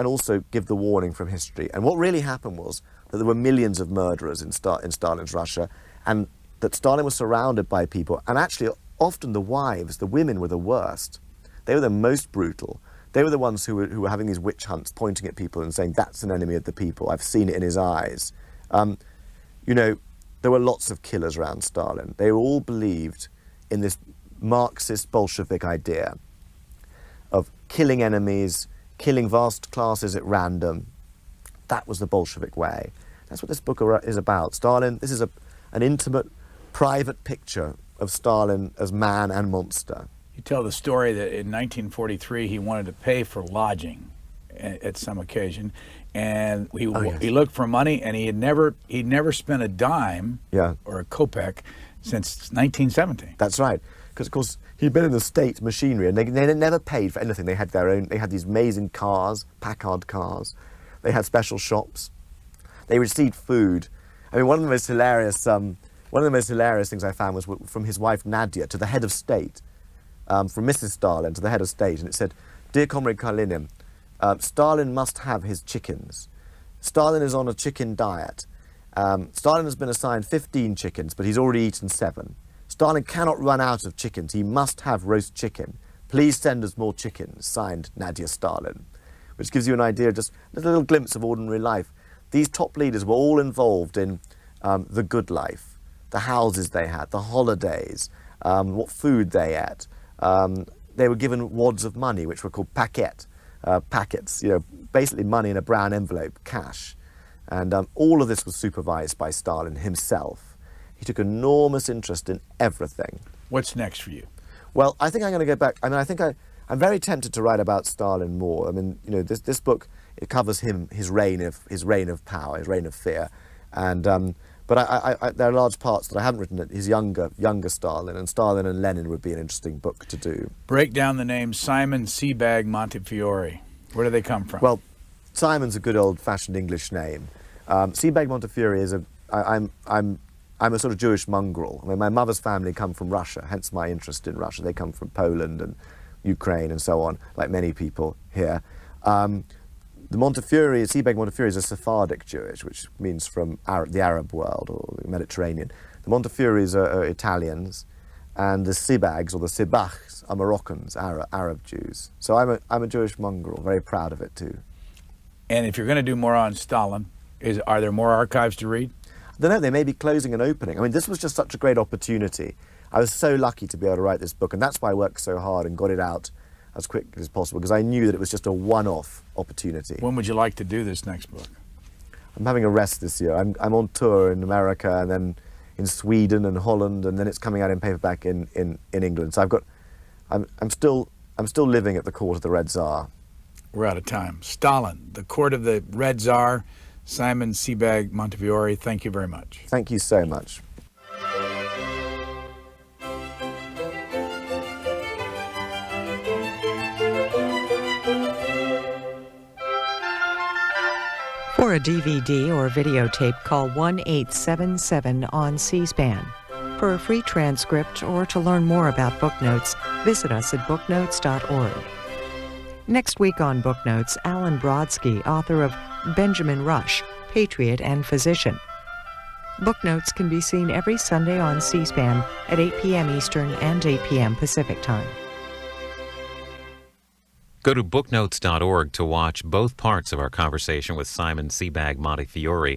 S3: also give the warning from history. And what really happened was that there were millions of murderers in Stalin's Russia, and that Stalin was surrounded by people, and actually often the wives, the women were the worst. They were the most brutal. They were the ones who were having these witch hunts, pointing at people and saying, that's an enemy of the people. I've seen it in his eyes. You know, there were lots of killers around Stalin. They all believed in this Marxist Bolshevik idea of killing enemies, killing vast classes at random. That was the Bolshevik way. That's what this book is about. Stalin, this is an intimate, private picture of Stalin as man and monster.
S2: You tell the story that in 1943 he wanted to pay for lodging at some occasion, and he looked for money, and he'd never spent a dime or a kopeck since 1917.
S3: That's right, because of course he'd been in the state machinery, and they never paid for anything. They had they had these amazing cars, Packard cars. They had special shops. They received food. I mean, one of the most hilarious things I found was from his wife Nadia to the head of state. From Mrs. Stalin to the head of state, and it said, "Dear Comrade Kalinin, Stalin must have his chickens. Stalin is on a chicken diet. Stalin has been assigned 15 chickens, but he's already eaten 7. Stalin cannot run out of chickens. He must have roast chicken. Please send us more chickens. Signed, Nadia Stalin." Which gives you an idea, just a little glimpse of ordinary life. These top leaders were all involved in the good life, the houses they had, the holidays, what food they ate. They were given wads of money, which were called paquets, you know, basically money in a brown envelope, cash. And all of this was supervised by Stalin himself. He took enormous interest in everything.
S2: What's next for you?
S3: Well, I think I'm going to go back. I mean, I'm very tempted to write about Stalin more. I mean, you know, this book, it covers his reign of power, his reign of fear, and but there are large parts that I haven't written. His younger Stalin, and Stalin and Lenin would be an interesting book to do. Break
S2: down the name Simon Sebag Montefiore. Where do they come from?
S3: Well, Simon's a good old-fashioned English name. Sebag Montefiore is I'm a sort of Jewish mongrel. I mean, my mother's family come from Russia, hence my interest in Russia. They come from Poland and Ukraine and so on, like many people here. The Sebag Montefiore is a Sephardic Jewish, which means from the Arab world or the Mediterranean. The Montefiore's are Italians, and the Sebags, or the Sebags, are Moroccans, Arab Jews. So I'm a Jewish mongrel, very proud of it too.
S2: And if you're going to do more on Stalin, are there more archives to read?
S3: I don't know, they may be closing and opening. I mean, this was just such a great opportunity. I was so lucky to be able to write this book, and that's why I worked so hard and got it out as quickly as possible, because I knew that it was just a one-off opportunity.
S2: When would you like to do this next book?
S3: I'm having a rest this year. I'm on tour in America, and then in Sweden and Holland, and then it's coming out in paperback in England. So I'm still living at the court of the Red Tsar.
S2: We're out of time. Stalin, the court of the Red Tsar. Simon Sebag Montefiore, thank you very much.
S3: Thank you so much.
S4: For a DVD or videotape, call 1-877 on C-SPAN. For a free transcript or to learn more about Booknotes, visit us at booknotes.org. Next week on Booknotes, Alan Brodsky, author of Benjamin Rush, Patriot and Physician. Booknotes can be seen every Sunday on C-SPAN at 8 p.m. Eastern and 8 p.m. Pacific Time.
S1: Go to booknotes.org to watch both parts of our conversation with Simon Sebag Montefiore